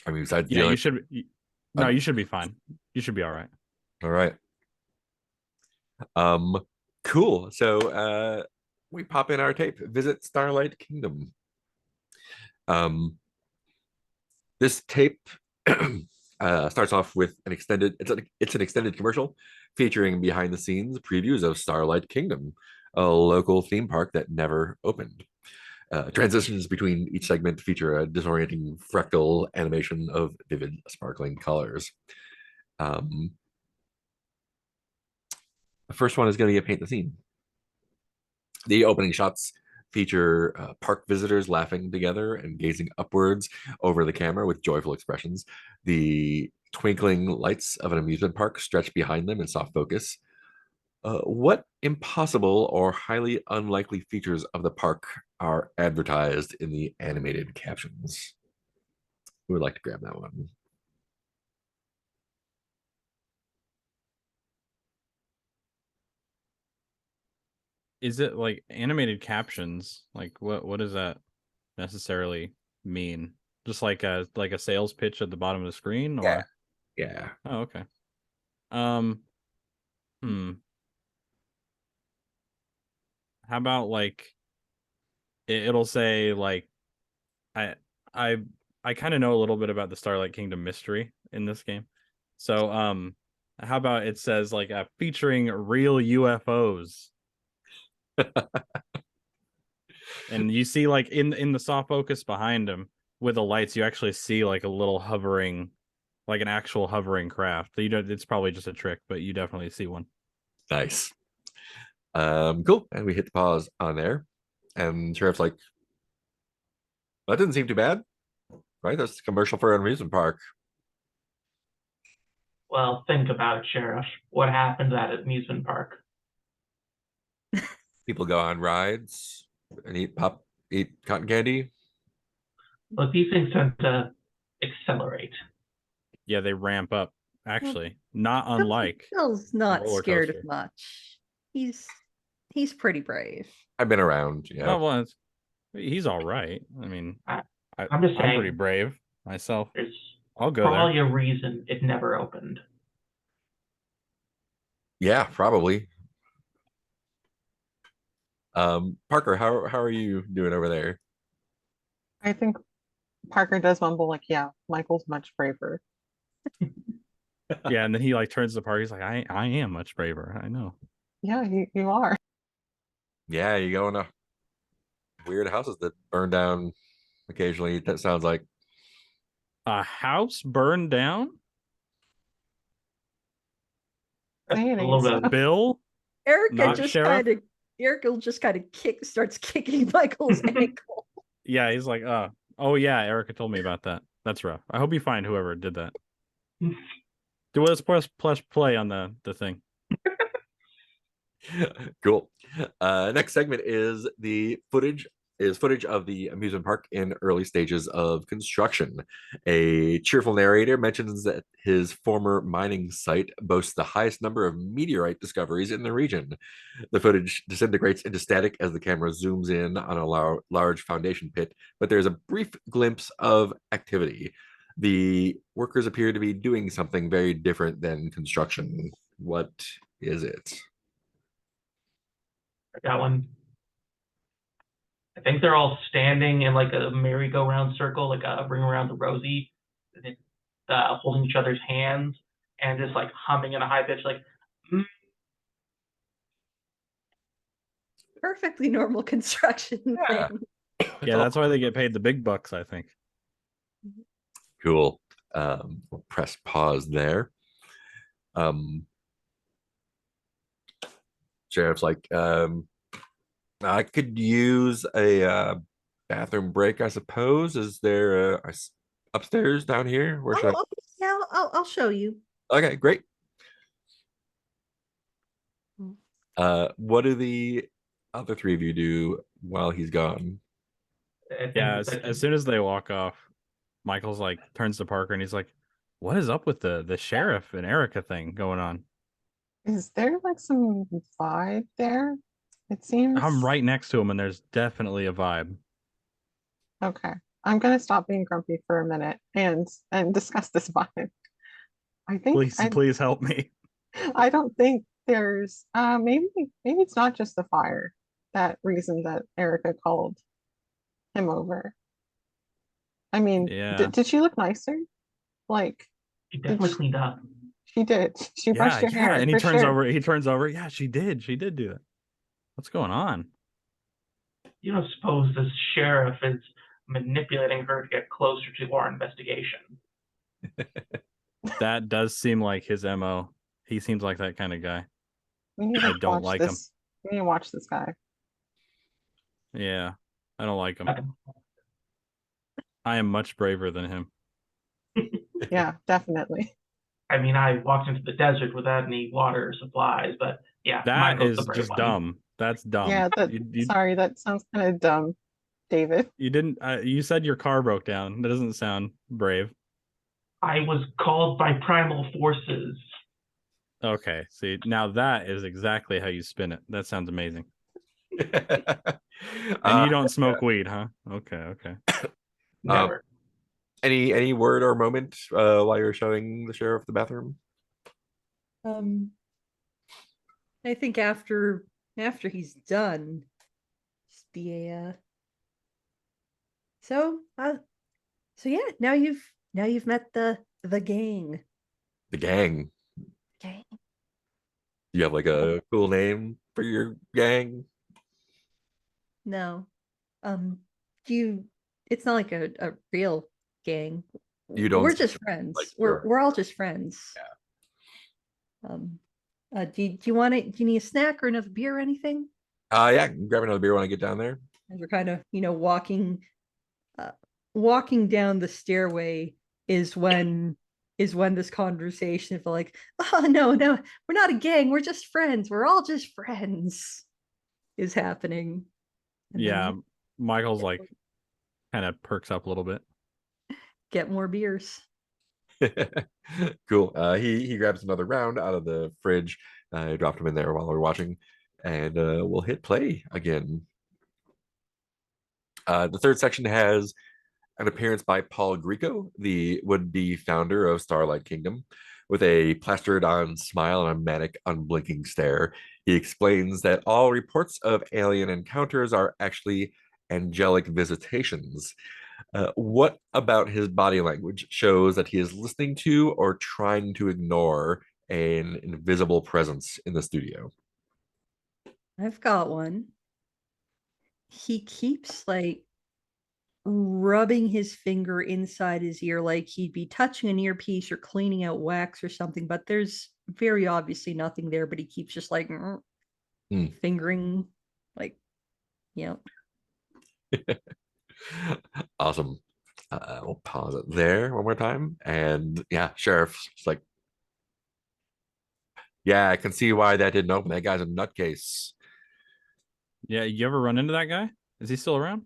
I mean, besides Yeah, dealing. you should. No, you should be fine. You should be all right. All right. Cool. So we pop in our tape. Visit Starlight Kingdom. This tape starts off with an extended. It's an extended commercial featuring behind the scenes previews of Starlight Kingdom, a local theme park that never opened. Transitions between each segment feature a disorienting fractal animation of vivid, sparkling colors. The first one is going to be a paint the scene. The opening shots feature park visitors laughing together and gazing upwards over the camera with joyful expressions. The twinkling lights of an amusement park stretch behind them in soft focus. What impossible or highly unlikely features of the park are advertised in the animated captions? Who would like to grab that one? Is it animated captions? What does that necessarily mean? Just like a sales pitch at the bottom of the screen, or Yeah. Yeah. Oh, okay. How about it'll say I I I kind of know a little bit about the Starlight Kingdom mystery in this game. So how about it says featuring real UFOs. And you see in the soft focus behind him with the lights, you actually see a little hovering, an actual hovering craft. It's probably just a trick, but you definitely see one. Nice. Cool. And we hit the pause on there. And Sheriff's like, that didn't seem too bad. Right? That's a commercial for an amusement park. Well, think about it, Sheriff. What happened at that amusement park? People go on rides and eat cotton candy. Well, these things tend to accelerate. Yeah, they ramp up. Actually, not unlike Bill's not roller scared coaster. of much. He's pretty brave. I've been around. Yeah. Oh, well, he's all right. I mean, I'm just saying, I'm pretty brave myself. There's I'll go there. probably a reason it never opened. Yeah, probably. Parker, how are you doing over there? I think Parker does mumble yeah, Michael's much braver. Yeah, and then he turns to the party. He's like, I am much braver. I know. Yeah, you are. Yeah, you go into weird houses that burn down occasionally. That sounds like A house burned down? saying A little bit. stuff. Bill? Erica Not just sheriff? kind of Erica will just kind of starts kicking Michael's ankle. Yeah, he's like, oh yeah, Erica told me about that. That's rough. I hope you find whoever did that. Do let's press play on the thing. Cool. Next segment is footage of the amusement park in early stages of construction. A cheerful narrator mentions that his former mining site boasts the highest number of meteorite discoveries in the region. The footage disintegrates into static as the camera zooms in on a large foundation pit, but there's a brief glimpse of activity. The workers appear to be doing something very different than construction. What is it? That one. I think they're all standing in like a merry-go-round circle, like a bring around the Rosie, holding each other's hands and just like humming in a high pitch, like. Perfectly normal construction Yeah. thing. Yeah, that's why they get paid the big bucks, I think. Cool. We'll press pause there. Sheriff's like, I could use a bathroom break, I suppose. Is there upstairs down here? Where should Oh, yeah, I'll show you. I? Okay, great. Mm. What do the other three of you do while he's gone? I think Yeah, that as soon as they walk off, Michael's like turns to Parker and he's like, "What is up with the sheriff and Erica thing going on?" Is there like some vibe there? It seems I'm right next to him and there's definitely a vibe. okay. I'm gonna stop being grumpy for a minute and discuss this vibe. I think Please help me. I don't think there's maybe it's not just the fire that reason that Erica called him over. I mean, Yeah. did she look nicer? Like she definitely she- cleaned up. she did. She brushed her hair. And he for turns sure. over. He turns over. Yeah, she did. She did do that. What's going on? You don't suppose this sheriff is manipulating her to get closer to our investigation? That does seem like his MO. He seems like that kind of guy. We need I to don't watch like him. this. We need to watch this guy. Yeah, I don't like him. Okay. I am much braver than him. Yeah, definitely. I mean, I walked into the desert without any water supplies, but yeah, That Michael's is the brave just one. dumb. That's dumb. Yeah, You sorry, that sounds kind of dumb, David. you didn't. You said your car broke down. That doesn't sound brave. I was called by primal forces. Okay, see, now that is exactly how you spin it. That sounds amazing. And you don't smoke weed, huh? Okay. Never. Any word or moment while you're showing the sheriff the bathroom? I think after he's done, just be a so yeah, now you've met the gang. The gang. Okay. Do you have like a cool name for your gang? No. It's not like a real gang. You don't We're seem just to friends. like we're your- we're all just friends. Yeah. Do you want it? Do you need a snack or another beer or anything? Yeah, grab another beer when I get down there. As we're kind of, walking down the stairway is when this conversation of like, oh no, we're not a gang, we're just friends. We're all just friends is happening. And then Yeah, we Michael's like kind of perks up a little bit. get more beers. Cool. He grabs another round out of the fridge. I dropped him in there while we were watching, and we'll hit play again. The third section has an appearance by Paul Grieco, the would-be founder of Starlight Kingdom. With a plastered-on smile and a manic, unblinking stare, he explains that all reports of alien encounters are actually angelic visitations. What about his body language shows that he is listening to or trying to ignore an invisible presence in the studio? I've got one. He keeps like rubbing his finger inside his ear like he'd be touching an earpiece or cleaning out wax or something, but there's very obviously nothing there, but he keeps just like fingering, like, you know. Awesome. We'll pause it there one more time. And yeah, sheriff's just like, yeah, I can see why that didn't open. That guy's a nutcase. Yeah, you ever run into that guy? Is he still around?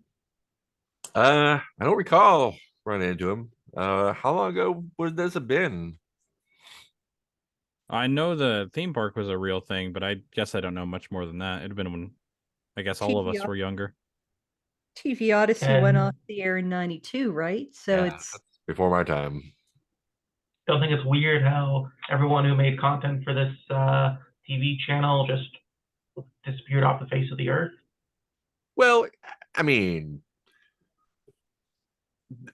I don't recall running into him. How long ago would this have been? I know the theme park was a real thing, but I guess I don't know much more than that. It'd have been when I guess all of us TV were younger. TV Odyssey went off And the air in 92, right? So Yeah, it's that's before my time. don't think it's weird how everyone who made content for this TV channel just disappeared off the face of the earth. Well, I mean,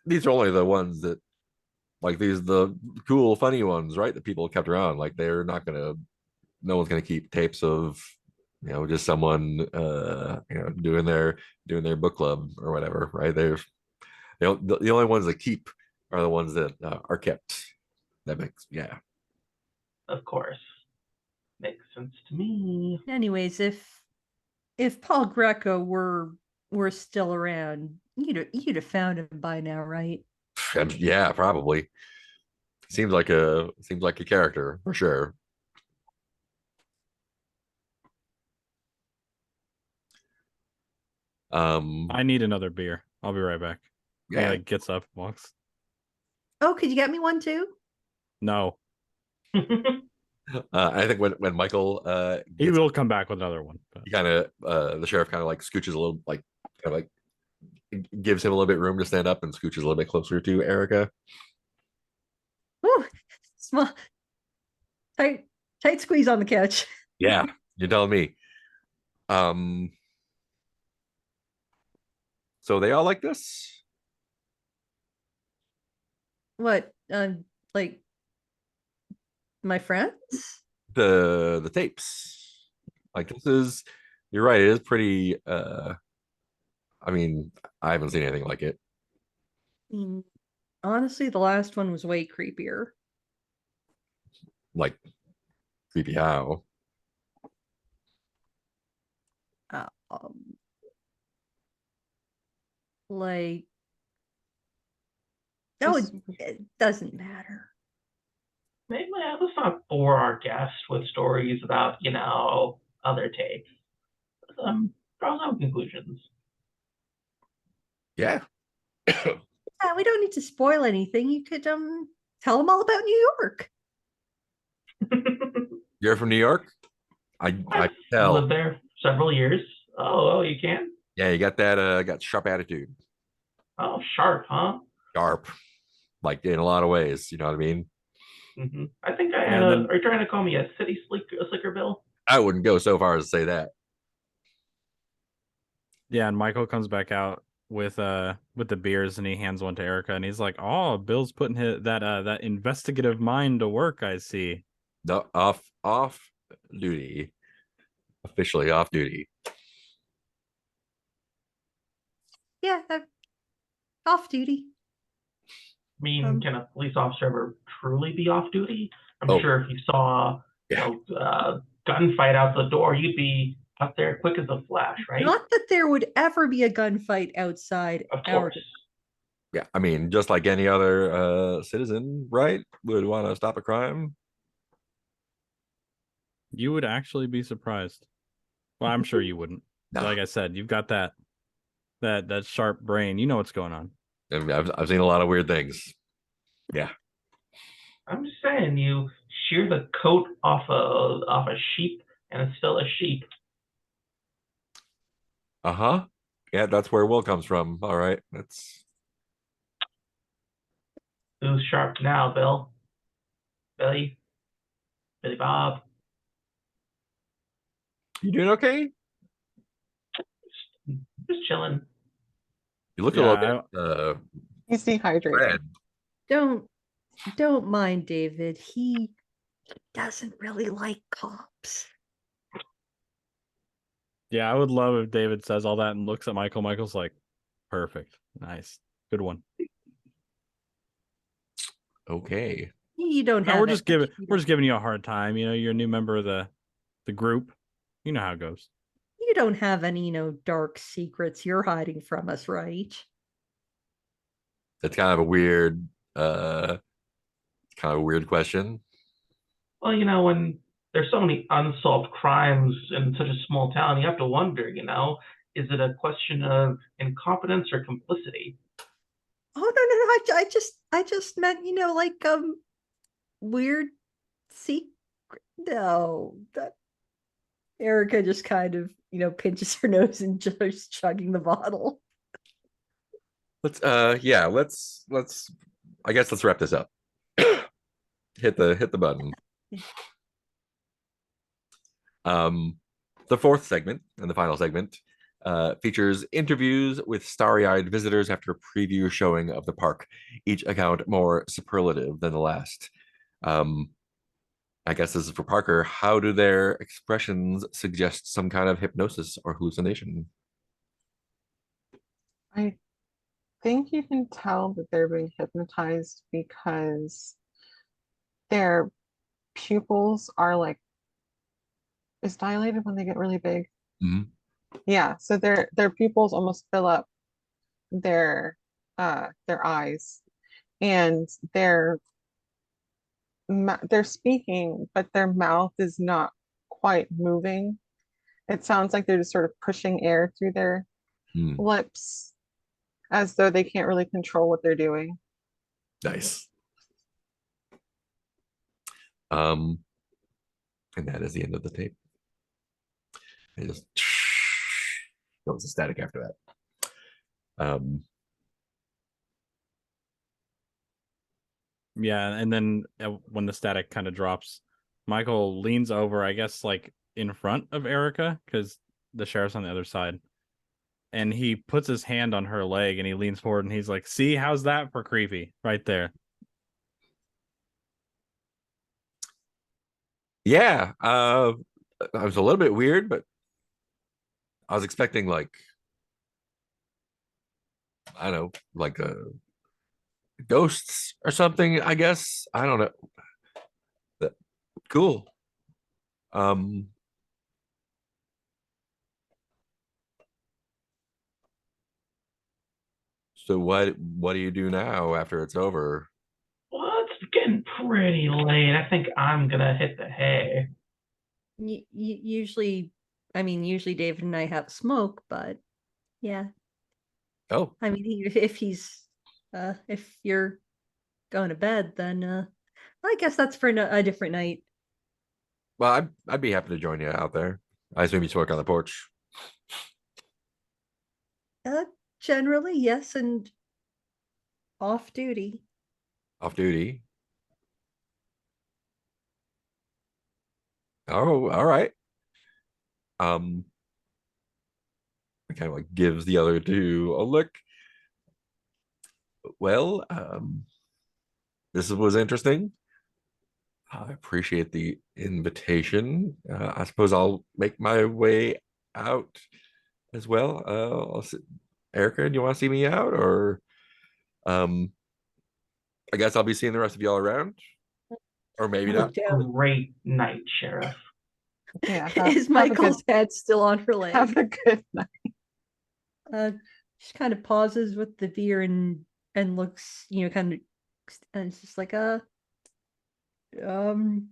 these are only the ones that like these the cool, funny ones, right? That people kept around. Like they're not gonna no one's gonna keep tapes of just someone doing their book club or whatever, right? There's the only ones that keep are the ones that are kept. That makes Of course. Makes sense to me. anyways, if Paul Greco were still around, you'd have found him by now, right? yeah, probably. Seems like a character for sure. I need another beer. I'll be right back. He Yeah. like gets up, walks. Oh, could you get me one too? No, I think when Michael he gets, will come back with another one. But he kind of the sheriff kind of like scooches a little, like kind of like gives him a little bit room to stand up and scooches a little bit closer to Erica. Ooh, small, tight squeeze on the couch. Yeah, you're telling me. So they all like this. What? Like my friends? The tapes. Like this is, you're right. It is pretty. I mean, I haven't seen anything like it. Mm, honestly, the last one was way creepier. Like creepy how. Um, like, no, it doesn't matter. Maybe let's not bore our guests with stories about, other tapes. Draw some conclusions. Yeah. Yeah, we don't need to spoil anything. You could tell them all about New York. You're from New York? I I've tell. lived there several years. Oh, you can? Yeah, you got that got sharp attitude. Oh, sharp, huh? Sharp. Like in a lot of ways, you know what I mean? I think I had And then- Are you trying to call me a slicker bill? I wouldn't go so far as to say that. yeah, and Michael comes back out with the beers and he hands one to Erica and he's like, "Oh, Bill's putting that investigative mind to work, I see." No, off duty. Officially off duty. Yeah, off duty. I mean, Um, can a police officer ever truly be off duty? I'm Oh. sure if you saw Yeah. gunfight out the door, you'd be out there quick as a flash, right? Not that there would ever be a gunfight outside Of our course. Yeah, I mean, just like any other citizen, right? Would want to stop a crime. You would actually be surprised. Well, I'm sure you wouldn't. No. Like I said, you've got that sharp brain. You know what's going on. I mean, I've seen a lot of weird things. Yeah. I'm just saying, you shear the coat off a sheep, and it's still a sheep. Uh-huh. Yeah, that's where Will comes from. All right. That's Who's sharp now, Bill? Billy? Billy Bob? you doing okay? Just chilling. You look a Yeah, little bit He's dehydrated. red. Don't mind David. He doesn't really like cops. Yeah, I would love if David says all that and looks at Michael. Michael's like, "Perfect. Nice. Good one." Okay. You don't No, have we're it. just giving you a hard time. You know, you're a new member of the group. You know how it goes. You don't have any, dark secrets you're hiding from us, right? That's kind of a weird, question. Well, when there's so many unsolved crimes in such a small town, you have to wonder, is it a question of incompetence or complicity? Oh, no, no, I just meant, like weird secret. No, that Erica just kind of, pinches her nose and just chugging the bottle. Let's I guess let's wrap this up. hit the button. The fourth segment and the final segment features interviews with starry-eyed visitors after a preview showing of the park, each account more superlative than the last. I guess this is for Parker. How do their expressions suggest some kind of hypnosis or hallucination? I think you can tell that they're being hypnotized because their pupils are like is dilated when they get really big. Mhm. Yeah, so their pupils almost fill up their eyes, and they're speaking, but their mouth is not quite moving. It sounds like they're just sort of pushing air through their Hmm. lips as though they can't really control what they're doing. Nice. And that is the end of the tape. It just goes to static after that. Yeah, and then when the static kind of drops, Michael leans over, I guess, like in front of Erica, because the sheriff's on the other side. And he puts his hand on her leg and he leans forward and he's like, "See, how's that for creepy?" Right there. Yeah, I was a little bit weird, but I was expecting like I don't know, like ghosts or something. I guess I don't know. But cool. Um, so what do you do now after it's over? Well, it's getting pretty late. I think I'm gonna hit the hay. Usually, usually David and I have smoke, but yeah, Oh, if you're going to bed, then I guess that's for a different night. well, I'd be happy to join you out there. I assume you smoke on the porch, Uh, Generally, yes, and off duty. off duty. Oh, all right. Um, it kind of like gives the other two a look. Well, this was interesting. I appreciate the invitation. I suppose I'll make my way out as well. Erica, do you want to see me out, or um, I guess I'll be seeing the rest of y'all around, or maybe Have not. a great night, Sheriff. Yeah, Is have a Michael's head still on her leg? have a good night. She kind of pauses with the beer and looks, kind of, and it's just like um,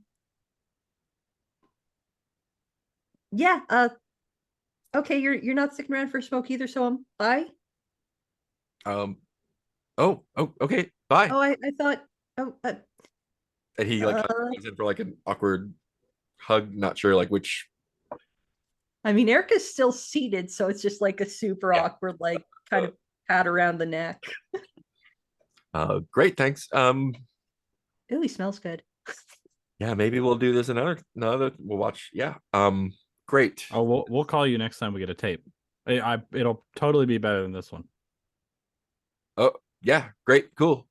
yeah, okay, you're not sticking around for smoke either, so bye. Um, oh, okay, bye. Oh, I thought, oh, And he like goes in for like an awkward hug, not sure like which. Erica's still seated, so it's just like a super Yeah. awkward, like kind of pat around the neck. Great, thanks. Ooh, he smells good. Yeah, maybe we'll do this another. We'll watch. Yeah. Great. Oh, we'll call you next time we get a tape. It'll totally be better than this one. Oh, yeah, great, cool.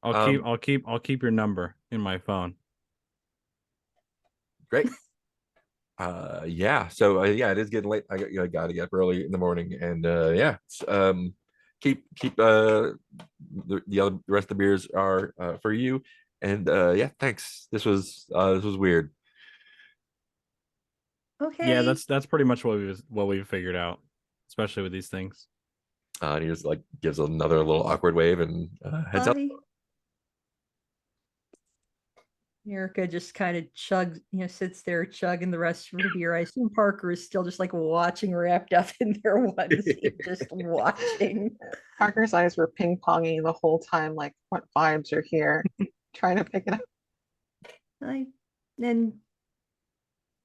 I'll keep your number in my phone. Great. Yeah. So yeah, it is getting late. I got to get up early in the morning, and yeah. Keep the rest of the beers are for you, And yeah, thanks. This was weird. Okay. Yeah, that's pretty much what we've figured out, especially with these things. And he just like gives another little awkward wave and heads out. Bye. Erica just kind of chugs, sits there chugging the rest of her beer. I assume Parker is still just like watching, wrapped up in their onesie, just watching. Parker's eyes were ping-ponging the whole time, like, what vibes are here? Trying to pick it up. And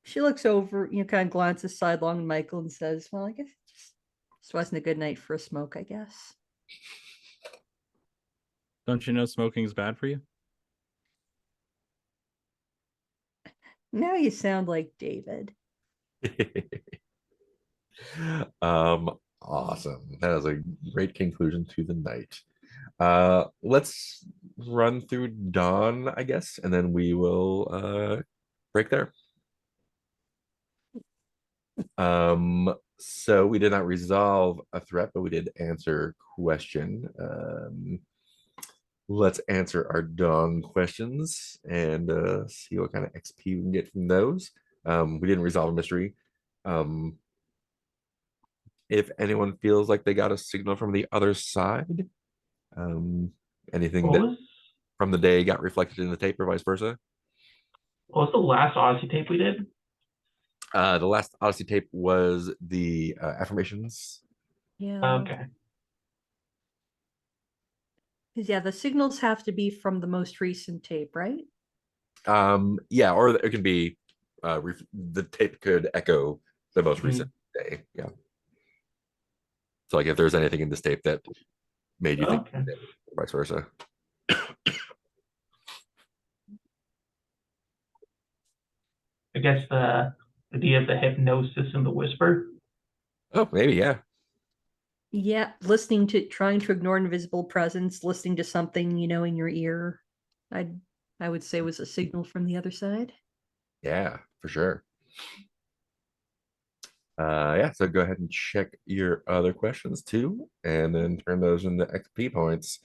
she looks over, kind of glances sidelong at Michael and says, "Well, I guess it just wasn't a good night for a smoke, I guess." Don't you know smoking is bad for you? Now you sound like David. Awesome. That was a great conclusion to the night. Let's run through Dawn, I guess, and then we will break there. So we did not resolve a threat, but we did answer question. Let's answer our Dawn questions and see what kind of XP we can get from those. We didn't resolve a mystery. If anyone feels like they got a signal from the other side, anything What that was from the day got reflected in the tape or vice versa. what was the last Odyssey tape we did? The last Odyssey tape was the affirmations. Yeah. Okay. Because yeah, the signals have to be from the most recent tape, right? Yeah, or it can be the tape could echo the most recent day. Yeah. So like if there's anything in this tape that made you think Okay. that, vice versa. I guess the idea of the hypnosis and the whisper. Oh, maybe, yeah. Yeah, trying to ignore invisible presence, listening to something, in your ear. I would say was a signal from the other side. Yeah, for sure. Yeah, so go ahead and check your other questions too, and then turn those into XP points.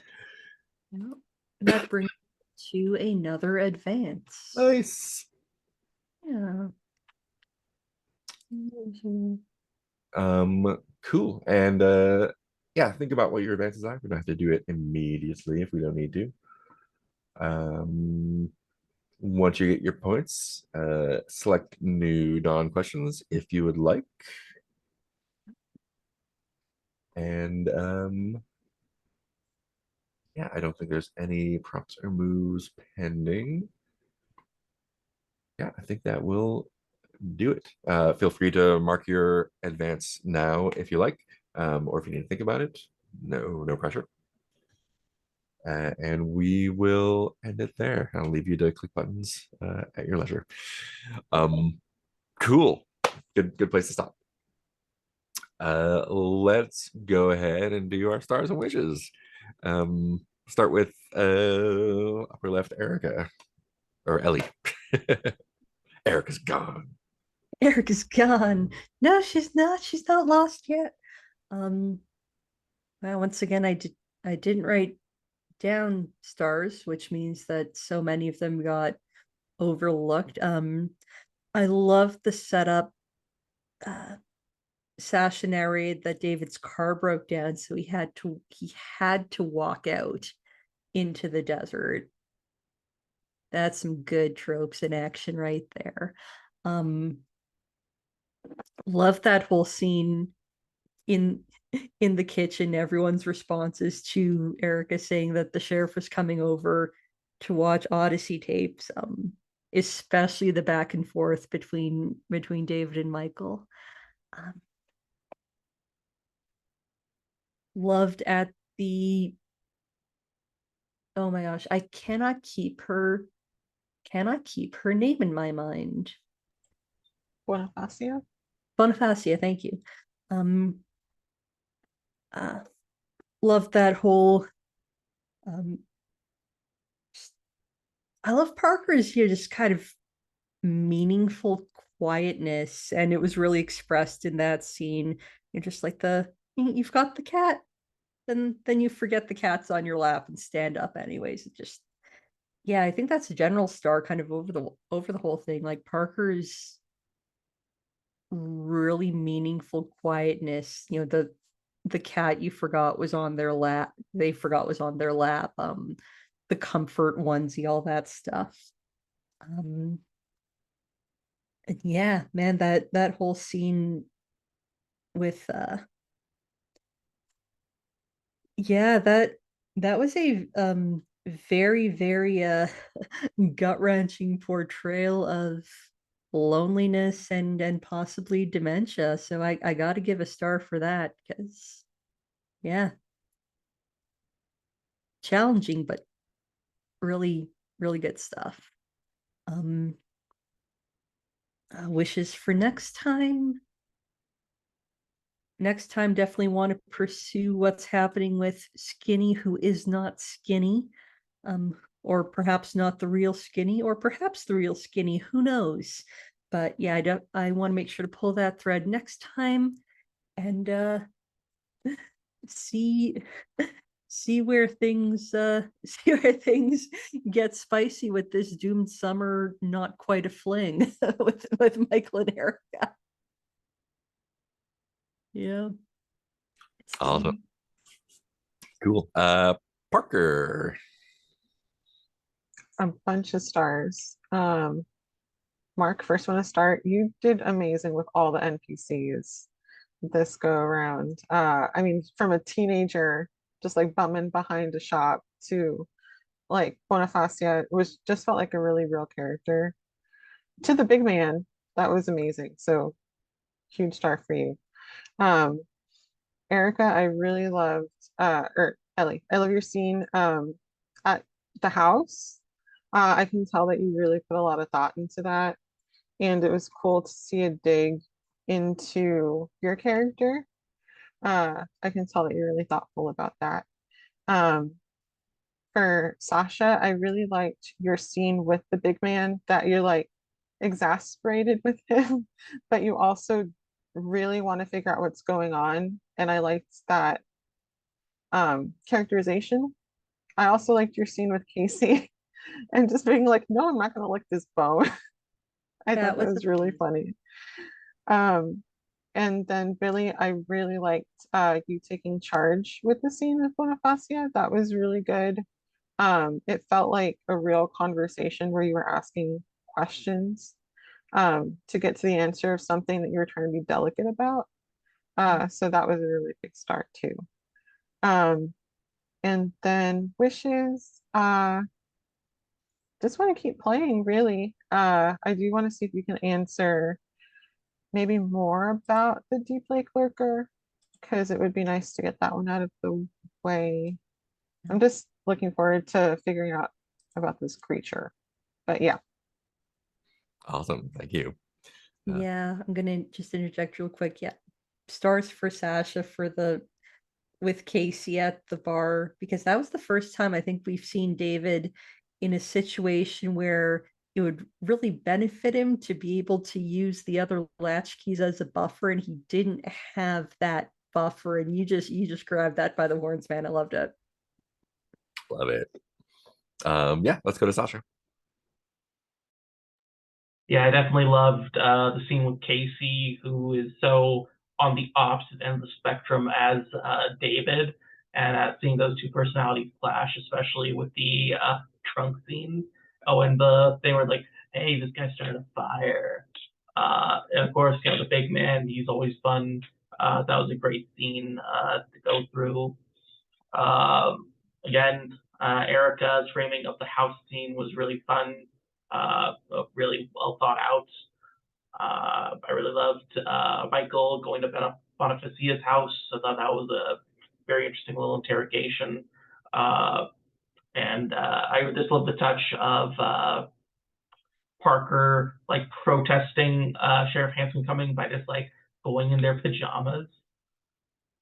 Yep. That brings to another advance. Nice. Yeah. Cool. And yeah, think about what your advances are. We don't have to do it immediately if we don't need to. Once you get your points, select new Dawn questions if you would like. And yeah, I don't think there's any prompts or moves pending. Yeah, I think that will do it. Feel free to mark your advance now if you like, or if you need to think about it. No pressure. And we will end it there. I'll leave you to click buttons at your leisure. Cool. Good place to stop. Let's go ahead and do our stars and wishes. Start with upper left, Erica or Ellie. Erica's gone. Erica's gone. No, she's not. She's not lost yet. Well, once again, I didn't write down stars, which means that so many of them got overlooked. I love the setup. Sasha narrated that David's car broke down, so he had to walk out into the desert. That's some good tropes in action right there. Love that whole scene in the kitchen. Everyone's responses to Erica saying that the sheriff was coming over to watch Odyssey tapes. Especially the back and forth between David and Michael. Loved at the oh my gosh, I cannot keep her name in my mind. Bonifacio? Bonifacia, thank you. Loved that whole I love Parker's here, just kind of meaningful quietness, and it was really expressed in that scene. You're just like you've got the cat, then you forget the cat's on your lap and stand up anyways. It just Yeah, I think that's a general star kind of over the whole thing. Like Parker's really meaningful quietness. The cat you forgot was on their lap. They forgot was on their lap. The comfort onesie, all that stuff. Um, and yeah, man, that whole scene with yeah, that was a very, very gut-wrenching portrayal of loneliness and possibly dementia. So I got to give a star for that because yeah, challenging but really really good stuff. Um wishes for next time. Next time definitely want to pursue what's happening with Skinny who is not Skinny. Or perhaps not the real Skinny, or perhaps the real Skinny, who knows? But yeah, I want to make sure to pull that thread next time and see see where things see where things get spicy with this doomed summer not quite a fling with Michael and Erica. Yeah. Awesome. Cool. Parker. A bunch of stars. Mark, first want to start. You did amazing with all the NPCs this go around. I mean, from a teenager just like bumming behind a shop to like Bonifacia, it was just felt like a really real character. To the big man, that was amazing. So huge star for you. Um, Erica, I really loved or Ellie, I love your scene at the house. I can tell that you really put a lot of thought into that. And it was cool to see a dig into your character. I can tell that you're really thoughtful about that. Um, for Sasha, I really liked your scene with the big man that you're like exasperated with him, but you also really want to figure out what's going on. And I liked that characterization. I also liked your scene with Casey and just being like, no, I'm not gonna lick this bone. I thought That that was was really funny. Um, and then Billy, I really liked you taking charge with the scene with Bonifacia. That was really good. It felt like a real conversation where you were asking questions to get to the answer of something that you were trying to be delicate about. So that was a really big start too. Um, and then wishes, just want to keep playing really. I do want to see if you can answer maybe more about the Deep Lake Lurker because it would be nice to get that one out of the way. I'm just looking forward to figuring out about this creature. But yeah, Awesome. Thank you. yeah, I'm gonna just interject real quick. Yeah. Stars for Sasha for the with Casey at the bar because that was the first time I think we've seen David in a situation where it would really benefit him to be able to use the other latchkeys as a buffer, and he didn't have that buffer. And you just grabbed that by the horns, man. I loved it. Love it. Yeah, let's go to Sasha. Yeah, I definitely loved the scene with Casey, who is so on the opposite end of the spectrum as David, and seeing those two personalities clash, especially with the trunk scene. Oh, and they were like, "Hey, this guy started a fire," and of course, the big man, he's always fun. That was a great scene to go through. Again, Erica's framing of the house scene was really fun, really well thought out. I really loved Michael going to Bonifacia's house. I thought that was a very interesting little interrogation. And I just love the touch of Parker like protesting Sheriff Hanson coming by just like going in their pajamas.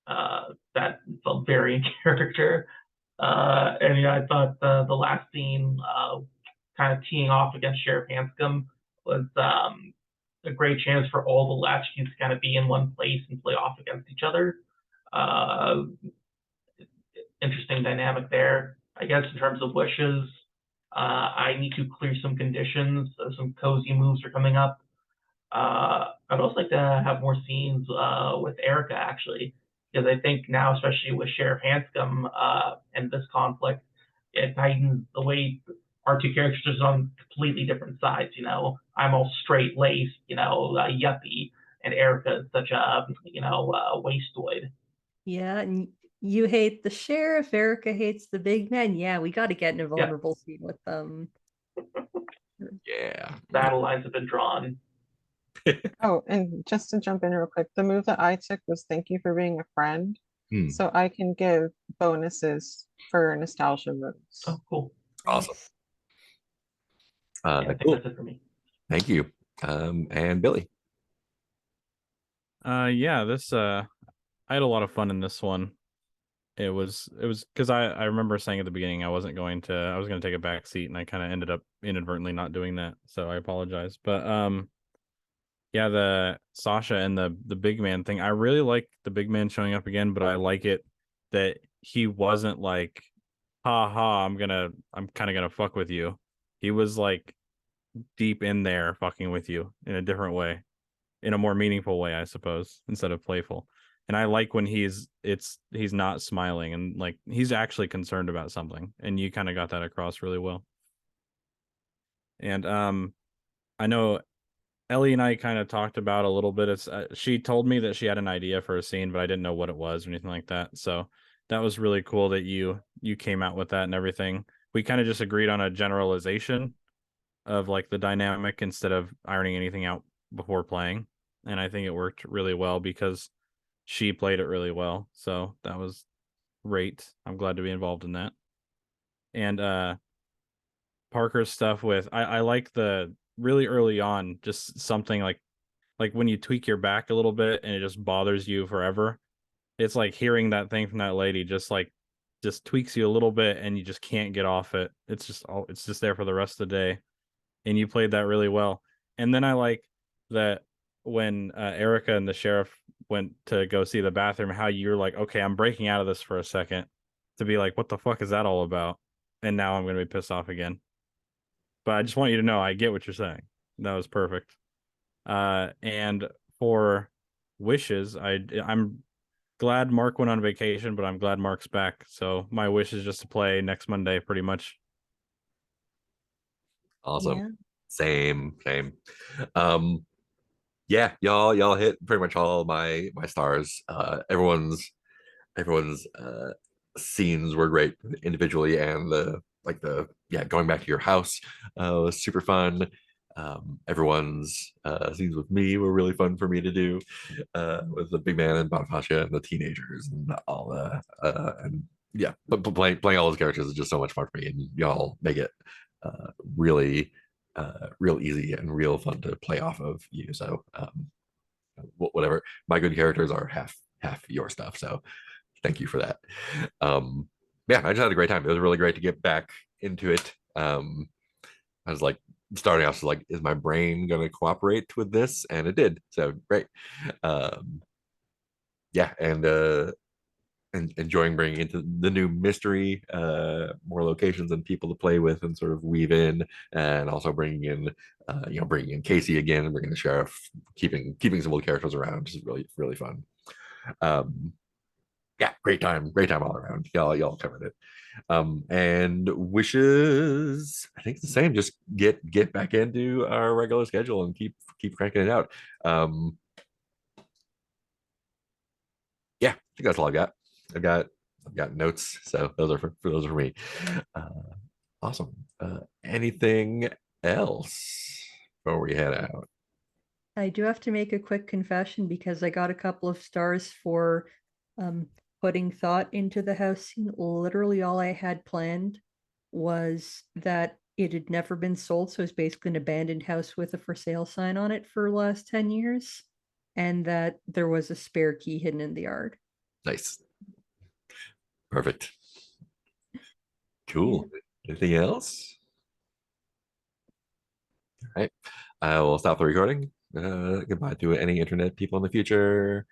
That felt very in character. And yeah, I thought the last scene, kind of teeing off against Sheriff Hanscom, was a great chance for all the latchkeys to kind of be in one place and play off against each other. Uh, Interesting dynamic there. I guess in terms of wishes, I need to clear some conditions. Some cozy moves are coming up. I'd also like to have more scenes with Erica, actually, because I think now, especially with Sheriff Hanscom and this conflict, it tightens the way our two characters are on completely different sides. You know, I'm all straight laced, yuppie, and Erica is such a, wasteoid. Yeah, and you hate the sheriff, Erica hates the big man. Yeah, we got to get in a vulnerable scene with them. Yeah. Battle lines have been drawn. Oh, and just to jump in real quick, the move that I took was thank you for being a friend. Hmm. So I can give bonuses for nostalgia moves. Oh, cool. Awesome. Nice. Yeah, I think Cool. that's it for me. Thank you. And Billy. Yeah, this I had a lot of fun in this one. It was because I remember saying at the beginning I was going to take a back seat, and I kind of ended up inadvertently not doing that, so I apologize. But yeah, the Sasha and the big man thing, I really like the big man showing up again, but I like it that he wasn't like, ha ha, I'm kind of gonna fuck with you. He was like deep in there fucking with you in a different way, in a more meaningful way, I suppose, instead of playful. And I like when he's not smiling and like he's actually concerned about something, and you kind of got that across really well. And I know Ellie and I kind of talked about a little bit. It's she told me that she had an idea for a scene, but I didn't know what it was or anything like that. So that was really cool that you came out with that and everything. We kind of just agreed on a generalization of like the dynamic instead of ironing anything out before playing. And I think it worked really well because she played it really well. So that was great. I'm glad to be involved in that. And Parker's stuff with I like the really early on, just something like when you tweak your back a little bit and it just bothers you forever. It's like hearing that thing from that lady just tweaks you a little bit and you just can't get off it. It's just there for the rest of the day. And you played that really well. And then I like that when Erica and the sheriff went to go see the bathroom, how you're like, okay, I'm breaking out of this for a second, to be like, what the fuck is that all about? And now I'm going to be pissed off again. But I just want you to know I get what you're saying. That was perfect. And for wishes, I'm glad Mark went on vacation, but I'm glad Mark's back. So my wish is just to play next Monday, pretty much. Awesome. Yeah. Same. Yeah, y'all hit pretty much all my stars. Everyone's scenes were great individually, and the going back to your house was super fun. Everyone's scenes with me were really fun for me to do, with the big man and Bonifacia and the teenagers and all the and yeah, but playing all those characters is just so much fun for me, and y'all make it really real easy and real fun to play off of you. So whatever, my good characters are half your stuff. So thank you for that. Yeah, I just had a great time. It was really great to get back into it. I was like starting off, so like, is my brain gonna cooperate with this? And it did. So great. Yeah, and enjoying bringing into the new mystery, more locations and people to play with and sort of weave in, and also bringing in Casey again, and bringing the sheriff, keeping some old characters around, just really fun. Yeah, great time all around. Y'all covered it. And wishes, I think it's the same. Just get back into our regular schedule and keep cranking it out. Yeah, I think that's all I got. I've got notes, so those are for me. Awesome. Anything else before we head out? I do have to make a quick confession because I got a couple of stars for putting thought into the house scene. Literally all I had planned was that it had never been sold, so it's basically an abandoned house with a for sale sign on it for the last 10 years, and that there was a spare key hidden in the yard. Nice. Perfect. Cool. Anything else? All right. I will stop the recording. Goodbye to any internet people in the future.